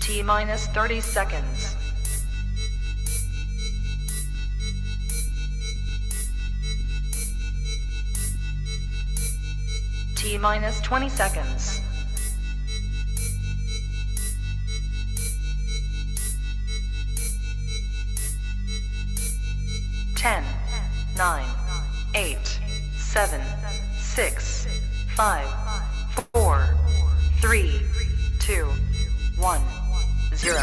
T minus 30 seconds. T minus 20 seconds. Ten, 9, 8, 7, 6, 5, 4, 3, 2, 1, 0.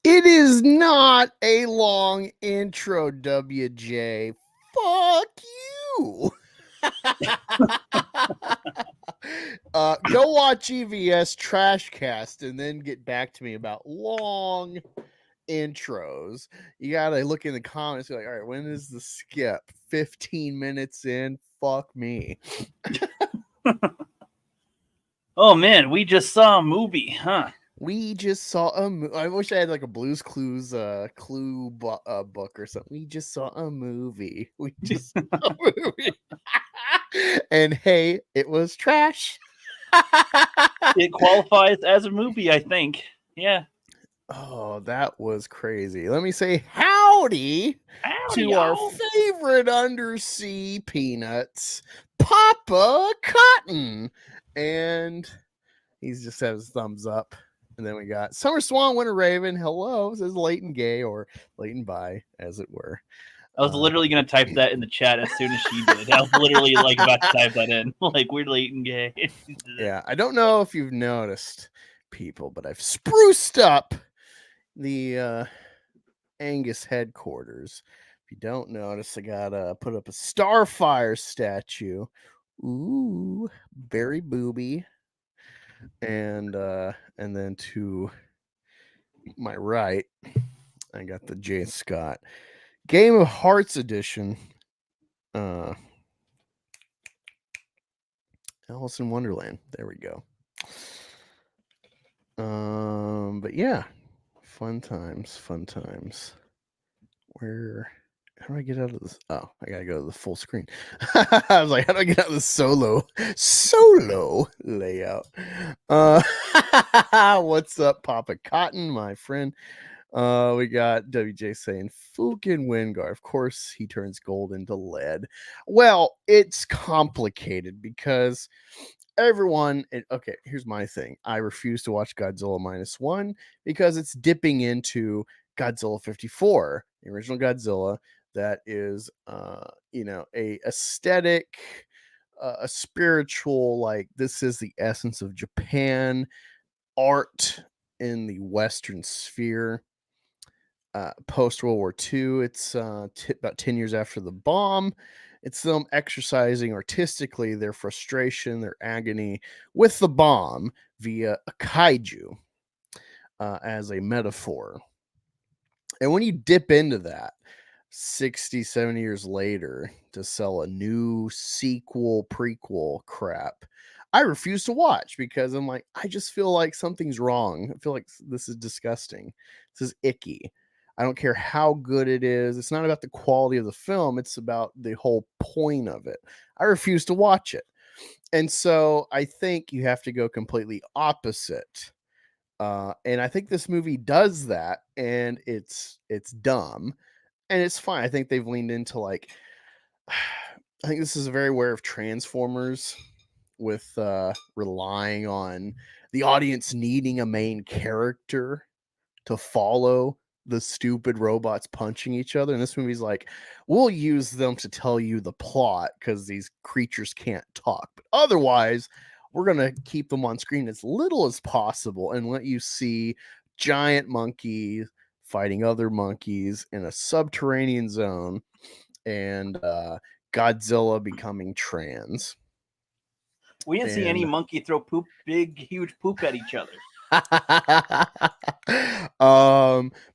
It is not a long intro, WJ. Fuck you. Go watch EVS Trashcast and then get back to me about long intros. You gotta look in the comments, like, all right, when is the skip? 15 minutes in? Fuck me. Oh man, we just saw a movie, huh? We just saw a I wish I had like a Blue's Clues clue book or something. We just saw a movie. We just saw a movie. And hey, it was trash. It qualifies as a movie, I think. Yeah. Oh, that was crazy. Let me say howdy to our favorite undersea peanuts, Papa Cotton. And he's just had his thumbs up. And then we got Summer Swan, Winter Raven. Hello, says Leighton Gay or Leighton By, as it were. I was literally going to type that in the chat as soon as she did. I was literally like about to type that in. Like, we're Leighton Gay. Yeah, I don't know if you've noticed, people, but I've spruced up the Angus headquarters If you don't notice, I gotta put up a Starfire statue. Ooh, very booby. And then to my right, I got the J. Scott Game of Hearts edition. Alice in Wonderland. There we go. But yeah, fun times. Where? How do I get out of this? Oh, I gotta go to the full screen. I was like, how do I get out of the solo layout? What's up, Papa Cotton, my friend? We got WJ saying Fukin Wingard. Of course, he turns gold into lead. Well, it's complicated because everyone. Okay, here's my thing. I refuse to watch Godzilla -1 because it's dipping into Godzilla 54, the original Godzilla. That is, a aesthetic, a spiritual. Like, this is the essence of Japan art in the Western sphere. Post World War II. It's about 10 years after the bomb. It's them exercising artistically their frustration, their agony with the bomb via a kaiju as a metaphor. And when you dip into that 60, 70 years later to sell a new sequel, prequel crap, I refuse to watch because I'm like, I just feel like something's wrong. I feel like this is disgusting. This is icky. I don't care how good it is. It's not about the quality of the film. It's about the whole point of it. I refuse to watch it. And so I think you have to go completely opposite. And I think this movie does that, and it's dumb, and it's fine. I think they've leaned into like, I think this is very aware of Transformers with relying on the audience needing a main character to follow the stupid robots punching each other. And this movie's like, we'll use them to tell you the plot because these creatures can't talk. But otherwise, we're going to keep them on screen as little as possible and let you see giant monkeys fighting other monkeys in a subterranean zone and Godzilla becoming trans. We didn't see any monkey throw huge poop at each other.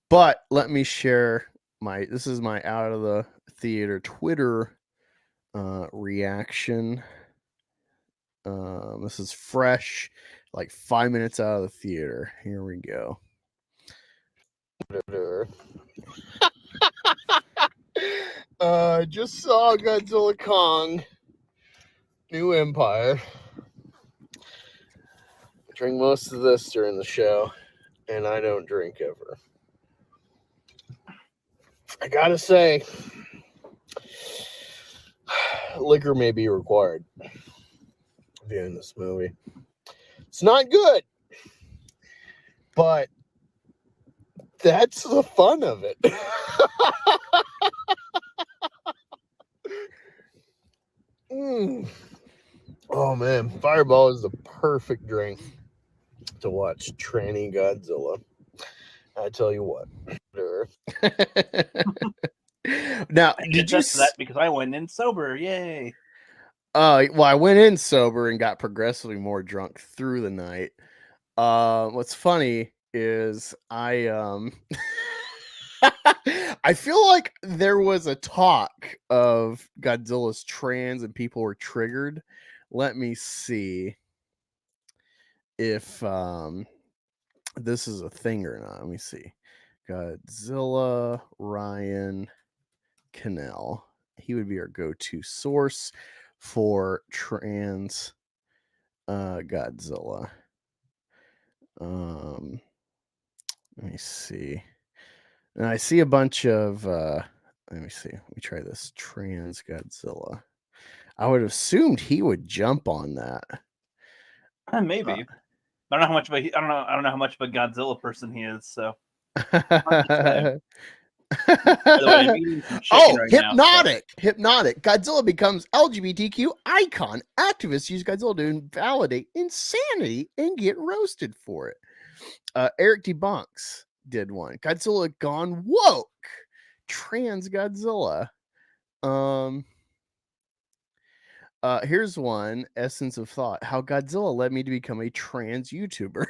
But let me share this is my out of the theater Twitter reaction. This is fresh, like 5 minutes out of the theater. Here we go. Just saw Godzilla Kong New Empire. I drink most of this during the show, and I don't drink ever. I gotta say, liquor may be required viewing this movie. It's not good, but that's the fun of it. Oh man, Fireball is the perfect drink to watch tranny Godzilla. I tell you what. Now, did you that because I went in sober? Yay! Well, I went in sober and got progressively more drunk through the night. What's funny is I feel like there was a talk of Godzilla's trans and people were triggered. Let me see if this is a thing or not. Let me see. Godzilla Ryan Cannell. He would be our go-to source for trans Godzilla. Let me see. And I see a bunch of let me see. Let me try this. Trans Godzilla. I would have assumed he would jump on that. Maybe. I don't know how much of I don't know how much of a Godzilla person he is, so. Hypnotic. Godzilla becomes LGBTQ icon. Activists use Godzilla to invalidate insanity and get roasted for it. Eric Debunks did one. Godzilla gone woke. trans Godzilla. Here's one, Essence of Thought. How Godzilla led me to become a trans YouTuber.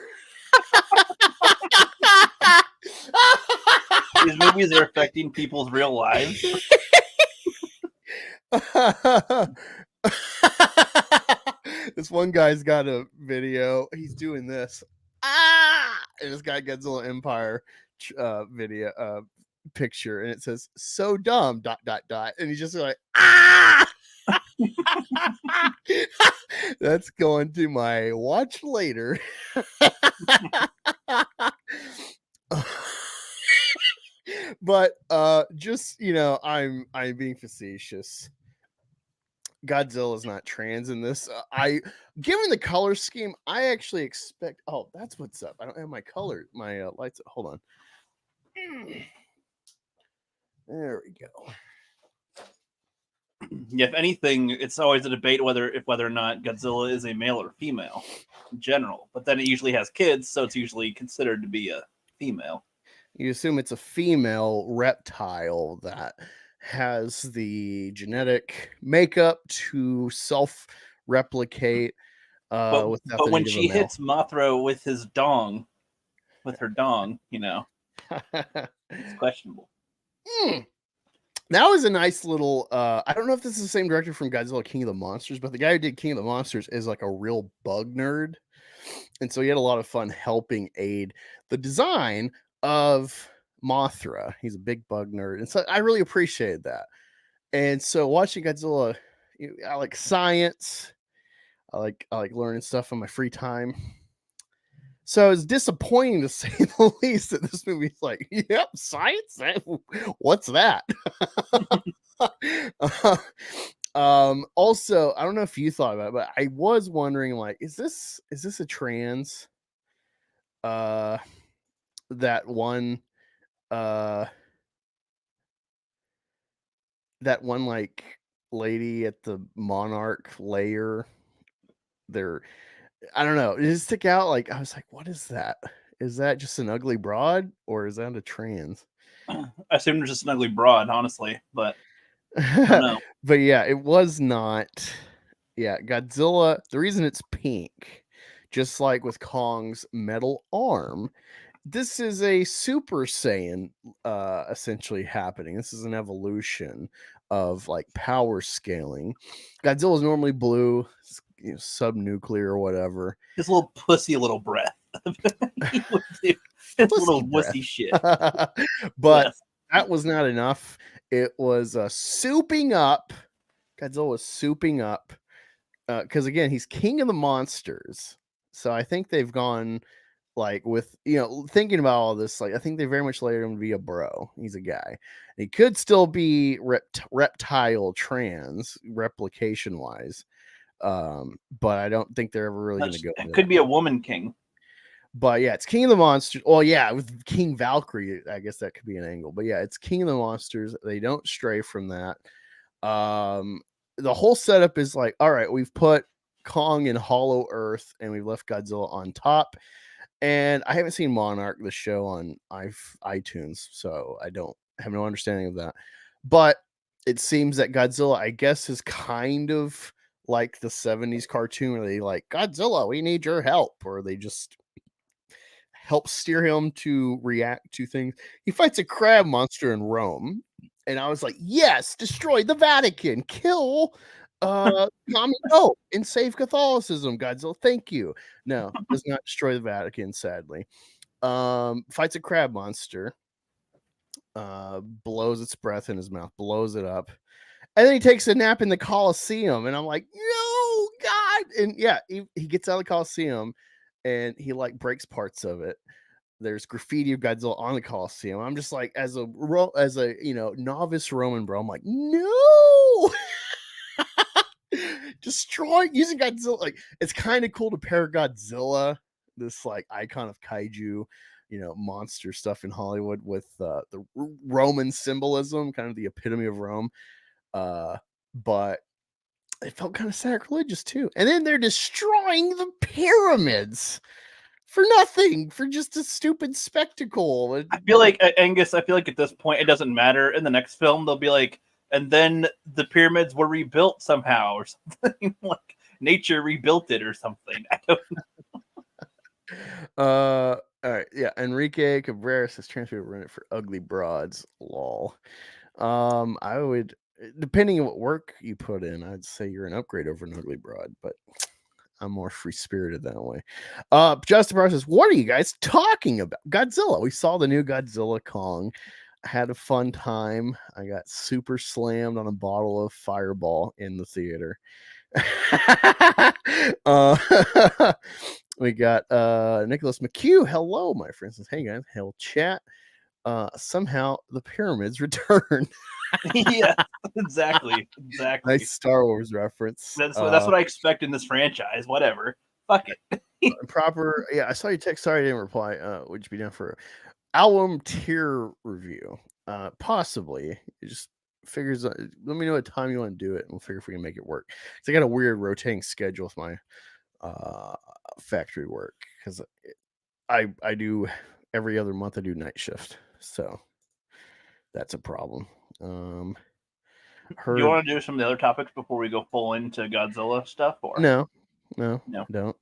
These movies are affecting people's real lives. This one guy's got a video. He's doing this. And this guy Godzilla Empire video picture, and it says "so dumb." ... And he's just like That's going to my watch later. But just I'm being facetious. Godzilla is not trans in this. Given the color scheme, I actually expect. Oh, that's what's up. I don't have my color, my lights. Hold on. There we go. Yeah, if anything, it's always a debate whether or not Godzilla is a male or female in general. But then it usually has kids, so it's usually considered to be a female. You assume it's a female reptile that has the genetic makeup to self-replicate. But when she hits Mothra with her dong, it's questionable. That was a nice little. I don't know if this is the same director from Godzilla King of the Monsters, but the guy who did King of the Monsters is like a real bug nerd, and so he had a lot of fun helping aid the design of Mothra. He's a big bug nerd, and so I really appreciated that. And so watching Godzilla, I like science. I like learning stuff in my free time. So it's disappointing to say the least that this movie's like, yep, science. What's that? Also, I don't know if you thought about it, but I was wondering, like, is this a trans? That one like lady at the Monarch lair. I don't know. It just stick out. Like, I was like, what is that? Is that just an ugly broad, or is that a trans? I assume it's just an ugly broad, honestly, but I don't know. But yeah, it was not. Yeah, Godzilla. The reason it's pink, just like with Kong's metal arm, this is a Super Saiyan essentially happening. This is an evolution of like power scaling. Godzilla is normally blue, subnuclear or whatever. His little pussy little breath. His little wussy shit. But yes. That was not enough. It was souping up. Godzilla was souping up. Because again, he's king of the monsters. So I think they've gone like with thinking about all this, like I think they very much layered him to be a bro. He's a guy. He could still be reptile trans replication wise, but I don't think they're ever really going to go. It could be a woman king, but yeah, it's King of the Monsters. Well, yeah, with King Valkyrie, I guess that could be an angle. But yeah, it's King of the Monsters. They don't stray from that. The whole setup is like, all right, we've put Kong in Hollow Earth and we've left Godzilla on top. And I haven't seen Monarch, the show, on iTunes, so I don't have no understanding of that. But it seems that Godzilla, I guess, is kind of like the 70s cartoon where they like, Godzilla, we need your help. Or they just help steer him to react to things. He fights a crab monster in Rome. And I was like, yes, destroy the Vatican, kill common hope and save Catholicism, Godzilla. Thank you. No, does not destroy the Vatican, sadly. Fights a crab monster, blows its breath in his mouth, blows it up, and then he takes a nap in the Colosseum. And I'm like, no, God. And yeah, he gets out of the Colosseum and he like breaks parts of it. There's graffiti of Godzilla on the Colosseum. I'm just like, as a novice Roman bro, I'm like, no. Destroy using Godzilla. Like, it's kind of cool to pair Godzilla, this like icon of kaiju, monster stuff in Hollywood, with the Roman symbolism, kind of the epitome of Rome. But it felt kind of sacrilegious too. And then they're destroying the pyramids for nothing, for just a stupid spectacle. I feel like Angus. I feel like at this point it doesn't matter. In the next film, they'll be like, and then the pyramids were rebuilt somehow, or something like nature rebuilt it, or something. I don't All right, yeah. Enrique Cabrera says transfer run it for ugly broads. Lol. I would, depending on what work you put in, I'd say you're an upgrade over an ugly broad, but I'm more free spirited that way. Justin Barr says, what are you guys talking about? Godzilla. We saw the new Godzilla Kong. I had a fun time. I got super slammed on a bottle of Fireball in the theater. We got Nicholas McHugh. Hello, my friends. Says, hey guys, hell chat. Somehow the pyramids return. yeah, exactly. Nice Star Wars reference. That's what I expect in this franchise. Whatever. Fuck it. Proper. Yeah, I saw your text. Sorry I didn't reply. Would you be down for album tier review? Possibly. It just figures. Let me know what time you want to do it, and we'll figure if we can make it work. Cause I got a weird rotating schedule with my factory work because I do every other month. I do night shift, so that's a problem. Do you want to do some of the other topics before we go full into Godzilla stuff? Or no, don't.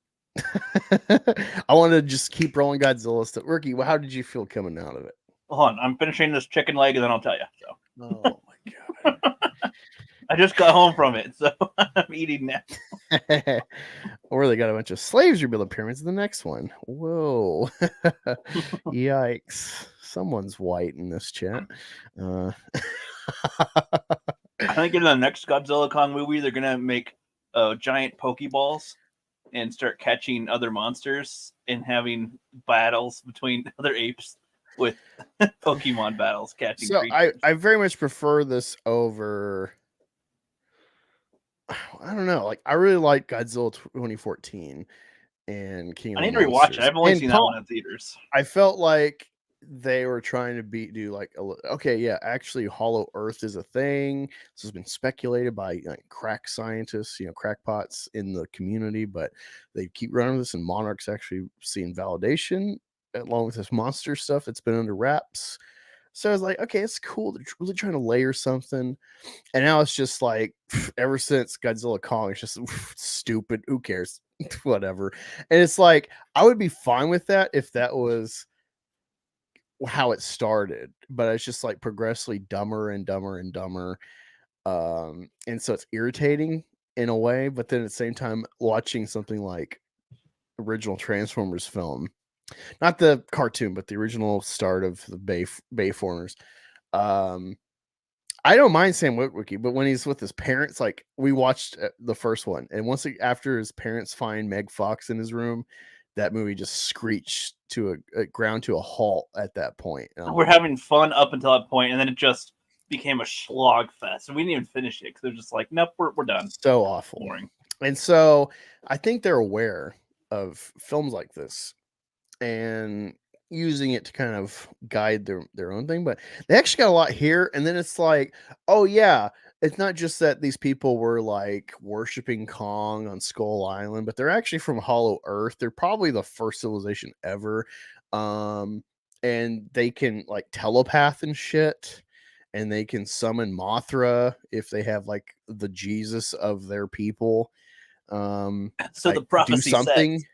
I want to just keep rolling Godzilla stuff. Ricky, how did you feel coming out of it? Hold on, I'm finishing this chicken leg and then I'll tell you. So. Oh my god! I just got home from it, so I'm eating now. Or they got a bunch of slaves rebuilding pyramids in the next one. Whoa! Yikes! Someone's white in this chat. I think in the next Godzilla Kong movie, they're gonna make giant Pokeballs and start catching other monsters and having battles between other apes with Pokemon battles catching. So creatures. I very much prefer this over. I don't know. Like I really like Godzilla 2014 and King of I the need to rewatch it. Monsters. I've only And seen that one in theaters. I felt like they were trying to do like okay, yeah, actually Hollow Earth is a thing. This has been speculated by like crack scientists, crackpots in the community, but they keep running with this, and Monarch's actually seeing validation along with this monster stuff that's been under wraps. So I was like, okay, it's cool. They're really trying to layer something. And now it's just like, ever since Godzilla Kong, it's just stupid. Who cares? Whatever. And it's like, I would be fine with that if that was how it started. But it's just like progressively dumber and dumber and dumber. And so it's irritating in a way. But then at the same time, watching something like original Transformers film, not the cartoon, but the original start of the Bayformers. I don't mind Sam Witwicky, but when he's with his parents, like we watched the first one, and after his parents find Meg Fox in his room, that movie just screeched to a ground to a halt at that point. We're having fun up until that point, and then it just became a slog fest, and we didn't even finish it because they're just like, nope, we're done. So awful, boring. And so I think they're aware of films like this and using it to kind of guide their own thing, but they actually got a lot here. And then it's like, oh yeah, it's not just that these people were like worshiping Kong on Skull Island, but they're actually from Hollow Earth. They're probably the first civilization ever. And they can like telepath and shit, and they can summon Mothra if they have like the Jesus of their people. So like, the prophecy do something says.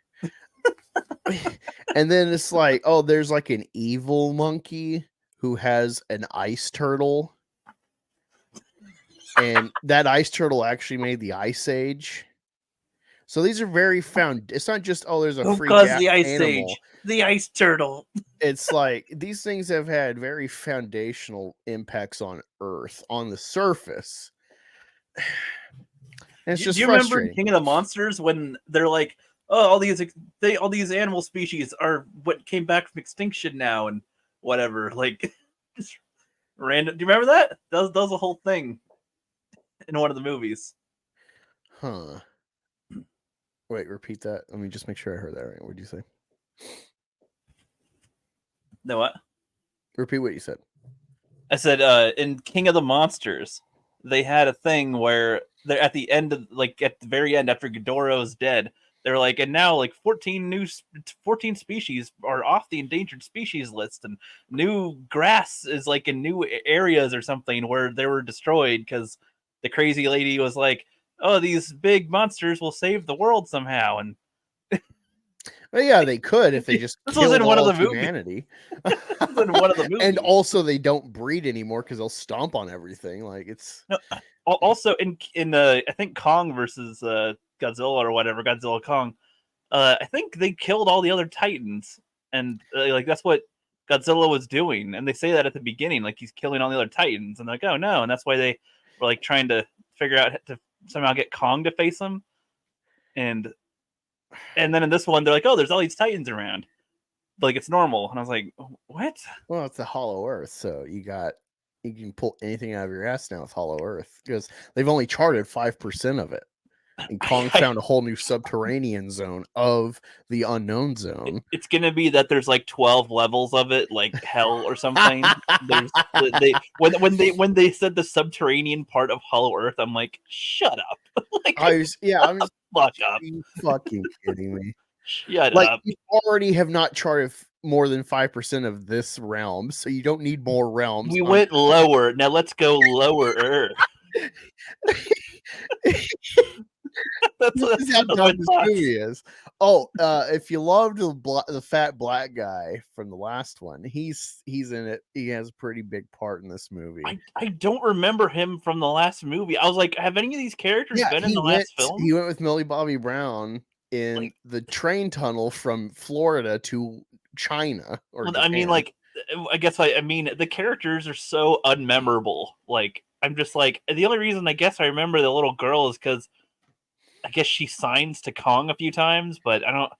And then it's like, oh, there's like an evil monkey who has an ice turtle, and that ice turtle actually made the Ice Age. So these are very it's not just, oh, there's a freak the Ice animal. Age, the ice turtle. It's like these things have had very foundational impacts on Earth on the surface. And it's just do you remember in King of the Monsters when they're like, oh, all these animal species are what came back from extinction now and whatever, like just random. Do you remember that? That was a whole thing in one of the movies. Huh. Wait, repeat that. Let me just make sure I heard that right. What did you say? No, what? Repeat what you said. I said in King of the Monsters, they had a thing where they're at the end of, like at the very end after Ghidorah is dead, they're like, and now like 14 species are off the endangered species list, and new grass is like in new areas or something where they were destroyed because the crazy lady was like, oh, these big monsters will save the world somehow. And well, yeah, they could if they just this was killed in one of all the of movies. humanity. In one of the movies. And also they don't breed anymore because they'll stomp on everything. Like it's No, also in I think Kong versus Godzilla or whatever, Godzilla Kong. I think they killed all the other Titans, and like that's what Godzilla was doing. And they say that at the beginning, like he's killing all the other Titans, and they're like, oh no, and that's why they were like trying to figure out to somehow get Kong to face him. And then in this one, they're like, oh, there's all these Titans around, like it's normal. And I was like, what? well, it's a hollow Earth, so you can pull anything out of your ass now with hollow Earth because they've only charted 5% of it. And Kong found a whole new subterranean zone of the unknown zone. It's gonna be that there's like 12 levels of it, like hell or something. There's when they said the subterranean part of Hollow Earth, I'm like, shut up. Like, I'm just fuck up. are you fucking kidding me? Shut Like up. you already have not charted more than 5% of this realm, so you don't need more realms. We went lower. Now let's go lower. That's how dumb this movie is. Oh, if you loved the fat black guy from the last one, he's in it. He has a pretty big part in this movie. I don't remember him from the last movie. I was like, have any of these characters been in the last film? He went with Millie Bobby Brown in the train tunnel from Florida to China. I mean, like, I guess I mean the characters are so unmemorable. Like, I'm just like, the only reason I guess I remember the little girl is because I guess she signs to Kong a few times, but I don't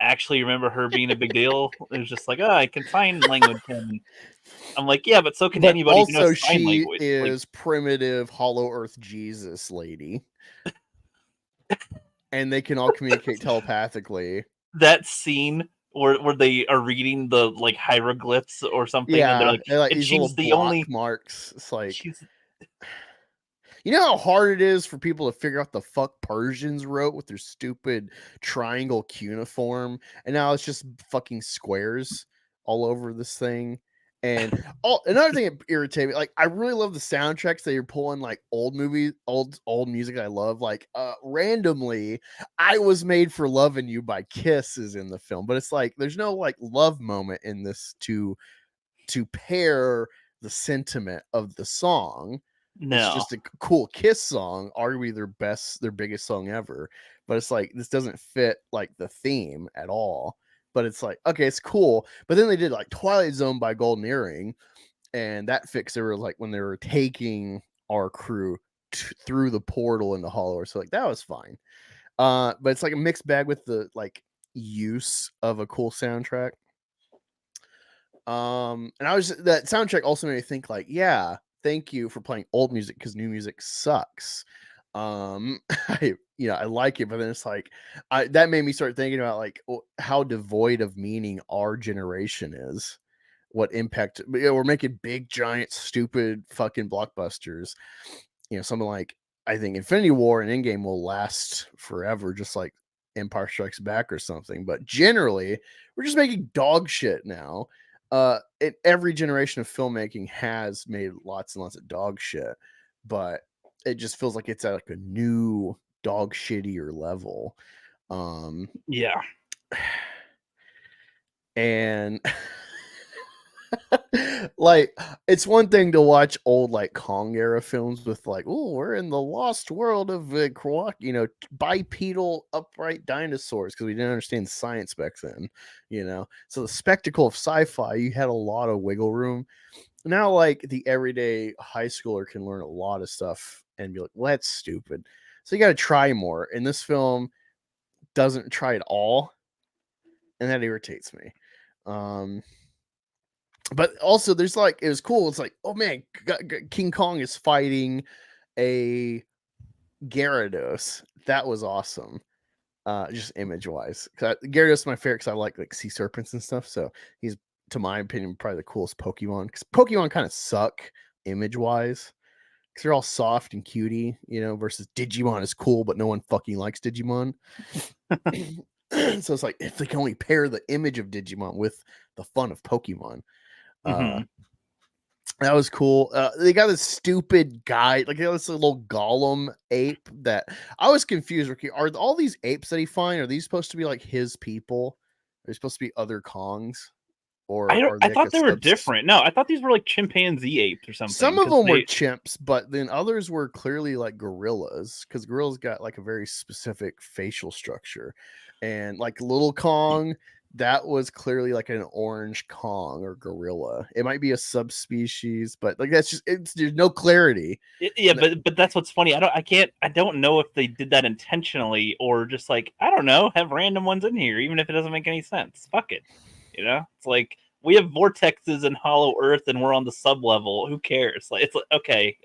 actually remember her being a big deal. It was just like, oh, I can sign language. And I'm like, yeah, but so can anybody who knows sign language. Also, she is primitive Hollow Earth Jesus lady. And they can all communicate telepathically. That scene where they are reading the like hieroglyphs or something, yeah, and they're like and she's the only marks. It's like, you know how hard it is for people to figure out the fuck Persians wrote with their stupid triangle cuneiform, and now it's just fucking squares all over this thing. And another thing that irritated me, like I really love the soundtracks that you're pulling, like old movies, old music I love. Like randomly, I Was Made for Loving You by Kiss is in the film, but it's like there's no like love moment in this to pair the sentiment of the song. No. It's just a cool Kiss song, arguably their biggest song ever. But it's like this doesn't fit like the theme at all. But it's like, okay, it's cool. But then they did like Twilight Zone by Golden Earring, and that fixed it. Like when they were taking our crew through the portal into Hollow. So like that was fine. But it's like a mixed bag with the like use of a cool soundtrack. And that soundtrack also made me think like, yeah, thank you for playing old music because new music sucks. I like it, but then it's like that made me start thinking about like how devoid of meaning our generation is. What impact we're making big, giant, stupid fucking blockbusters. Something like I think Infinity War and Endgame will last forever, just like Empire Strikes Back or something. But generally, we're just making dog shit now. Every generation of filmmaking has made lots and lots of dog shit, but it just feels like it's at like a new dog shittier level. Yeah. And like it's one thing to watch old like Kong era films with like, oh, we're in the lost world of bipedal upright dinosaurs because we didn't understand science back then, so the spectacle of sci-fi, you had a lot of wiggle room. Now like the everyday high schooler can learn a lot of stuff and be like, well, that's stupid, so you got to try more, and this film doesn't try at all, and that irritates me. But also there's like, it was cool. It's like, oh man, King Kong is fighting a Gyarados. That was awesome. Just image wise. Gyarados is my favorite because I like sea serpents and stuff. So he's, to my opinion, probably the coolest Pokemon. Because Pokemon kind of suck image wise. because they're all soft and cutie, versus Digimon is cool, but no one fucking likes Digimon. So it's like if they can only pair the image of Digimon with the fun of Pokemon. That was cool. They got this stupid guy, like they got this little golem ape that I was confused. Ricky, are all these apes that he find, are these supposed to be like his people? Are they supposed to be other Kongs? Or are I they thought like they were different. No, I thought these were like chimpanzee apes or something. Some of them were chimps, but then others were clearly like gorillas, because gorillas got like a very specific facial structure. And like little Kong, that was clearly like an orange Kong or gorilla. It might be a subspecies, but like that's just there's no clarity. Yeah, but that's what's funny. I don't know if they did that intentionally or just like, I don't know, have random ones in here, even if it doesn't make any sense. Fuck it. It's like we have vortexes in Hollow Earth and we're on the sub level. Who cares? Like it's like okay.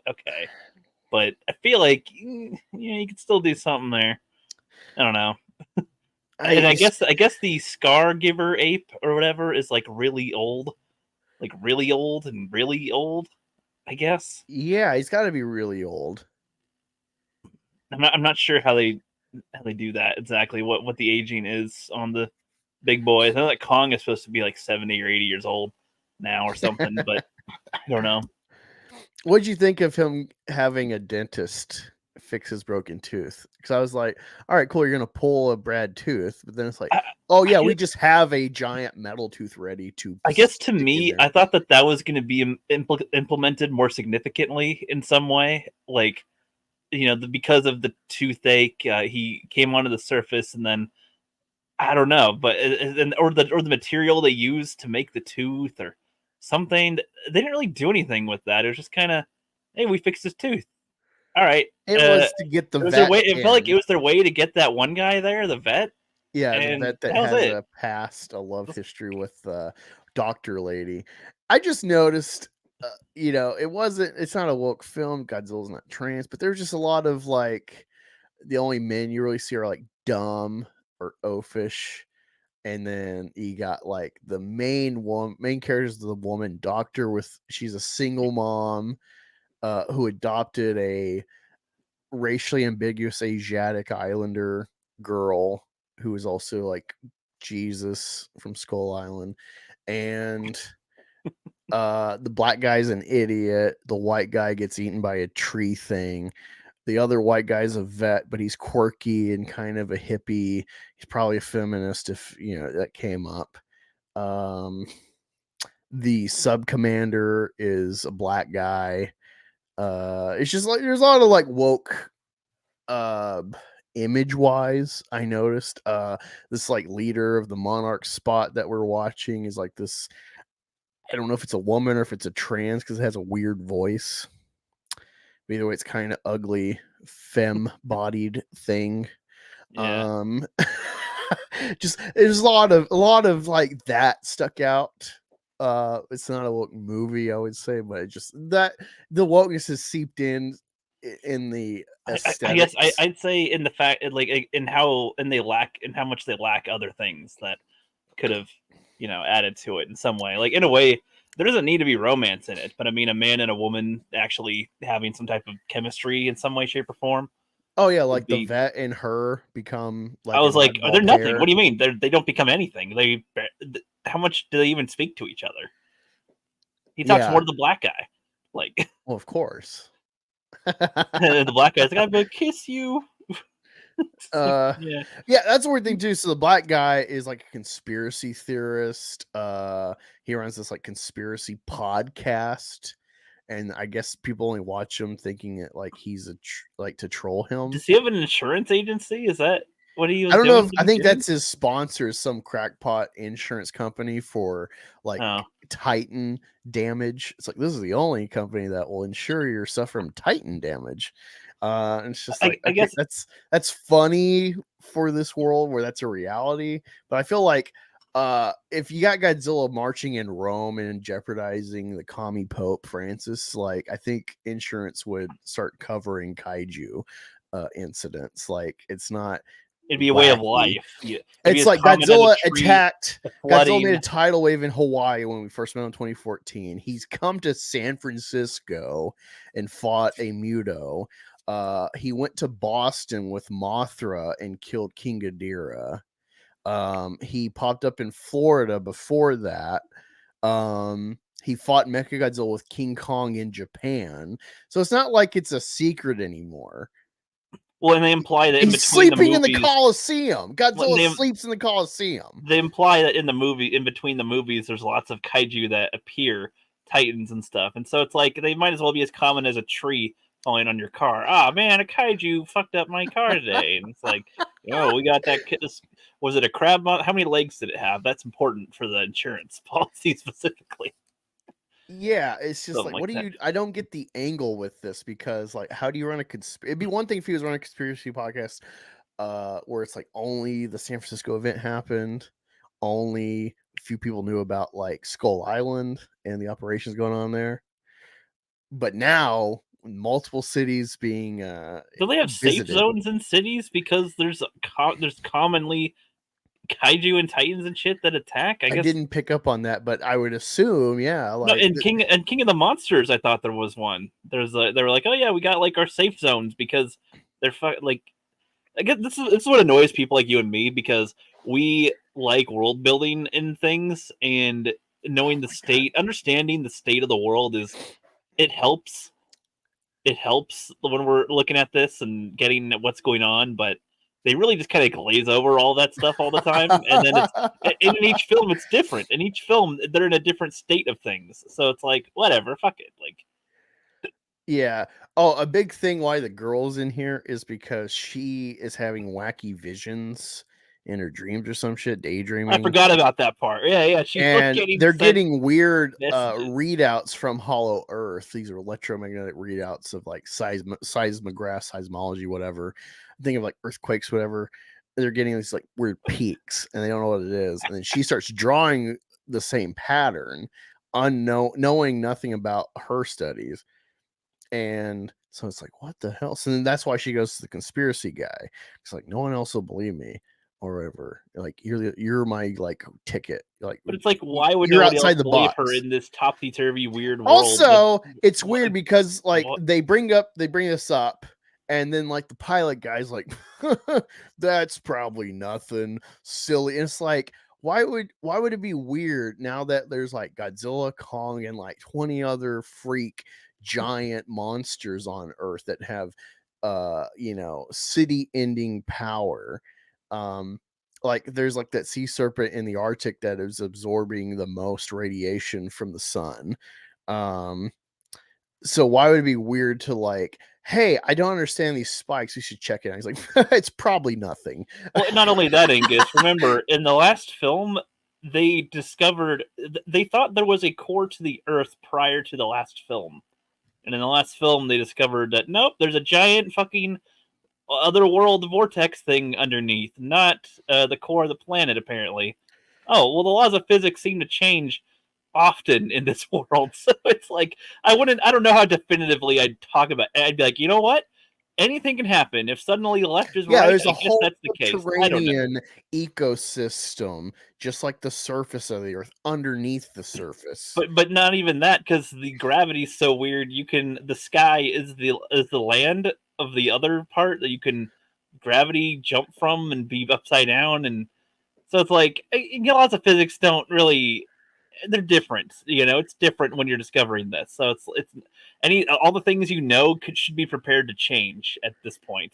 But I feel like you could still do something there. I don't know. I guess the Scar Giver ape or whatever is like really old and really old, I guess. Yeah, he's got to be really old. I'm not sure how they do that exactly. What the aging is on the big boys. I know that Kong is supposed to be like 70 or 80 years old now or something, but I don't know. What'd you think of him having a dentist fix his broken tooth? Because I was like, all right, cool, you're gonna pull a Brad tooth, but then it's like, we just have a giant metal tooth ready to. I guess to me, I thought that was going to be implemented more significantly in some way, like because of the toothache, he came onto the surface, and then I don't know, but or the material they used to make the tooth or something. They didn't really do anything with that. It was just kind of, hey, we fixed his tooth. All right. It was to get the vet. It felt like it was their way to get that one guy there, the vet. Yeah, and the vet that has a love history with the doctor lady. I just noticed, it's not a woke film. Godzilla's not trans, but there's just a lot of like the only men you really see are like dumb or oafish. And then you got like the main character is the woman doctor she's a single mom who adopted a racially ambiguous Asiatic Islander girl who is also like Jesus from Skull Island. And the black guy's an idiot. The white guy gets eaten by a tree thing. The other white guy's a vet, but he's quirky and kind of a hippie. He's probably a feminist if that came up. The sub commander is a black guy. It's just like there's a lot of like woke image wise. I noticed this like leader of the Monarch spot that we're watching is like this. I don't know if it's a woman or if it's a trans because it has a weird voice. But either way, it's kind of ugly, femme-bodied thing. Yeah. Just there's a lot of like that stuck out. It's not a woke movie, I would say, but it just that the wokeness has seeped in the aesthetics. I guess I'd say in the fact like in how much they lack other things that could have added to it in some way. Like in a way, there doesn't need to be romance in it, but I mean, a man and a woman actually having some type of chemistry in some way, shape, or form. Oh yeah, like the vet and her become like. I was like, they're nothing. What do you mean? They don't become anything. How much do they even speak to each other? He talks more to the black guy. Like, well, of course. The black guy's like, I'm gonna kiss you. Yeah, that's a weird thing too. So the black guy is like a conspiracy theorist. He runs this like conspiracy podcast, and I guess people only watch him thinking that like he's like to troll him. Does he have an insurance agency? Is that what he was I don't doing? know. I think that's his sponsor, some crackpot insurance company for like Titan damage. It's like this is the only company that will insure your stuff from Titan damage. And it's just like I guess that's funny for this world where that's a reality. But I feel like if you got Godzilla marching in Rome and jeopardizing the commie Pope Francis, like I think insurance would start covering kaiju incidents. Like it's not It'd be a way of wacky. life. It'd be It's as like common as a Godzilla tree, attacked. the Godzilla flooding. made a tidal wave in Hawaii when we first met him in 2014. He's come to San Francisco and fought a Muto. He went to Boston with Mothra and killed King Ghidorah. He popped up in Florida before that. He fought Mechagodzilla with King Kong in Japan. So it's not like it's a secret anymore. Well, and they imply that in He's between sleeping the movies, in the Coliseum. Godzilla they- sleeps in the Coliseum. they imply that in the movie, in between the movies, there's lots of kaiju that appear, titans and stuff, and so it's like they might as well be as common as a tree falling on your car. Ah, man, a kaiju fucked up my car today, and it's like, oh, we got that. Was it a crab? How many legs did it have? That's important for the insurance policy specifically. Yeah, it's just Something like, what like do you? I don't get the angle with this because, like, how do you run a conspiracy? It'd be one thing if he was running a conspiracy podcast, where it's like only the San Francisco event happened, only a few people knew about like Skull Island and the operations going on there. But now, multiple cities being Do they have visited. safe zones in cities because there's commonly kaiju and titans and shit that attack? I guess didn't pick up on that, but I would assume, yeah. Like, no, in King of the Monsters, I thought there was one. They were like, oh yeah, we got like our safe zones because they're like. I guess this is what annoys people like you and me because we like world building in things and knowing the state, understanding the state of the world it helps. It helps when we're looking at this and getting what's going on, but they really just kind of glaze over all that stuff all the time, and then in each film it's different. In each film, they're in a different state of things, so it's like whatever, fuck it, like. Yeah. Oh, a big thing why the girl's in here is because she is having wacky visions in her dreams or some shit, daydreaming. I forgot about that part. Yeah. They're getting weird messages. readouts from Hollow Earth. These are electromagnetic readouts of like seismograph, seismology, whatever. Think of like earthquakes, whatever. They're getting these like weird peaks, and they don't know what it is. And then she starts drawing the same pattern, knowing nothing about her studies. And so it's like, what the hell? So then that's why she goes to the conspiracy guy. It's like, no one else will believe me or whatever. Like, you're my like ticket. Like, but it's like, why would you're nobody outside else the believe box. her in this topsy-turvy weird world? Also, it's weird because like what? they bring this up, and then like the pilot guy's like, that's probably nothing silly. And it's like, why would it be weird now that there's like Godzilla, Kong, and like 20 other freak giant monsters on Earth that have city ending power? Like there's like that sea serpent in the Arctic that is absorbing the most radiation from the sun. So why would it be weird to like, hey, I don't understand these spikes, you should check it out? He's like, it's probably nothing. Well, not only that, Angus, remember in the last film they thought there was a core to the Earth prior to the last film, and in the last film they discovered that nope, there's a giant fucking other world vortex thing underneath, not the core of the planet apparently. Oh well, the laws of physics seem to change often in this world, so it's like I don't know how definitively I'd talk about it. I'd be like, you know what, anything can happen if suddenly left is right. There's I a guess whole that's the case. I don't know. subterranean ecosystem, just like the surface of the Earth, underneath the surface. But not even that, because the gravity's so weird. The sky is the land of the other part that you can gravity jump from and be upside down, and so it's like lots of physics don't really. They're different, it's different when you're discovering this. So it's all the things should be prepared to change at this point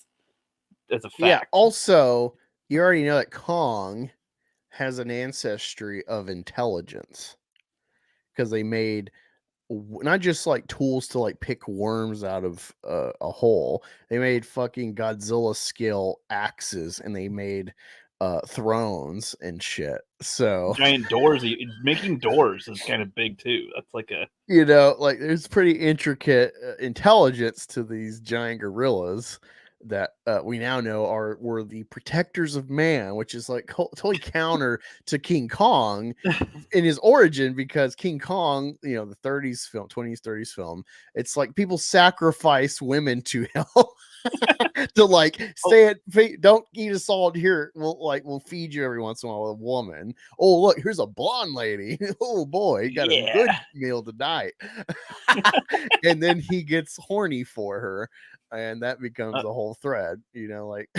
as a fact. Yeah, also, you already know that Kong has an ancestry of intelligence because they made not just like tools to like pick worms out of a hole. They made fucking Godzilla scale axes, and they made thrones and shit. So giant doors, making doors is kind of big too. That's like a like there's pretty intricate intelligence to these giant gorillas that we now know were the protectors of man, which is like totally counter to King Kong in his origin, because King Kong, the 30s film, 20s, 30s film, it's like people sacrifice women to hell. to like stay at don't eat a solid here. We'll feed you every once in a while with a woman. Oh look, here's a blonde lady. Oh boy, he got a good meal tonight. And then he gets horny for her, and that becomes a whole thread. Like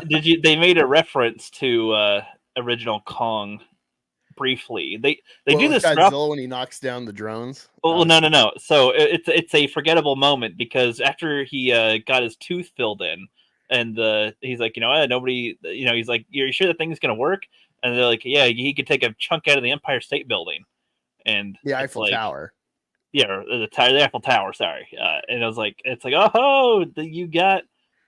They made a reference to original Kong briefly. They do this Godzilla stuff when he knocks down the drones. Well, no. So it's a forgettable moment because after he got his tooth filled in, and he's like, nobody, he's like, you're sure the thing's gonna work? And they're like, yeah, he could take a chunk out of the Empire State Building, and the Eiffel Tower. Yeah, the Eiffel Tower. Sorry, and I was like, it's like, oh, you got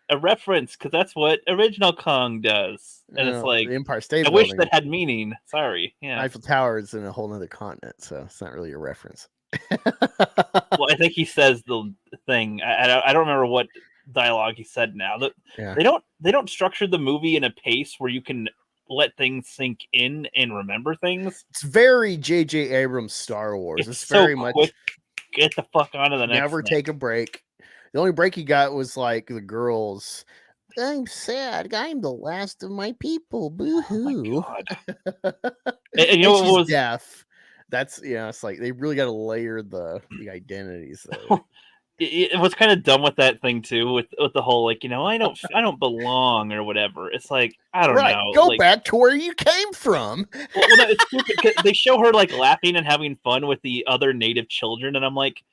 a reference because that's what original Kong does, and it's like the Empire State I Building. wish that had meaning. Sorry, yeah. Eiffel Tower is in a whole other continent, so it's not really a reference. Well, I think he says the thing. I don't remember what dialogue he said now. They don't structure the movie in a pace where you can let things sink in and remember things. It's very J.J. Abrams Star Wars. It's very so much quick. Get the fuck on to the next. Never take a break. The only break he got was like the girls. I'm sad. I'm the last of my people. Boo hoo. Oh and you know what was deaf. That's it's like they really got to layer the identities there. It was kind of dumb with that thing too, with the whole like I don't belong or whatever. It's like I don't know. Go back to where you came from. Well, no, it's stupid. They show her like laughing and having fun with the other native children, and I'm like,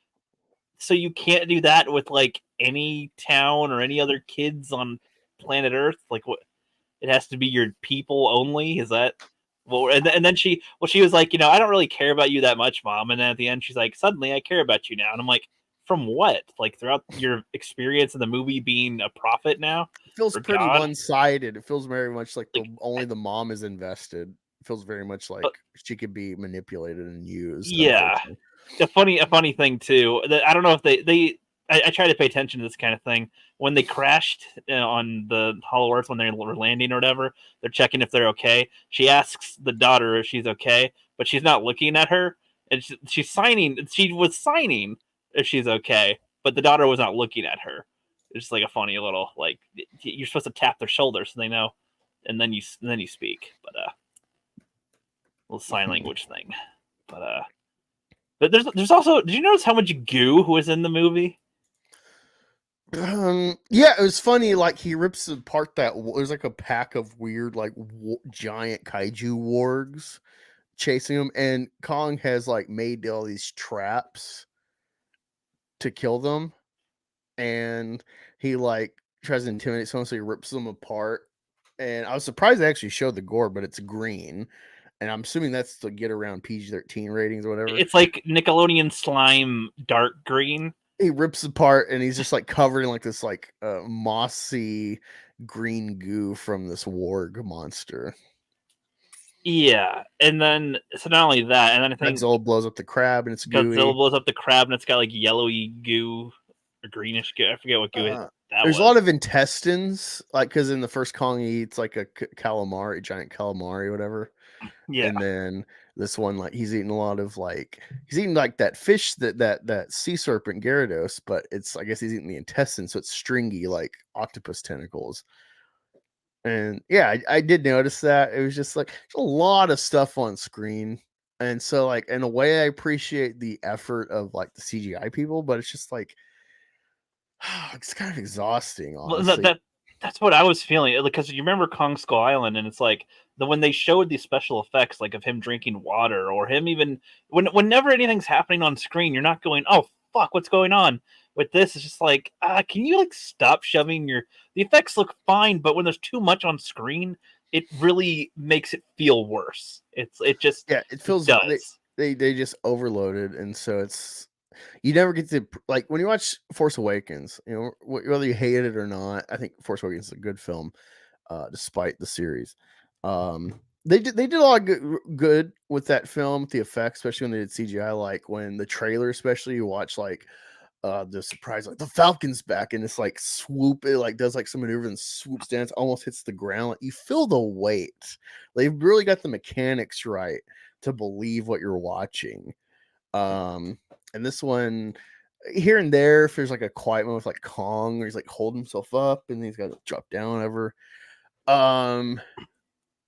so you can't do that with like any town or any other kids on planet Earth? Like what? It has to be your people only. Is that? Well, and then she was like, I don't really care about you that much, Mom. And then at the end, she's like, suddenly I care about you now. And I'm like, from what? Like throughout your experience in the movie being a prophet now? It feels pretty one-sided. It feels very much like only the mom is invested. It feels very much like she could be manipulated and used. Yeah. A funny thing too. That I don't know if I try to pay attention to this kind of thing. When they crashed on the Hollow Earth, when they were landing or whatever, they're checking if they're okay. She asks the daughter if she's okay, but she's not looking at her, and she's signing. She was signing if she's okay, but the daughter was not looking at her. It's just like a funny little like you're supposed to tap their shoulder so they know, and then you speak. But little sign language thing. But there's also. Did you notice how much goo was in the movie? Yeah, it was funny. Like he rips apart there's like a pack of weird like giant kaiju wargs chasing him, and Kong has like made all these traps to kill them, and he like tries to intimidate someone, so he rips them apart. And I was surprised they actually showed the gore, but it's green, and I'm assuming that's to get around PG-13 ratings or whatever. It's like Nickelodeon slime, dark green. He rips apart, and he's just like covered in like this like mossy green goo from this warg monster. Yeah, and then so not only that, and then I think Godzilla blows up the crab, and it's gooey. Godzilla blows up the crab, and it's got like yellowy goo or greenish goo. I forget what goo there's a lot of intestines, like because in the first Kong he eats like a calamari, giant calamari, whatever. Yeah, and then this one, like he's eating a lot of like that fish that sea serpent Gyarados, but it's I guess he's eating the intestines, so it's stringy like octopus tentacles. And yeah, I did notice that. It was just like there's a lot of stuff on screen. And so like in a way I appreciate the effort of like the CGI people, but it's just like it's kind of exhausting, honestly. Well, that's what I was feeling, because you remember Kong Skull Island, and it's like when they showed these special effects like of him drinking water or him even whenever anything's happening on screen, you're not going, oh fuck, what's going on? With this, it's just like, can you like stop shoving the effects look fine, but when there's too much on screen, it really makes it feel worse. It feels they just overloaded, and so it's you never get to like when you watch Force Awakens, whether you hate it or not. I think Force Awakens is a good film, despite the series. They did a lot of good with that film, with the effects, especially when they did CGI. Like when the trailer, especially you watch like the surprise, like the Falcon's back, and it's like swoop, it like does like some maneuver and swoops down, it almost hits the ground. Like you feel the weight. They've really got the mechanics right to believe what you're watching. And this one, here and there, if there's like a quiet moment with like Kong, where he's like holding himself up and he's got to drop down, whatever.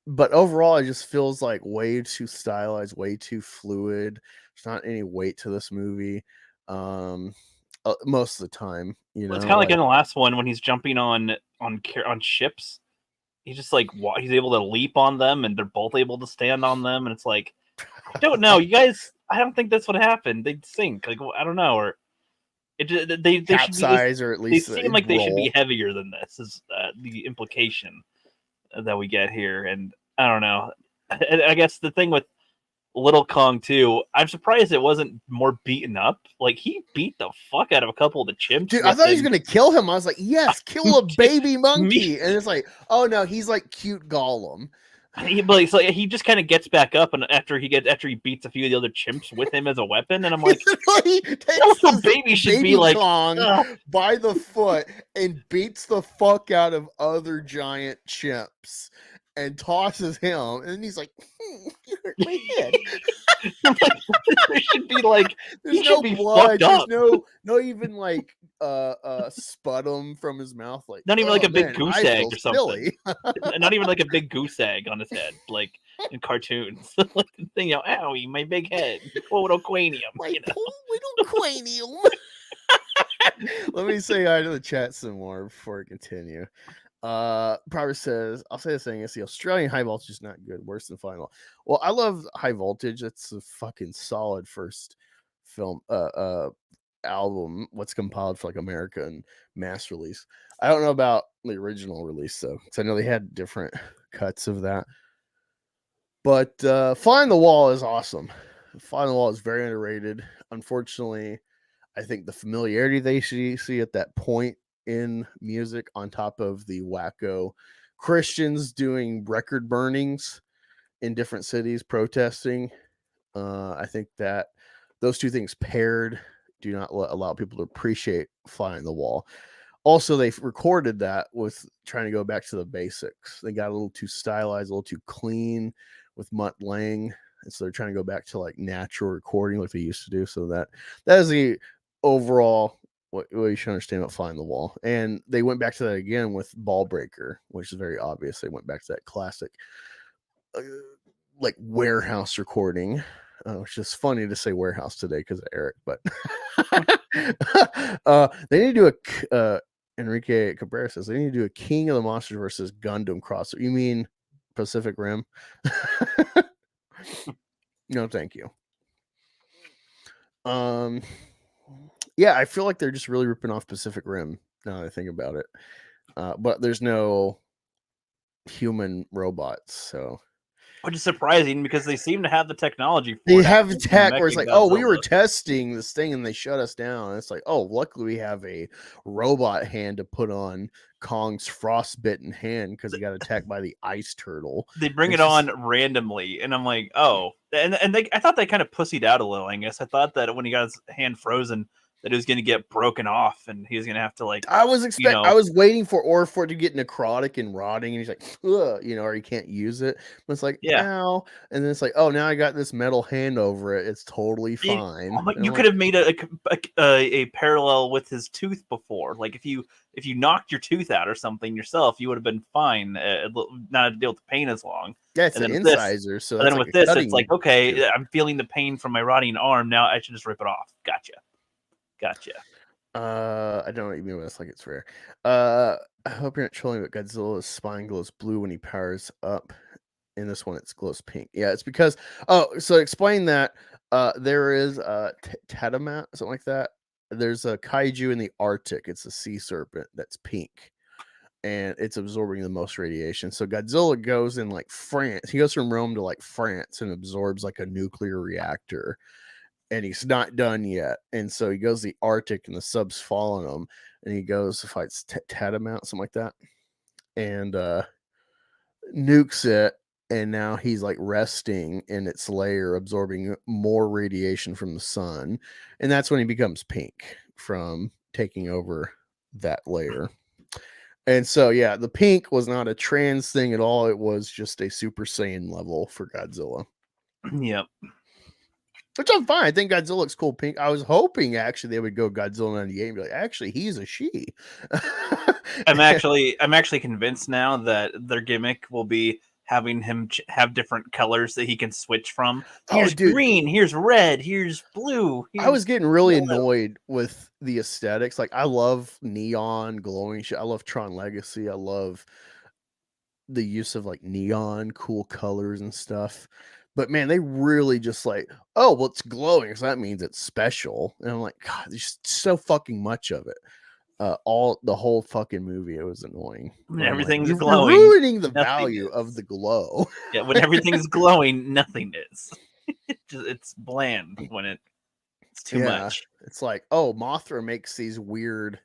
But overall, it just feels like way too stylized, way too fluid. There's not any weight to this movie. Most of the time, Well, it's kind of like in the last one when he's jumping on ships. He's just like he's able to leap on them, and they're both able to stand on them. And it's like, I don't know, you guys. I don't think that's what happened. They'd sink. Like, I don't know, or they capsize, should be, or at least they seem like they should be heavier than this. Is the implication that we get here? And I don't know. I guess the thing with Little Kong too, I'm surprised it wasn't more beaten up. Like, he beat the fuck out of a couple of the chimps. Dude, I thought he was gonna kill him. I was like, yes, kill a baby monkey. And it's like, oh no, he's like cute Gollum. He just kind of gets back up, and after he beats a few of the other chimps with him as a weapon, and I'm like, the baby should be like Kong by the foot and beats the fuck out of other giant chimps and tosses him, and he's like, you hurt my head. There should be like, there's no blood, there's no even like sputum from his mouth, like not even like a big goose egg or something. Not even like a big goose egg on his head, like in cartoons. Like the thing, owie, my big head, cranium, my little cranium. Let me say hi to the chat some more before I continue. Probably says, I'll say this thing, it's the Australian High Voltage is not good, worse than Final. Well, I love High Voltage. It's a fucking solid first film album what's compiled for like America and mass release. I don't know about the original release though, because I know they had different cuts of that. But Fly on the Wall is awesome. Fly on the Wall is very underrated. Unfortunately, I think the familiarity they see at that point in music, on top of the wacko Christians doing record burnings in different cities protesting, I think that those two things paired do not allow people to appreciate Fly on the Wall. Also, they recorded that with trying to go back to the basics. They got a little too stylized, a little too clean with Mutt Lange, and so they're trying to go back to like natural recording like they used to do. So that is the overall what you should understand about Fly on the Wall. And they went back to that again with Ball Breaker, which is very obvious. They went back to that classic like warehouse recording, which is funny to say warehouse today because of Eric, but they need to do a Enrique Cabrera says they need to do a King of the Monsters versus Gundam crossover. You mean Pacific Rim? No, thank you. Yeah, I feel like they're just really ripping off Pacific Rim now that I think about it. But there's no human robots, so. Which is surprising because they seem to have the technology for they have tech where it's like, Godzilla. Oh, we were testing this thing and they shut us down. And it's like, oh, luckily we have a robot hand to put on Kong's frostbitten hand because he got attacked by the ice turtle. They bring it on randomly, and I'm like, oh, and I thought they kind of pussied out a little. I guess I thought that when he got his hand frozen, that it was going to get broken off, and he was going to have to like. I was waiting for it to get necrotic and rotting, and he's like, ugh, or he can't use it. But it's like, ow, and then it's like, oh, now I got this metal hand over it. It's totally fine. You could have made a parallel with his tooth before. Like if you knocked your tooth out or something yourself, you would have been fine. Not to deal with the pain as long. Yeah, it's an incisor. So then with this, it's like, okay, I'm feeling the pain from my rotting arm. Now I should just rip it off. Gotcha. I don't know what you mean when it's like it's rare. I hope you're not trolling, but Godzilla's spine glows blue when he powers up. In this one, it glows pink. Yeah, it's because. Oh, so explain that. There is Tetamat, something like that. There's a kaiju in the Arctic. It's a sea serpent that's pink, and it's absorbing the most radiation. So Godzilla goes in like France. He goes from Rome to like France and absorbs like a nuclear reactor. And he's not done yet. And so he goes to the Arctic and the sub's following him. And he goes to fight Tetamat, something like that. And nukes it. And now he's like resting in its layer, absorbing more radiation from the sun. And that's when he becomes pink from taking over that layer. And so, yeah, the pink was not a trans thing at all. It was just a Super Saiyan level for Godzilla. Yep. Which I'm fine. I think Godzilla looks cool pink. I was hoping actually they would go Godzilla 98 and be like, actually, he's a she. I'm actually convinced now that their gimmick will be having him have different colors that he can switch from. Here's dude. green, here's red, here's blue. I was getting really yellow. annoyed with the aesthetics. Like, I love neon glowing shit. I love Tron Legacy. I love the use of like neon cool colors and stuff. But man, they really just like, oh, well, it's glowing, so that means it's special. And I'm like, God, there's just so fucking much of it. The whole fucking movie, it was annoying. When I'm like, everything's you're glowing, ruining the nothing value is. of the glow. Yeah, when everything's glowing, nothing is. It's bland when it's too much. It's like, oh, Mothra makes these weird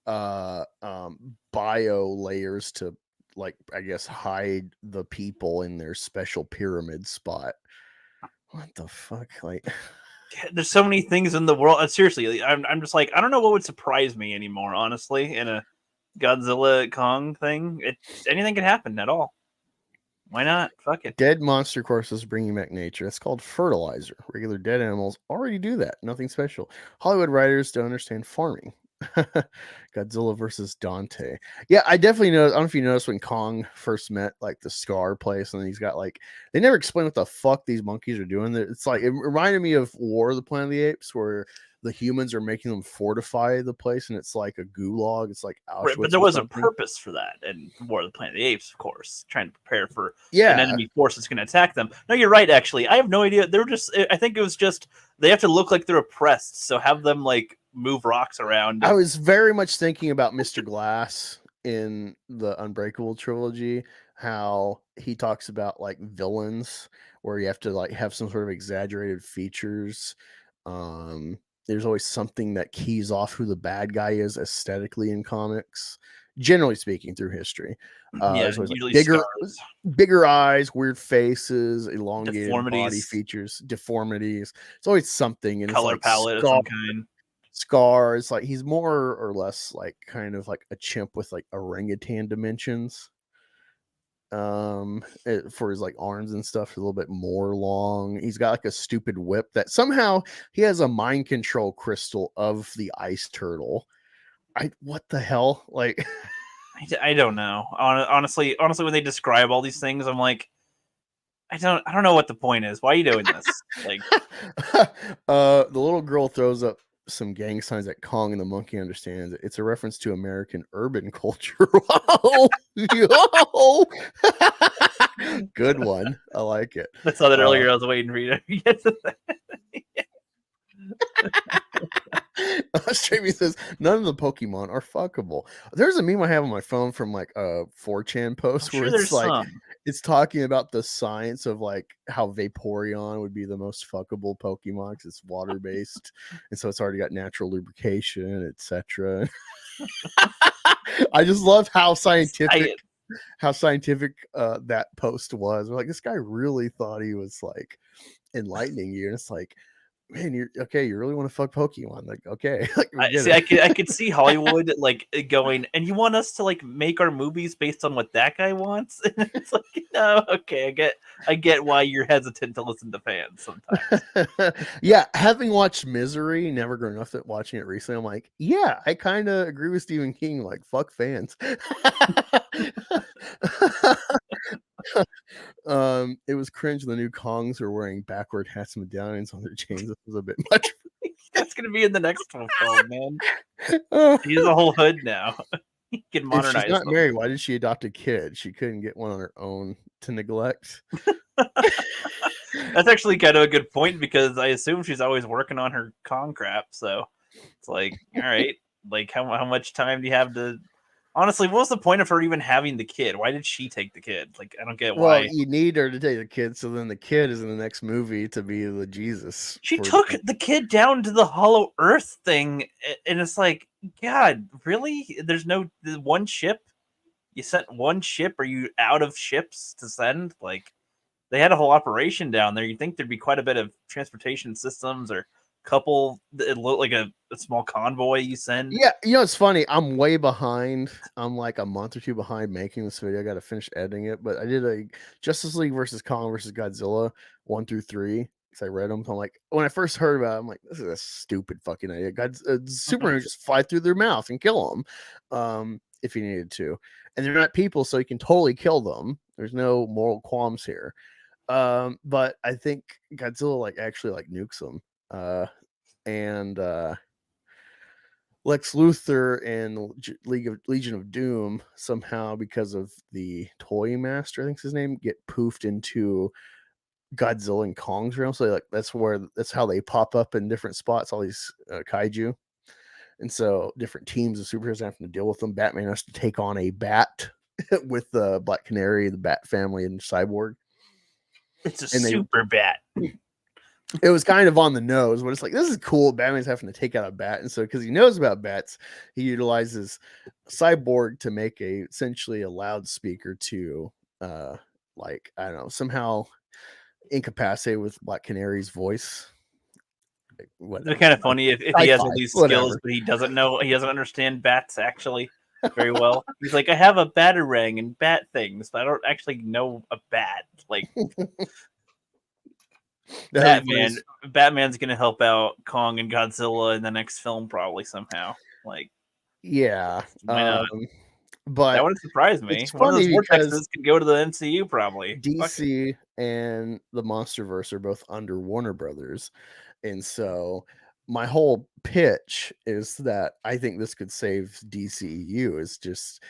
bio layers to, like, I guess hide the people in their special pyramid spot. What the fuck? Like, There's so many things in the world. Seriously, I'm just like, I don't know what would surprise me anymore, honestly, in a Godzilla Kong thing. Anything could happen at all. Why not? Fuck it. dead monster courses bringing back nature. It's called fertilizer. Regular dead animals already do that. Nothing special. Hollywood writers don't understand farming. Godzilla versus Dante. Yeah, I definitely know. I don't know if you noticed when Kong first met like the Scar place, and then he's got like, they never explain what the fuck these monkeys are doing. It's like, it reminded me of War of the Planet of the Apes, where the humans are making them fortify the place, and it's like a gulag. It's like Auschwitz. Right, but there was a purpose for that, and War of the Planet of the Apes, of course, trying to prepare for an enemy force that's going to attack them. No, you're right. Actually, I have no idea. They were just. I think it was just they have to look like they're oppressed, so have them like move rocks around. I was very much thinking about Mr. Glass in the Unbreakable trilogy, how he talks about like villains where you have to like have some sort of exaggerated features. There's always something that keys off who the bad guy is aesthetically in comics, generally speaking, through history. There's always usually like bigger eyes, weird faces, elongated deformities, body features, deformities. It's always something, and color it's like palette of some kind. Scars, like he's more or less like kind of like a chimp with like orangutan dimensions. For his like arms and stuff, a little bit more long. He's got like a stupid whip that somehow he has a mind control crystal of the ice turtle. What the hell? Like, I don't know. Honestly, when they describe all these things, I'm like, I don't know what the point is. Why are you doing this? Like, the little girl throws up some gang signs that Kong and the monkey understands it. It's a reference to American urban culture. Wow. Yo. Good one. I like it. I saw that earlier. I was waiting for you to get to that. Jamie says none of the Pokemon are fuckable. There's a meme I have on my phone from like a 4chan post where it's like it's talking about the science of like how Vaporeon would be the most fuckable Pokemon because it's water based, and so it's already got natural lubrication, etc. I just love how scientific that post was. Like, this guy really thought he was like enlightening you, and it's like, man, you're okay. You really want to fuck Pokemon? Like, okay. Like, I could see Hollywood like going, and you want us to like make our movies based on what that guy wants? It's like, no, okay, I get why you're hesitant to listen to fans sometimes. Yeah, having watched Misery, never grown up to watching it recently, I'm like, yeah, I kind of agree with Stephen King. Like, fuck fans. It was cringe. The new Kongs are wearing backward hats and medallions on their chains. This was a bit much. That's gonna be in the next one, man. He's a whole hood now. He can modernize. If she's not married, why did she adopt a kid? She couldn't get one on her own to neglect. That's actually kind of a good point, because I assume she's always working on her Kong crap. So it's like, all right, like how much time do you have to? Honestly, what was the point of her even having the kid? Why did she take the kid? Like, I don't get why. Well, you need her to take the kid, so then the kid is in the next movie to be the Jesus. She took the kid down to the Hollow Earth thing, and it's like, God, really? There's no one ship? You sent one ship? Are you out of ships to send? Like, they had a whole operation down there. You'd think there'd be quite a bit of transportation systems or couple. It looked like a small convoy you send. Yeah, it's funny. I'm way behind. I'm like a month or two behind making this video. I got to finish editing it, but I did a Justice League versus Kong versus Godzilla 1 through 3, because I read them. I'm like, when I first heard about it, I'm like, this is a stupid fucking idea. Superman would just fly through their mouth and kill them, if he needed to. And they're not people, so he can totally kill them. There's no moral qualms here. But I think Godzilla like actually like nukes them. And Lex Luthor and Legion of Doom somehow, because of the Toy Master, I think's his name, get poofed into Godzilla and Kong's realm. So like that's how they pop up in different spots. All these kaiju, and so different teams of superheroes have to deal with them. Batman has to take on a bat with the Black Canary, the Bat family, and Cyborg. It's a super bat. It was kind of on the nose, but it's like, this is cool. Batman's having to take out a bat. And so, because he knows about bats, he utilizes Cyborg to make essentially a loudspeaker to, like, I don't know, somehow incapacitate with Black Canary's voice. Like, it's kind of funny if he has all these skills, but he doesn't understand bats actually very well. He's like, I have a batarang and bat things, but I don't actually know a bat. Like, Batman's gonna help out Kong and Godzilla in the next film probably somehow. Like, yeah, why not? But that wouldn't surprise me. One of those vortexes can go to the MCU probably. DC and the MonsterVerse are both under Warner Brothers, and so my whole pitch is that I think this could save DCEU. Is just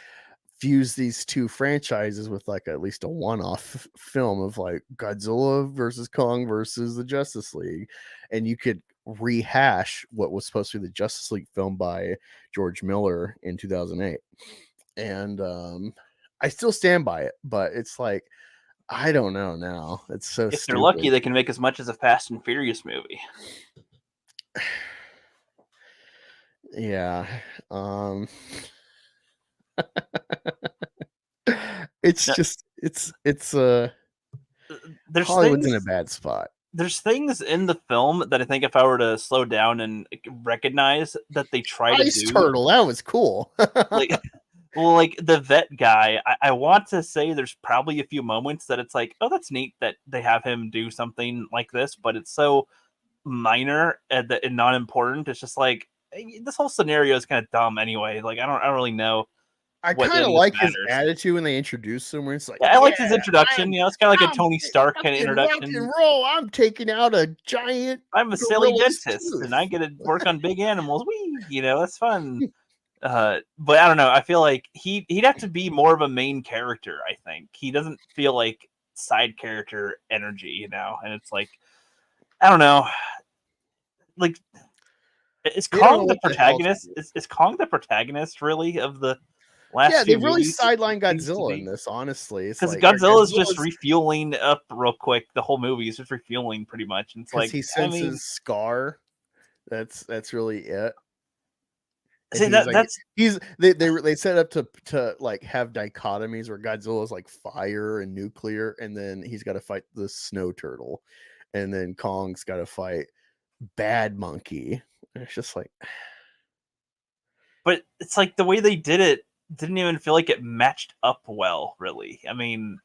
fuse these two franchises with like at least a one-off film of like Godzilla versus Kong versus the Justice League, and you could rehash what was supposed to be the Justice League film by George Miller in 2008. And I still stand by it, but it's like, I don't know now. It's so if stupid. They're lucky, they can make as much as a Fast and Furious movie. Yeah. It's just there's Hollywood's in a bad spot. There's things in the film that I think if I were to slow down and recognize that they try to do. Turtle, that was cool. Like, well, like the vet guy, I want to say there's probably a few moments that it's like, oh, that's neat that they have him do something like this, but it's so minor and not important. It's just like, this whole scenario is kind of dumb anyway. Like, I don't really know. I kind of like his attitude when they introduce him, where it's like, I liked his introduction. It's kind of like a Tony Stark kind of introduction. Rock and roll. I'm taking out a giant. I'm a silly dentist, and I get to work on big animals. Wee, that's fun. But I don't know. I feel like he'd have to be more of a main character. I think he doesn't feel like side character energy, and it's like, I don't know. Like, is Kong the protagonist? Is Kong the protagonist really of the? They really sidelined Godzilla in this, honestly. Because like, Godzilla's just refueling up real quick. The whole movie is just refueling pretty much. And it's like he senses Scar. That's really it. See, they set up to like have dichotomies where Godzilla's like fire and nuclear, and then he's got to fight the snow turtle, and then Kong's got to fight Bad Monkey. And it's just like, but it's like the way they did it didn't even feel like it matched up well, really. I mean,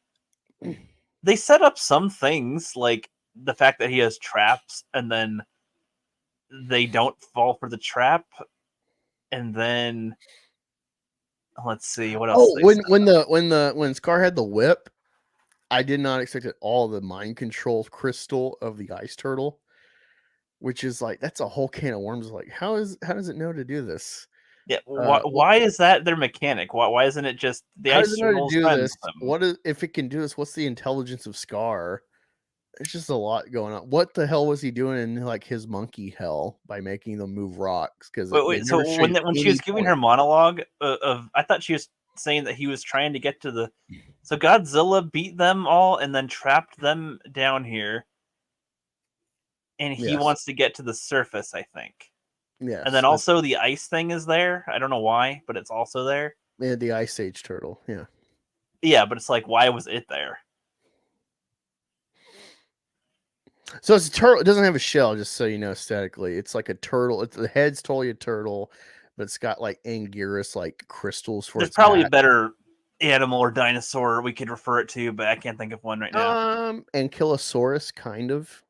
they set up some things like the fact that he has traps and then they don't fall for the trap. And then let's see what else. When Scar had the whip, I did not expect at all the mind control crystal of the ice turtle, which is like, that's a whole can of worms. Like, how does it know to do this? Yeah, why is that their mechanic? Why isn't it just the ice turtles do this? If it can do this? What's the intelligence of Scar? It's just a lot going on. What the hell was he doing in like his monkey hell by making them move rocks? Because so when she was giving her monologue of, I thought she was saying that he was trying to get to so Godzilla beat them all and then trapped them down here, and he wants to get to the surface, I think. Yeah, and then also the ice thing is there. I don't know why, but it's also there. Yeah, the Ice Age turtle. Yeah, but it's like, why was it there? So it's a turtle. It doesn't have a shell, just so you know, aesthetically. It's like a turtle. The head's totally a turtle, but it's got like Anguirus like crystals for There's its probably hat. a better animal or dinosaur we could refer it to, but I can't think of one right now. Ankylosaurus, kind of.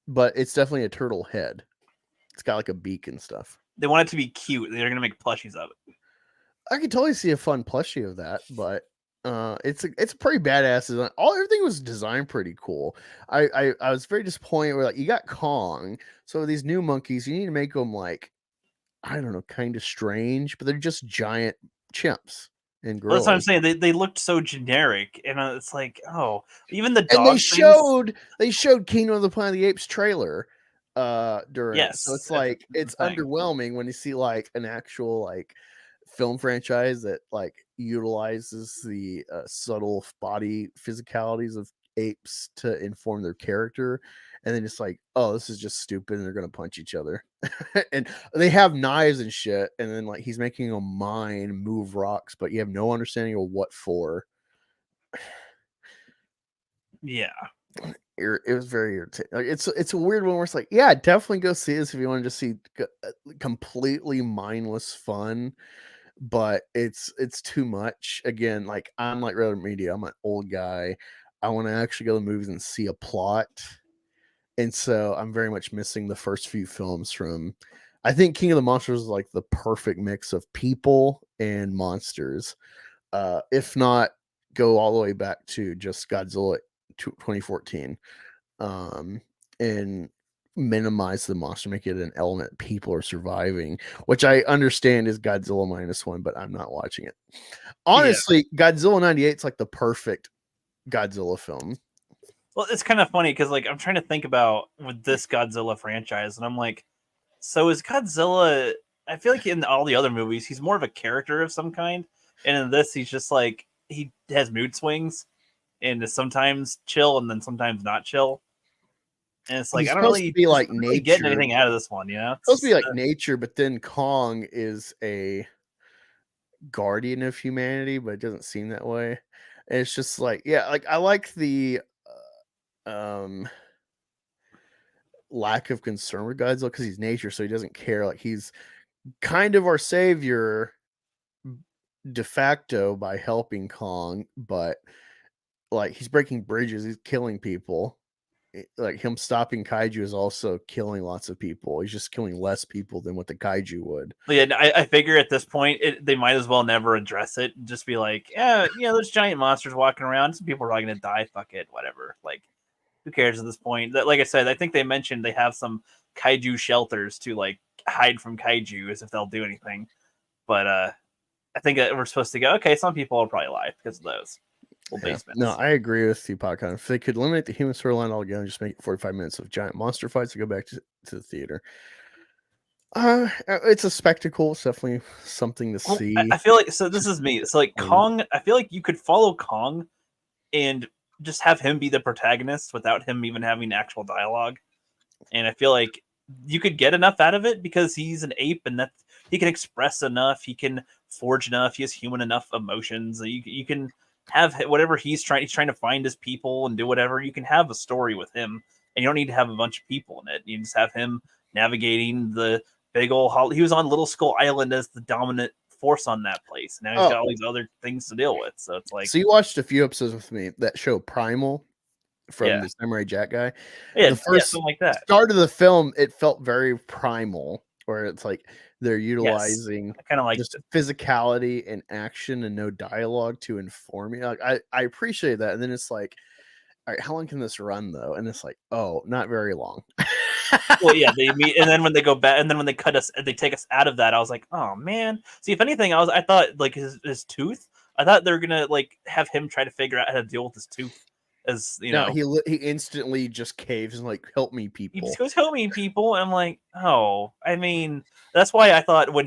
but it's definitely a turtle head. It's got like a beak and stuff. They want it to be cute. They're gonna make plushies of it. I could totally see a fun plushie of that, but it's a pretty badass design. Everything was designed pretty cool. I was very disappointed where like you got Kong, so these new monkeys, you need to make them like, I don't know, kind of strange, but they're just giant chimps and Well, that's what I'm gorillas. saying. They looked so generic, and it's like, oh, even the And dog things. they showed Kingdom of the Planet of the Apes trailer during it. So Yes, it's at like the it's thing. underwhelming when you see like an actual like film franchise that like utilizes the subtle body physicalities of apes to inform their character, and then it's like, oh, this is just stupid and they're gonna punch each other. And they have knives and shit, and then like he's making a mine move rocks, but you have no understanding of what for. Yeah, It was very irritating. Like, it's a weird one where it's like, yeah, definitely go see this if you want to just see completely mindless fun, but it's too much. Again, like I'm like rather media. I'm an old guy. I want to actually go to the movies and see a plot, and so I'm very much missing the first few films from. I think King of the Monsters is like the perfect mix of people and monsters. If not, go all the way back to just Godzilla 2014, and minimize the monster, make it an element people are surviving, which I understand is Godzilla -1, but I'm not watching it. yeah. Honestly, Godzilla 98 is like the perfect Godzilla film. Well, it's kind of funny because like I'm trying to think about with this Godzilla franchise, and I'm like, so is Godzilla? I feel like in all the other movies, he's more of a character of some kind, and in this, he's just like he has mood swings and is sometimes chill and then sometimes not chill. And it's like He's I don't supposed to really, be just like not really getting nature, anything out of this one, you know? It's supposed to be just, like nature, but then Kong is a guardian of humanity, but it doesn't seem that way. And it's just like, yeah, like I like the um lack of concern with Godzilla because he's nature, so he doesn't care. Like he's kind of our savior de facto by helping Kong, but like he's breaking bridges, he's killing people. Like him stopping kaiju is also killing lots of people. He's just killing less people than what the kaiju would. yeah, I figure at this point they might as well never address it. Just be like, yeah, there's giant monsters walking around. Some people are probably gonna die. Fuck it, whatever. Like, who cares at this point? That, like I said, I think they mentioned they have some kaiju shelters to like hide from kaiju as if they'll do anything. But I think that we're supposed to go. Okay, some people will probably lie because of those little Yeah. basements. No, I agree with you, Podcast. If they could eliminate the human storyline altogether and just make it 45 minutes of giant monster fights to go back to the theater. It's a spectacle. It's definitely something to Well, see. I feel like so. This is me. So like Kong, I feel like you could follow Kong and just have him be the protagonist without him even having actual dialogue. And I feel like you could get enough out of it because he's an ape and that he can express enough, he can forge enough, he has human enough emotions. You can have whatever he's trying to find his people and do whatever. You can have a story with him, and you don't need to have a bunch of people in it. You just have him navigating the big old. He was on Little Skull Island as the dominant force on that place. Now he's got all these other things to deal with. So it's like, so you watched a few episodes with me that show Primal from yeah, the Samurai Jack guy. yeah, The first something like that. start of the film, it felt very primal, where it's like they're Yes, utilizing I kind of like just physicality and action and no dialogue to inform you. Like I appreciate that. And then it's like, all right, how long can this run though? And it's like, oh, not very long. well, yeah, they meet, and then when they go back, and then when they cut us, they take us out of that. I was like, oh man. See, if anything, I thought like his tooth. I thought they were gonna like have him try to figure out how to deal with his tooth, as you No, know. he instantly just caves and like, help me, He people. just goes, "Help me, people!" And I'm like, "Oh, I mean, that's why I thought when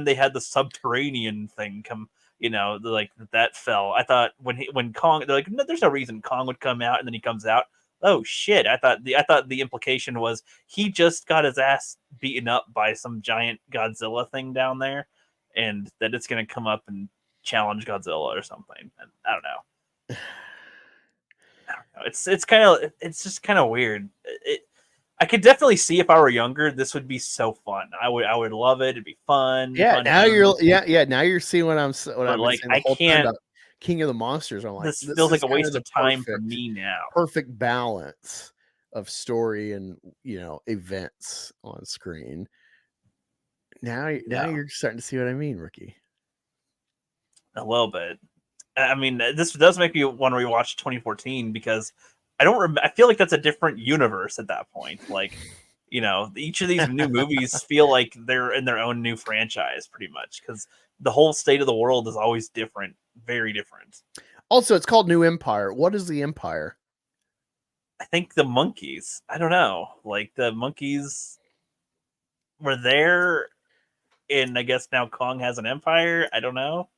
they had the subterranean thing come, like that fell. I thought when Kong, they're like, no, there's no reason Kong would come out, and then he comes out. Oh shit! I thought the implication was he just got his ass beaten up by some giant Godzilla thing down there, and that it's gonna come up and challenge Godzilla or something. And I don't know. It's just kind of weird. I could definitely see if I were younger, this would be so fun. I would love it. It'd be fun. Yeah, fun now times. now you're seeing what I've But been like saying the I whole time can't. about King of the Monsters. I'm like, This this feels like is a kind of waste the of time for me now. perfect balance of story and events on screen. Now Yeah. you're starting to see what I mean, Rookie. A little bit. I mean, this does make me want to rewatch 2014 because I feel like that's a different universe at that point. Like, each of these new movies feel like they're in their own new franchise, pretty much, because the whole state of the world is always different, very different. Also, it's called New Empire. What is the Empire? I think the monkeys. I don't know. Like the monkeys were there, and I guess now Kong has an empire. I don't know.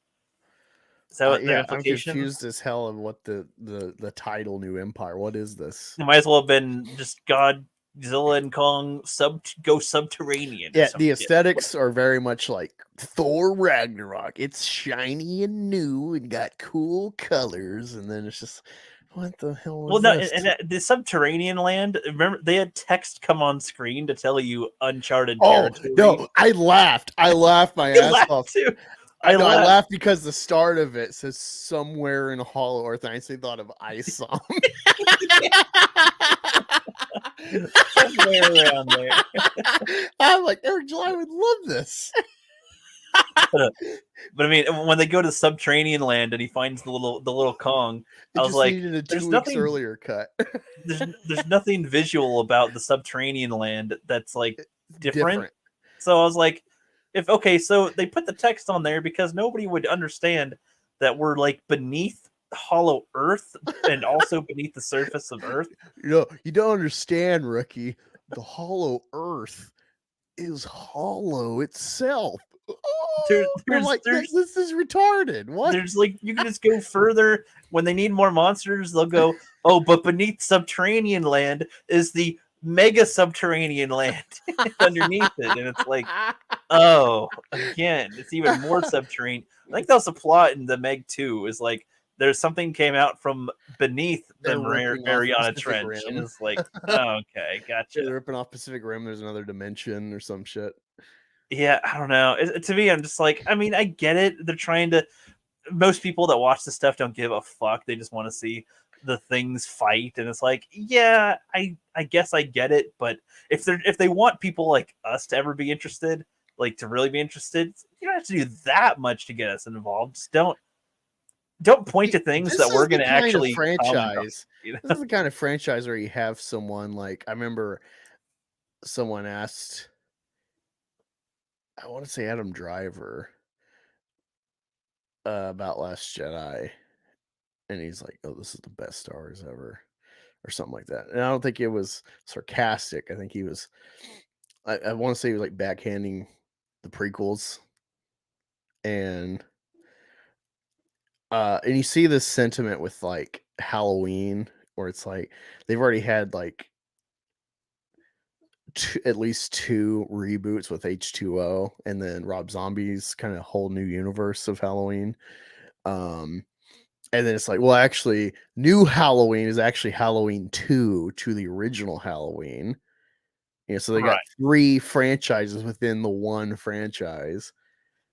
Is that what their Yeah, I'm implication? confused as hell of what the title New Empire. What is this? It might as well have been just Godzilla and Kong go subterranean. Yeah, the aesthetics are very much like Thor Ragnarok. It's shiny and new and got cool colors, and then it's just what the hell is this? And the subterranean land. Remember, they had text come on screen to tell you uncharted territory. No, I laughed my ass off. Too. I laughed because the start of it says somewhere in Hollow Earth, and I actually thought of Ice Song. Somewhere around there. I'm like, Eric July would love this. But I mean, when they go to subterranean land and he finds the little Kong, I was like, "There's nothing earlier cut." there's nothing visual about the subterranean land that's like different. So I was like, so they put the text on there because nobody would understand that we're like beneath Hollow Earth and also beneath the surface of Earth. You don't understand, Rookie. The Hollow Earth is hollow itself. This is retarded. What? There's like, you can just go further. When they need more monsters, they'll go, oh, but beneath subterranean land is the mega subterranean land underneath it. And it's like, oh, again, it's even more subterranean. I think that's the plot in the Meg 2 is like, there's something came out from beneath the Mariana Trench. And it's like, oh, okay, gotcha. They're ripping off Pacific Rim. There's another dimension or some shit. Yeah, I don't know. To me, I'm just like, I mean, I get it. They're trying to. Most people that watch this stuff don't give a fuck. They just want to see the things fight, and it's like, yeah, I guess I get it. But if they want people like us to ever be interested, like to really be interested, you don't have to do that much to get us involved. Just don't point to things that we're going to actually franchise. This is the kind of franchise where you have someone like, I remember someone asked, I want to say Adam Driver, about Last Jedi, and he's like, "Oh, this is the best Star Wars ever," or something like that. And I don't think it was sarcastic. I think he was. I want to say he was like backhanding the prequels, and you see this sentiment with like Halloween, where it's like they've already had like at least 2 reboots with H2O, and then Rob Zombie's kind of whole new universe of Halloween. And then it's like, well, actually, new Halloween is actually Halloween 2 to the original Halloween. So they got 3 franchises within the one franchise.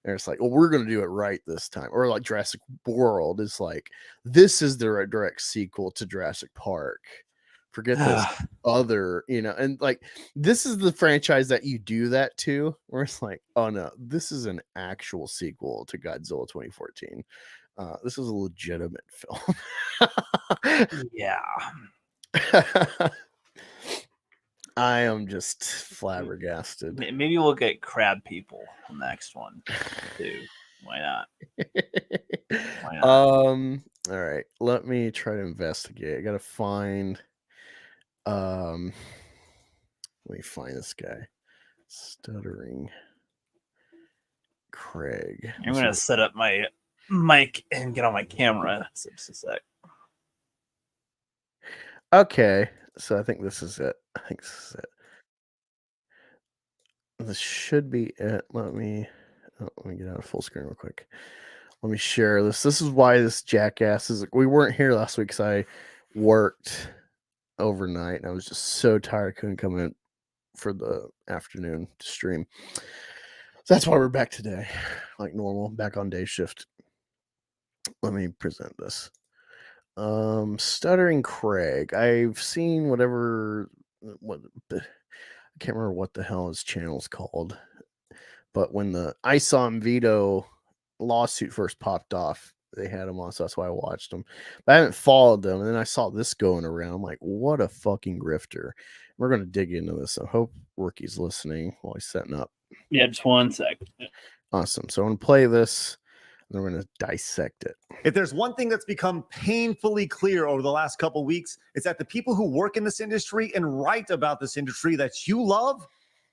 And it's like, well, we're going to do it right this time. Or like Jurassic World is like, this is the direct sequel to Jurassic Park. Forget this other, and like, this is the franchise that you do that to, where it's like, oh no, this is an actual sequel to Godzilla 2014. This is a legitimate film. Yeah. I am just flabbergasted. Maybe we'll get Crab People on the next one too. Why not? Why not? All right. Let me try to investigate. I gotta find. Let me find this guy. Stuttering Craig. I'm gonna set up my mic and get on my camera. Just a sec. Okay, so I think this is it. This should be it. Let me get out of full screen real quick. Let me share this. This is why this jackass is. We weren't here last week because I worked overnight and I was just so tired I couldn't come in for the afternoon to stream. So that's why we're back today, like normal, back on day shift. Let me present this. Stuttering Craig. I've seen what I can't remember what the hell his channel's called. But when the ISOM Veto lawsuit first popped off, they had him on, so that's why I watched him. But I haven't followed them, and then I saw this going around. I'm like, what a fucking grifter. We're gonna dig into this. I hope Rookie's listening while he's setting up. Yeah, just 1 second. Awesome. So I'm gonna play this, and we're gonna dissect it. If there's one thing that's become painfully clear over the last couple weeks, it's that the people who work in this industry and write about this industry that you love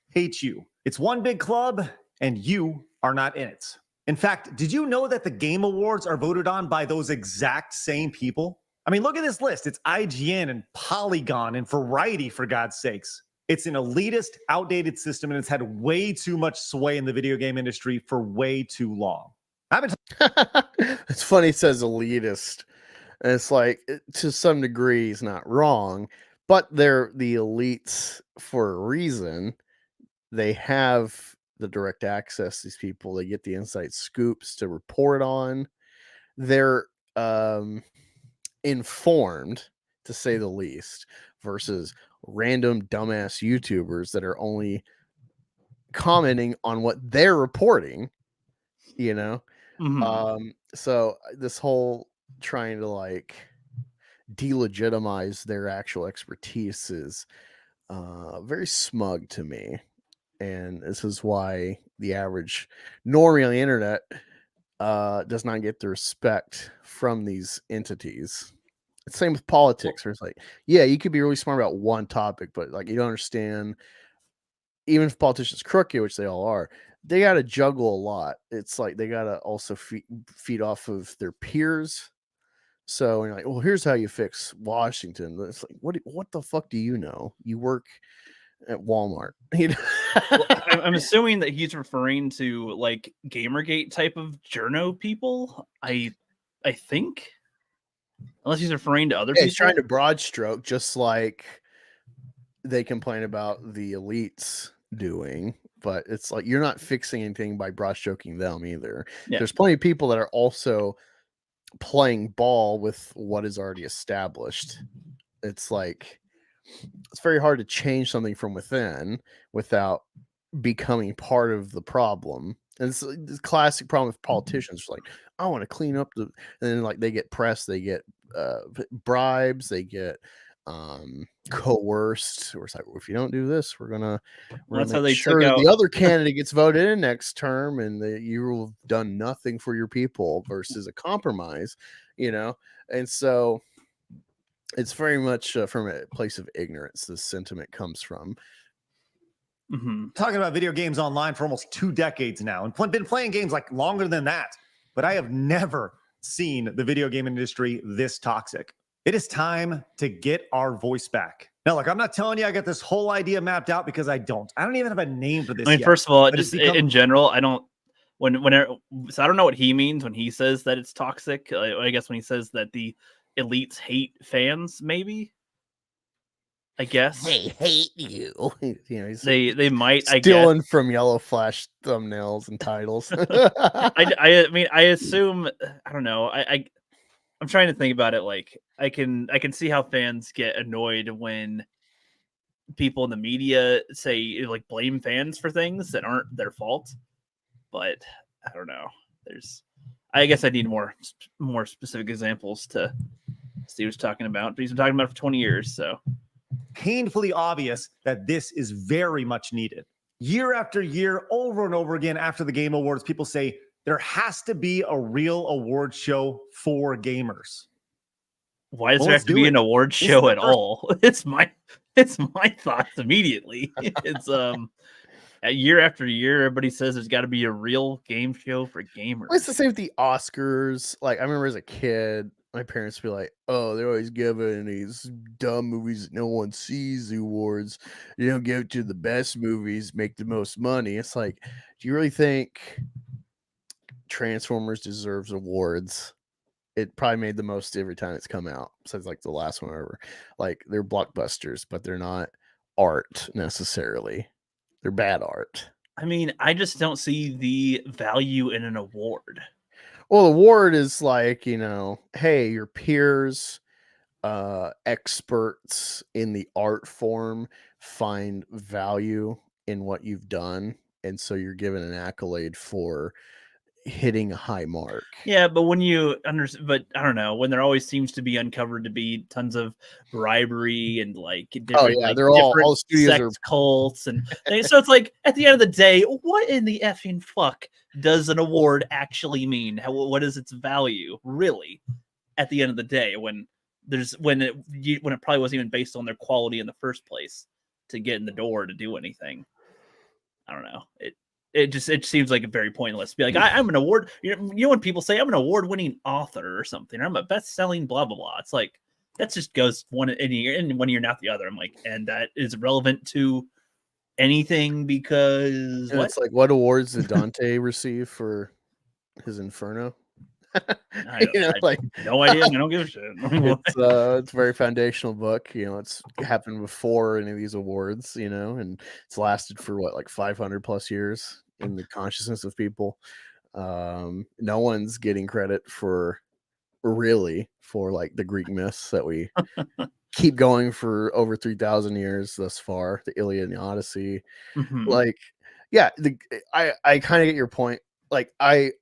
hate you. It's one big club, and you are not in it. In fact, did you know that the Game Awards are voted on by those exact same people? I mean, look at this list. It's IGN and Polygon and Variety, for God's sakes. It's an elitist, outdated system, and it's had way too much sway in the video game industry for way too long. It's funny it says elitist. And it's like, to some degree, he's not wrong, but they're the elites for a reason. They have the direct access, these people. They get the inside scoops to report on. They're informed, to say the least, versus random dumbass YouTubers that are only commenting on what they're reporting, you know? So this whole trying to like delegitimize their actual expertise is very smug to me. And this is why the average normie on the internet does not get the respect from these entities. It's same with politics, where it's like, yeah, you could be really smart about one topic, but like you don't understand, even if politicians crooked, which they all are, they got to juggle a lot. It's like they got to also feed off of their peers. So you're like, well, here's how you fix Washington. It's like, what the fuck do you know? You work at Walmart. Well, I'm assuming that he's referring to like Gamergate type of journo people. I think, unless he's referring to other people. He's trying to broad stroke, just like they complain about the elites doing. But it's like you're not fixing anything by broad stroking them either. Yeah. There's plenty of people that are also playing ball with what is already established. It's like it's very hard to change something from within without becoming part of the problem. And it's the classic problem with politicians. Like, I want to clean up and then like they get pressed, they get bribes, they get coerced. Or it's like, well, if you don't do this, we're gonna that's how they make sure the other candidate gets voted in next term, and that you will have done nothing for your people versus a compromise, you know. And so it's very much from a place of ignorance this sentiment comes from. Talking about video games online for almost 2 decades now, and been playing games like longer than that, but I have never seen the video game industry this toxic. It is time to get our voice back. Now, look, I'm not telling you I got this whole idea mapped out, because I don't even have a name for this. I mean, first of all, just in general, I don't. So I don't know what he means when he says that it's toxic. I guess when he says that the elites hate fans, maybe. I guess they hate you. You know, they might stealing from Yellow Flash thumbnails and titles. I mean, I assume, I don't know. I'm trying to think about it. Like I can see how fans get annoyed when people in the media say like blame fans for things that aren't their fault. But I don't know. I guess I need more specific examples to see what he's talking about. But he's been talking about it for 20 years, so. Painfully obvious that this is very much needed. Year after year, over and over again, after the Game Awards, people say there has to be a real award show for gamers. Why does there have to be an award show at all? It's my thoughts immediately. It's year after year, everybody says there's got to be a real game show for gamers. It's the same with the Oscars. Like I remember as a kid, my parents would be like, "Oh, they're always giving these dumb movies that no one sees the awards. You don't give it to the best movies, make the most money." It's like, do you really think Transformers deserves awards? It probably made the most every time it's come out, besides like the last one ever. Like they're blockbusters, but they're not art necessarily. They're bad art. I mean, I just don't see the value in an award. Well, award is like, hey, your peers, experts in the art form find value in what you've done, and so you're given an accolade for hitting a high mark. Yeah, but when you but I don't know, when there always seems to be uncovered to be tons of bribery and like different, they're all different studios sex cults and things. So it's like at the end of the day, what in the effing fuck does an award actually mean? What is its value really? At the end of the day, when it probably wasn't even based on their quality in the first place to get in the door to do anything. I don't know. It seems like a very pointless. Be like, I'm an award. When people say I'm an award-winning author or something, or I'm a best-selling blah blah blah. It's like that just goes one in year and 1 year, not the other. I'm like, and that is relevant to anything because It's like, what awards did Dante receive for his Inferno? I no idea. I don't give a shit. It's a very foundational book. It's happened before any of these awards. And it's lasted for what, like 500 plus years in the consciousness of people. No one's getting credit for like the Greek myths that we keep going for over 3,000 years thus far. The Iliad and the Odyssey. Mhm. Like, yeah, I kind of get your point. Like, I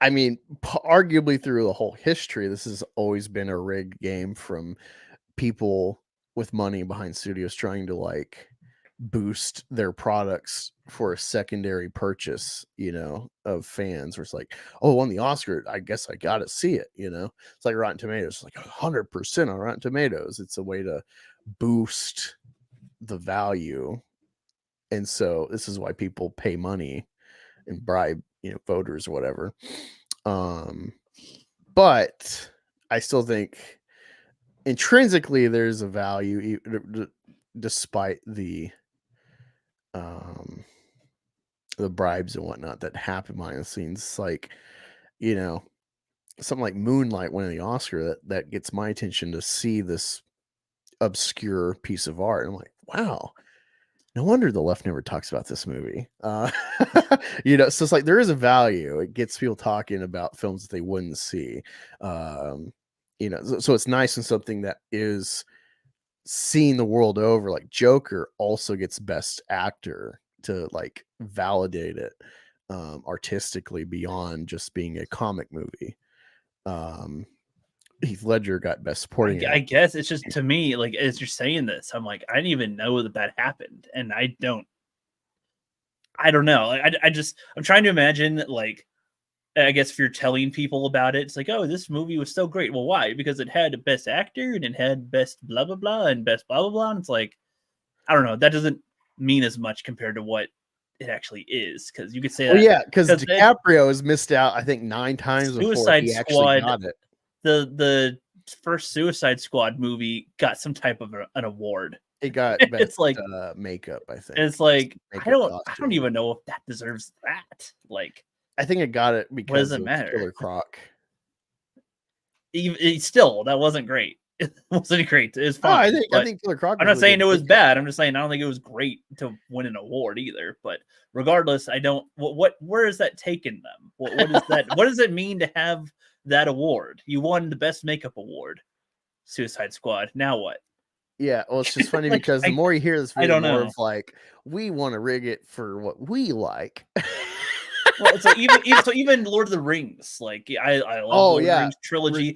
mean, arguably through the whole history, this has always been a rigged game from people with money behind studios trying to like boost their products for a secondary purchase, of fans. Where it's like, oh, won the Oscar, I guess I gotta see it. It's like Rotten Tomatoes, like 100% on Rotten Tomatoes. It's a way to boost the value, and so this is why people pay money and bribe voters or whatever. But I still think intrinsically there's a value despite the bribes and whatnot that happen behind the scenes. It's like, something like Moonlight winning the Oscar that gets my attention to see this obscure piece of art. I'm like, wow, no wonder the left never talks about this movie. So it's like there is a value. It gets people talking about films that they wouldn't see. So it's nice and something that is seen the world over. Like Joker also gets Best Actor to like validate it artistically beyond just being a comic movie. Heath Ledger got Best Supporting I guess it's just, to me, like, as you're saying this, I'm like, I didn't even know that happened, and I don't know. I'm trying to imagine, like, I guess if you're telling people about it, it's like, oh, this movie was so great. Well, why? Because it had Best Actor and it had Best blah blah blah and Best blah blah blah. And it's like, I don't know. That doesn't mean as much compared to what it actually is, because you could say that. Because DiCaprio has missed out, I think, 9 times before he actually got it. The first Suicide Squad movie got some type of an award. It got best, it's like makeup, I think. It's like I don't even know if that deserves that. Like, I think it got it because does it matter? Killer Croc. Still, that wasn't great. It wasn't great. It was fine. I think Killer Croc. I'm not saying it was bad. I'm just saying I don't think it was great to win an award either. But regardless, I don't. Where is that taking them? What is that? What does it mean to have that award? You won the Best Makeup Award, Suicide Squad. Now what? Yeah, well, it's just funny Like, because the more you hear this video, I don't know. of like, we want to rig it for what we like. Well, it's like even Lord of the Rings, like I love Lord of the Rings trilogy.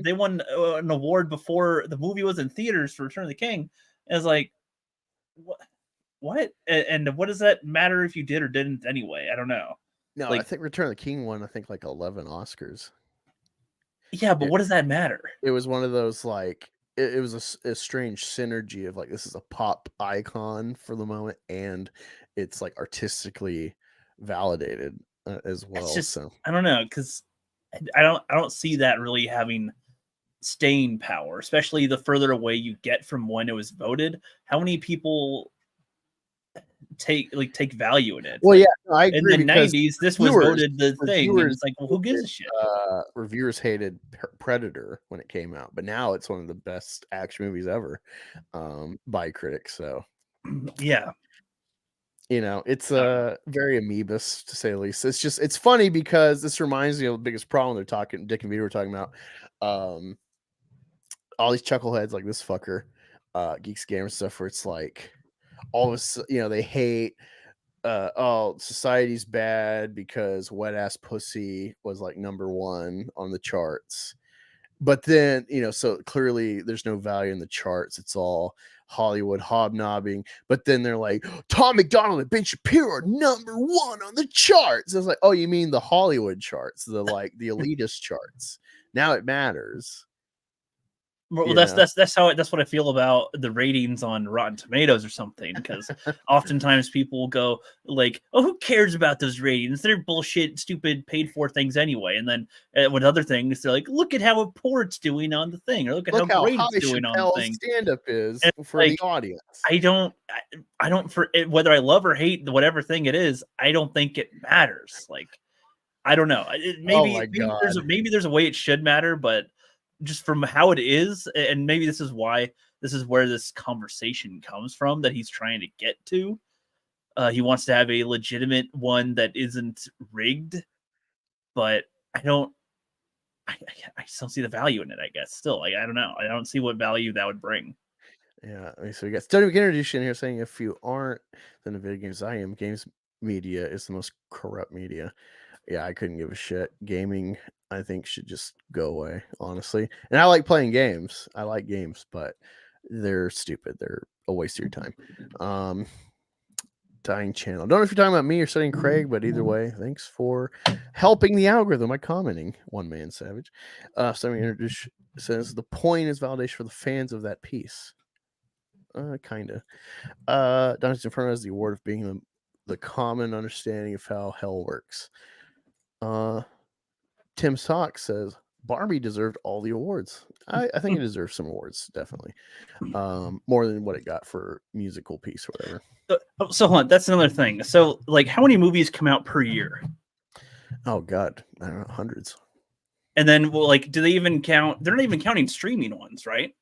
They won an award before the movie was in theaters for Return of the King. And it's like, what? And what does that matter if you did or didn't anyway? I don't know. No, like, I think Return of the King won, I think, like 11 Oscars. Yeah, but what does that matter? It was one of those, like, it was a strange synergy of like, this is a pop icon for the moment, and it's like artistically validated as well. So I don't know, because I don't see that really having staying power, especially the further away you get from when it was voted. How many people take value in it? Well, yeah, I agree. In the 90s, this was voted the thing. And it's like, well, who gives a shit? Reviewers hated Predator when it came out, but now it's one of the best action movies ever by critics. So yeah, You know, it's very amoebus to say the least. It's funny because this reminds me of the biggest problem Dick and Vito were talking about. All these chuckleheads like this fucker, Geeks Gamer stuff, where it's like all of us, they hate society's bad because Wet Ass Pussy was like #1 on the charts. But then, so clearly there's no value in the charts. It's all Hollywood hobnobbing. But then they're like, Tom McDonald and Ben Shapiro are #1 on the charts. It's like, oh, you mean the Hollywood charts, the elitist charts. Now it matters. Well, that's what I feel about the ratings on Rotten Tomatoes or something, because oftentimes people will go like, "Oh, who cares about those ratings? They're bullshit, stupid, paid for things anyway." And then with other things, they're like, "Look at how poor it's doing on the thing, or look how great it's doing on the thing." Stand-up is for like, the audience. I don't for it, whether I love or hate whatever thing it is, I don't think it matters. Like, I don't know. Maybe there's a way it should matter, but just from how it is, and maybe this is where this conversation comes from that he's trying to get to. He wants to have a legitimate one that isn't rigged, but I still see the value in it. I guess still, I don't know. I don't see what value that would bring. Yeah, so we got Study Introduction here saying if you aren't then the video games I am, games media is the most corrupt media. Yeah, I couldn't give a shit. Gaming, I think, should just go away, honestly. And I like playing games. I like games, but they're stupid. They're a waste of your time. Dying channel. Don't know if you're talking about me or studying Craig, but either way, thanks for helping the algorithm by commenting. One Man Savage. Study Introduction says the point is validation for the fans of that piece. Kinda. Dungeons Inferno has the award of being the common understanding of how hell works. Tim Sock says Barbie deserved all the awards. I think it deserves some awards, definitely. More than what it got for musical piece or whatever. So hold on, that's another thing. So, like, how many movies come out per year? Oh God, I don't know, hundreds. And then, well, like, do they even count? They're not even counting streaming ones, right?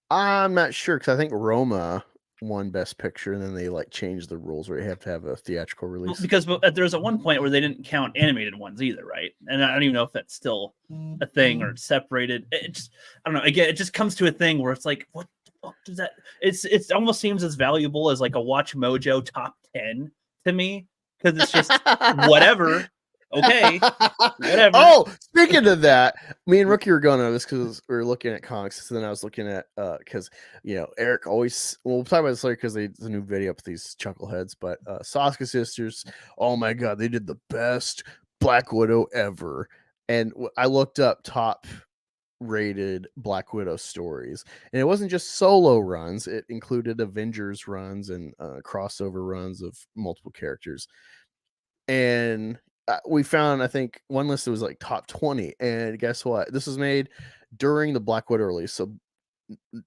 I'm not sure because I think Roma won Best Picture, and then they changed the rules where you have to have a theatrical release. Because there's at one point where they didn't count animated ones either, right? And I don't even know if that's still a thing or it's separated. I don't know. Again, it just comes to a thing where it's like, what the fuck does that? It almost seems as valuable as like a Watch Mojo top 10 to me, because it's just whatever. Okay, whatever. Oh, speaking of that, me and Rookie were going over this because we were looking at comics. And then I was looking at because Eric always we'll talk about this later because there's a new video up with these chuckleheads. But Saska Sisters, oh my god, they did the best Black Widow ever. And I looked up top rated Black Widow stories, and it wasn't just solo runs; it included Avengers runs and crossover runs of multiple characters. And we found, I think, one list that was like top 20. And guess what? This was made during the Black Widow release. So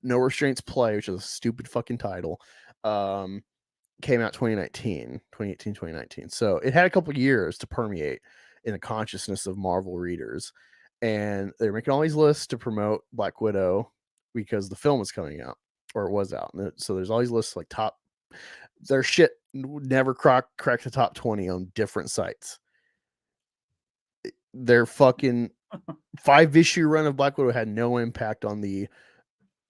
No Restraints Play, which is a stupid fucking title, came out 2018, 2019. So it had a couple years to permeate in the consciousness of Marvel readers. And they're making all these lists to promote Black Widow because the film was coming out, or it was out. And so there's all these lists like top. Their shit never cracked the top 20 on different sites. Their fucking 5-issue run of Black Widow had no impact on the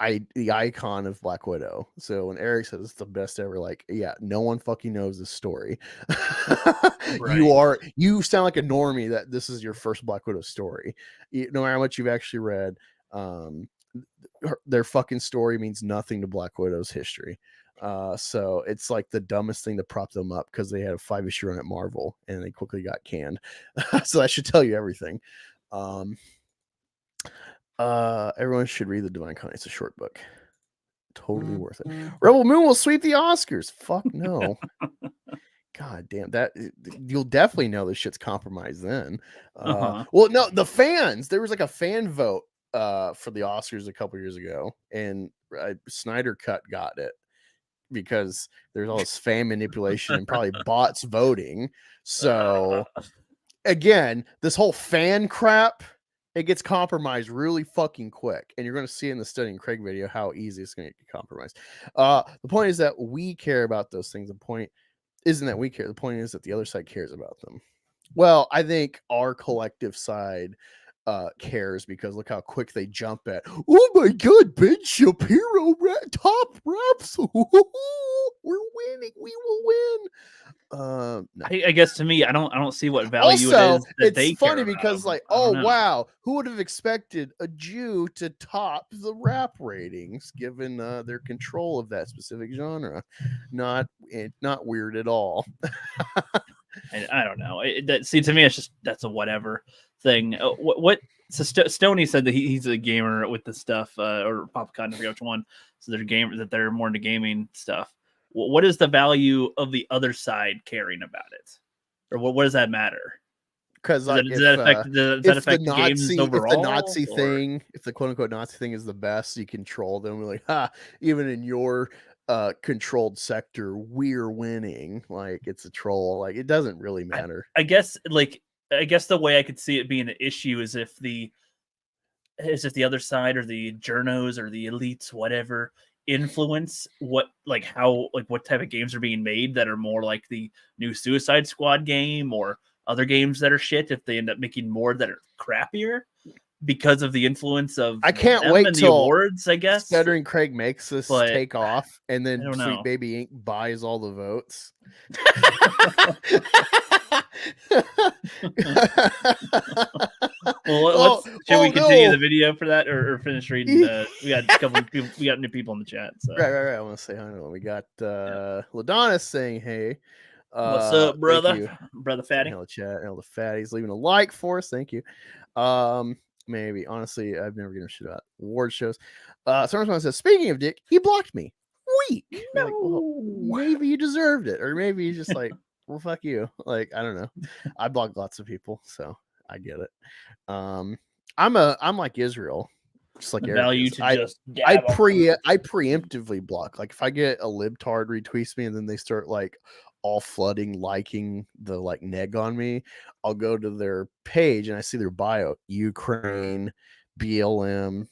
icon of Black Widow. So when Eric says it's the best ever, like, yeah, no one fucking knows this story. Right. You sound like a normie that this is your first Black Widow story. No matter how much you've actually read, their fucking story means nothing to Black Widow's history. So it's like the dumbest thing to prop them up because they had a 5-issue run at Marvel and they quickly got canned. So that should tell you everything. Everyone should read The Divine Con. It's a short book. Totally worth it. Rebel Moon will sweep the Oscars. Fuck no. God damn, that you'll definitely know this shit's compromised then. Well, no, the fans. There was like a fan vote for the Oscars a couple years ago, and Snyder Cut got it because there's all this fan manipulation and probably bots voting. So again, this whole fan crap, it gets compromised really fucking quick. And you're going to see in the Studying Craig video how easy it's going to get compromised. The point is that we care about those things. The point isn't that we care. The point is that the other side cares about them. Well, I think our collective side cares because look how quick they jump at. Oh my God, Ben Shapiro, top reps. We're winning. We will win. No. I guess to me, I don't see what value Also, it is that they it's funny care because, about. like, I don't oh know. wow, who would have expected a Jew to top the rap ratings given their control of that specific genre? Not weird at all. I don't know. See, to me, it's just that's a whatever thing. What? So Stoney said that he's a gamer with the stuff, or PopCon, I forget which one. So they're more into gaming stuff. What is the value of the other side caring about it, or what does that matter? Because Does like, that affect the games overall? If the quote unquote Nazi thing is the best, you control them. We're like, even in your controlled sector, we're winning. Like it's a troll. Like it doesn't really matter. I guess the way I could see it being an issue is if the other side or the journos or the elites, whatever, influence what type of games are being made that are more like the new Suicide Squad game or other games that are shit. If they end up making more that are crappier because of the influence of I can't them wait and the till awards, I guess. Stuttering Craig makes this But take off, and I then don't Sweet know. Baby Inc. buys all the votes. Well, should we continue the video for that, or finish reading? We got a couple people. We got new people in the chat. So. Right. I want to say hi. We got Ladonis saying hey. What's up, brother? Brother Fatty. Hell chat. Hell the Fatty's leaving a like for us. Thank you. Maybe honestly, I've never given a shit about award shows. Someone says, speaking of dick, he blocked me. Weak. No. Like, well, maybe you deserved it, or maybe he's just like, well, fuck you. Like, I don't know. I block lots of people, so I get it. I'm like Israel, just like the Eric value is. to I preemptively block. Like if I get a libtard retweets me and then they start like all flooding liking the like neg on me, I'll go to their page and I see their bio: Ukraine, BLM,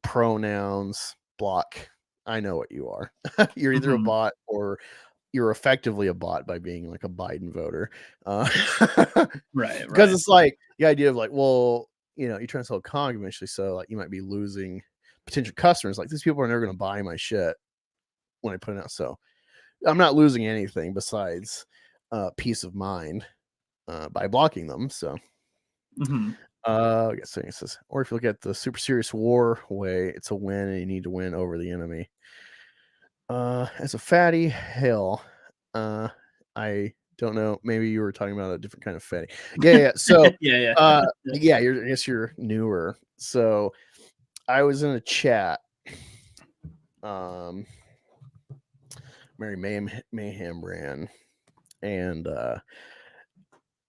pronouns, block. I know what you are. You're either a bot or you're effectively a bot by being like a Biden voter. Right. Because it's like the idea of like, well, you know, you're trying to sell a con eventually, so like you might be losing potential customers. Like these people are never going to buy my shit when I put it out. So I'm not losing anything besides peace of mind by blocking them. So I guess it says, or if you look at the super serious war way, it's a win and you need to win over the enemy. As a fatty, hell, I don't know. Maybe you were talking about a different kind of fatty. Yeah. So yeah. I guess you're newer. So I was in a chat. Mary Mayhem ran, and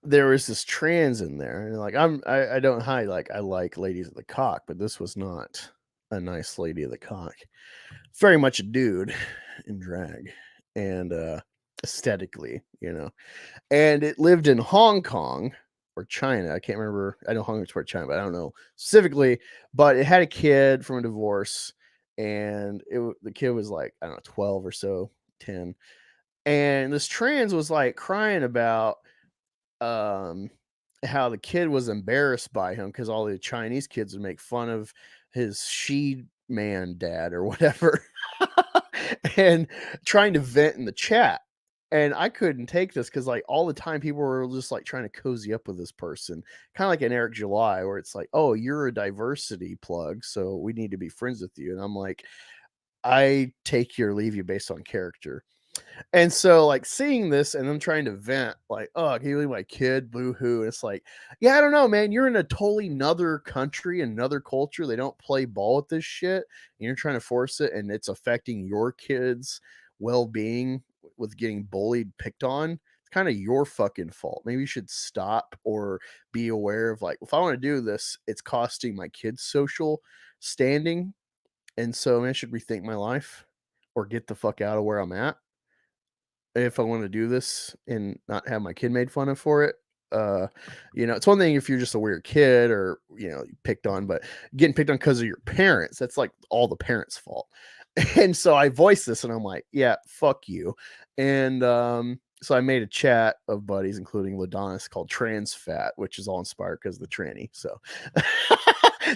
there was this trans in there, and like I don't hide, like I like ladies of the cock, but this was not a nice lady of the cock. Very much a dude in drag and aesthetically, you know. And it lived in Hong Kong or China. I can't remember. I know Hong Kong's part of China, but I don't know specifically. But it had a kid from a divorce, and the kid was like, I don't know, 12 or so, 10. And this trans was like crying about how the kid was embarrassed by him because all the Chinese kids would make fun of his she-man dad or whatever and trying to vent in the chat. And I couldn't take this because like all the time people were just like trying to cozy up with this person, kind of like an Eric July, where it's like, oh, you're a diversity plug, so we need to be friends with you. And I'm like, I take you or leave you based on character. And so like seeing this and them trying to vent like, oh, can you leave my kid? Boo-hoo. And it's like, yeah, I don't know, man. You're in a totally another country, another culture. They don't play ball with this shit. And you're trying to force it, and it's affecting your kids' well-being with getting bullied, picked on. It's kind of your fucking fault. Maybe you should stop or be aware of like, if I want to do this, it's costing my kids' social standing. And so I should rethink my life or get the fuck out of where I'm at if I want to do this and not have my kid made fun of for it. You know, it's one thing if you're just a weird kid or, you know, picked on, but getting picked on because of your parents, that's like all the parents' fault. And so I voiced this and I'm like, yeah, fuck you. And So I made a chat of buddies, including Ladonis, called Trans Fat, which is all inspired because of the tranny. So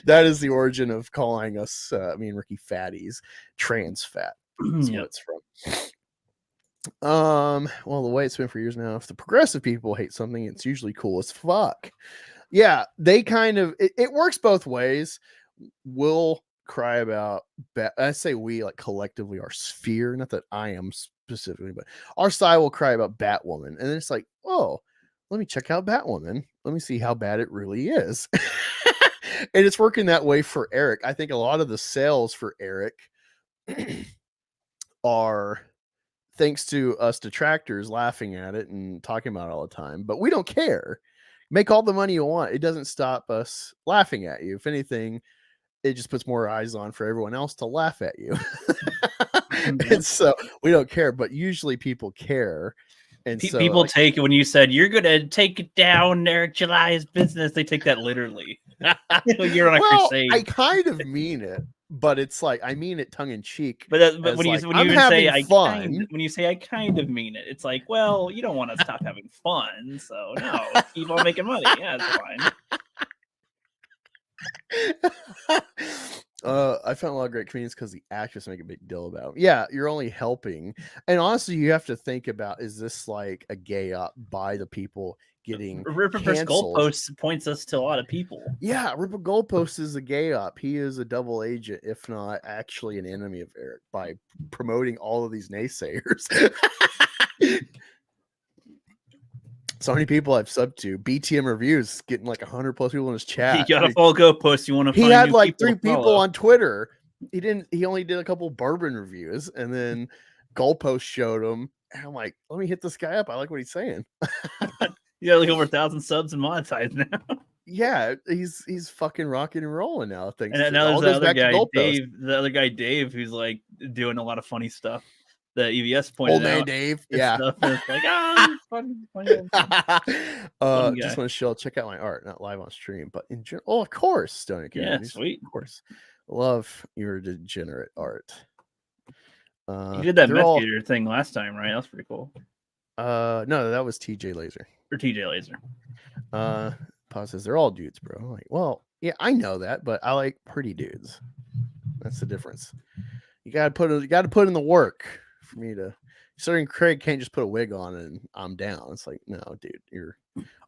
that is the origin of calling us, me and Ricky, fatties. Trans Fat. That's what it's from. Well, the way it's been for years now, if the progressive people hate something, it's usually cool as fuck. Yeah, they kind of it works both ways. We'll cry about I say we, like, collectively, our sphere, not that I am specifically, but our side will cry about Batwoman, and it's like, oh, let me check out Batwoman. Let me see how bad it really is. And it's working that way for Eric. I think a lot of the sales for Eric are thanks to us detractors laughing at it and talking about it all the time, but we don't care. Make all the money you want. It doesn't stop us laughing at you. If anything, it just puts more eyes on for everyone else to laugh at you. And so we don't care, but usually people care. And so, people like, take it when you said you're gonna take it down, Eric July's business. They take that literally. You're on a crusade. I kind of mean it, but it's like I mean it tongue in cheek. But when you even say I fun, when you say I kind of mean it, it's like, well, you don't want to stop having fun, so no, keep on making money. Yeah, it's fine. I found a lot of great comedians because the actors make a big deal about it. Yeah, you're only helping. And honestly, you have to think about, is this like a gay up by the people getting Ripper Goalposts points us to a lot of people. Yeah, Ripper Goalpost is a gay up. He is a double agent, if not actually an enemy of Eric, by promoting all of these naysayers. So many people I've subbed to. BTM Reviews getting like 100 plus people in his chat. You gotta follow Goalpost. You want to? He had like 3 people on Twitter. He only did a couple bourbon reviews, and then Goalpost showed him. And I'm like, let me hit this guy up. I like what he's saying. You got like over 1,000 subs and monetized now. Yeah, he's fucking rocking and rolling now. Thanks. And now there's the other guy, Dave. The other guy, Dave, who's like doing a lot of funny stuff. The EVS pointed Old man out. Dave. Yeah. It's like, fun. Just want to show. Check out my art, not live on stream, but in general. Oh, of course, Stoner Kid. Yeah, sweet. Of course. Love your degenerate art. You did that Meth Gator thing last time, right? That was pretty cool. No, that was TJ Laser. Or TJ Laser. Paul says they're all dudes, bro. I'm like, well, yeah, I know that, but I like pretty dudes. That's the difference. You gotta put in the work for me to. Certain Craig can't just put a wig on and I'm down. It's like, no, dude, you're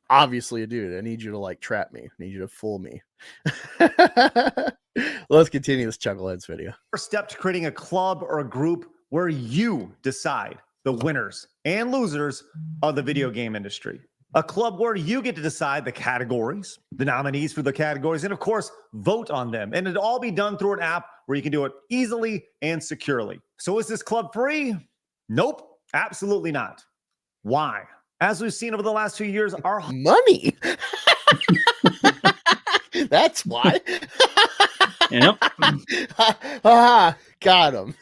obviously a dude. I need you to like trap me. I need you to fool me. Let's continue this Chuckleheads video. First step to creating a club or a group where you decide the winners and losers of the video game industry. A club where you get to decide the categories, the nominees for the categories, and of course, vote on them. And it'll all be done through an app where you can do it easily and securely. So is this club free? Nope, absolutely not. Why? As we've seen over the last few years, our money. That's why. Yep. Got him.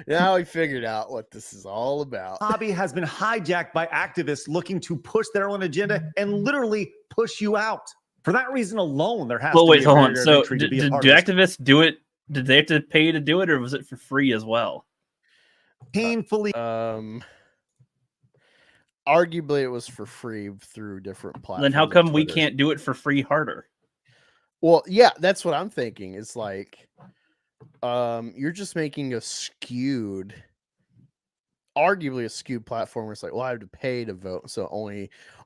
Now we figured out what this is all about. Hobby has been hijacked by activists looking to push their own agenda and literally push you out. For that reason alone, there has to be a hold on. So did activists do it? Did they have to pay to do it, or was it for free as well? Painfully. Arguably it was for free through different platforms. Then how come we can't do it for free harder? Well, yeah, that's what I'm thinking. It's like you're just making a skewed, arguably a skewed platform where it's like, well, I have to pay to vote. So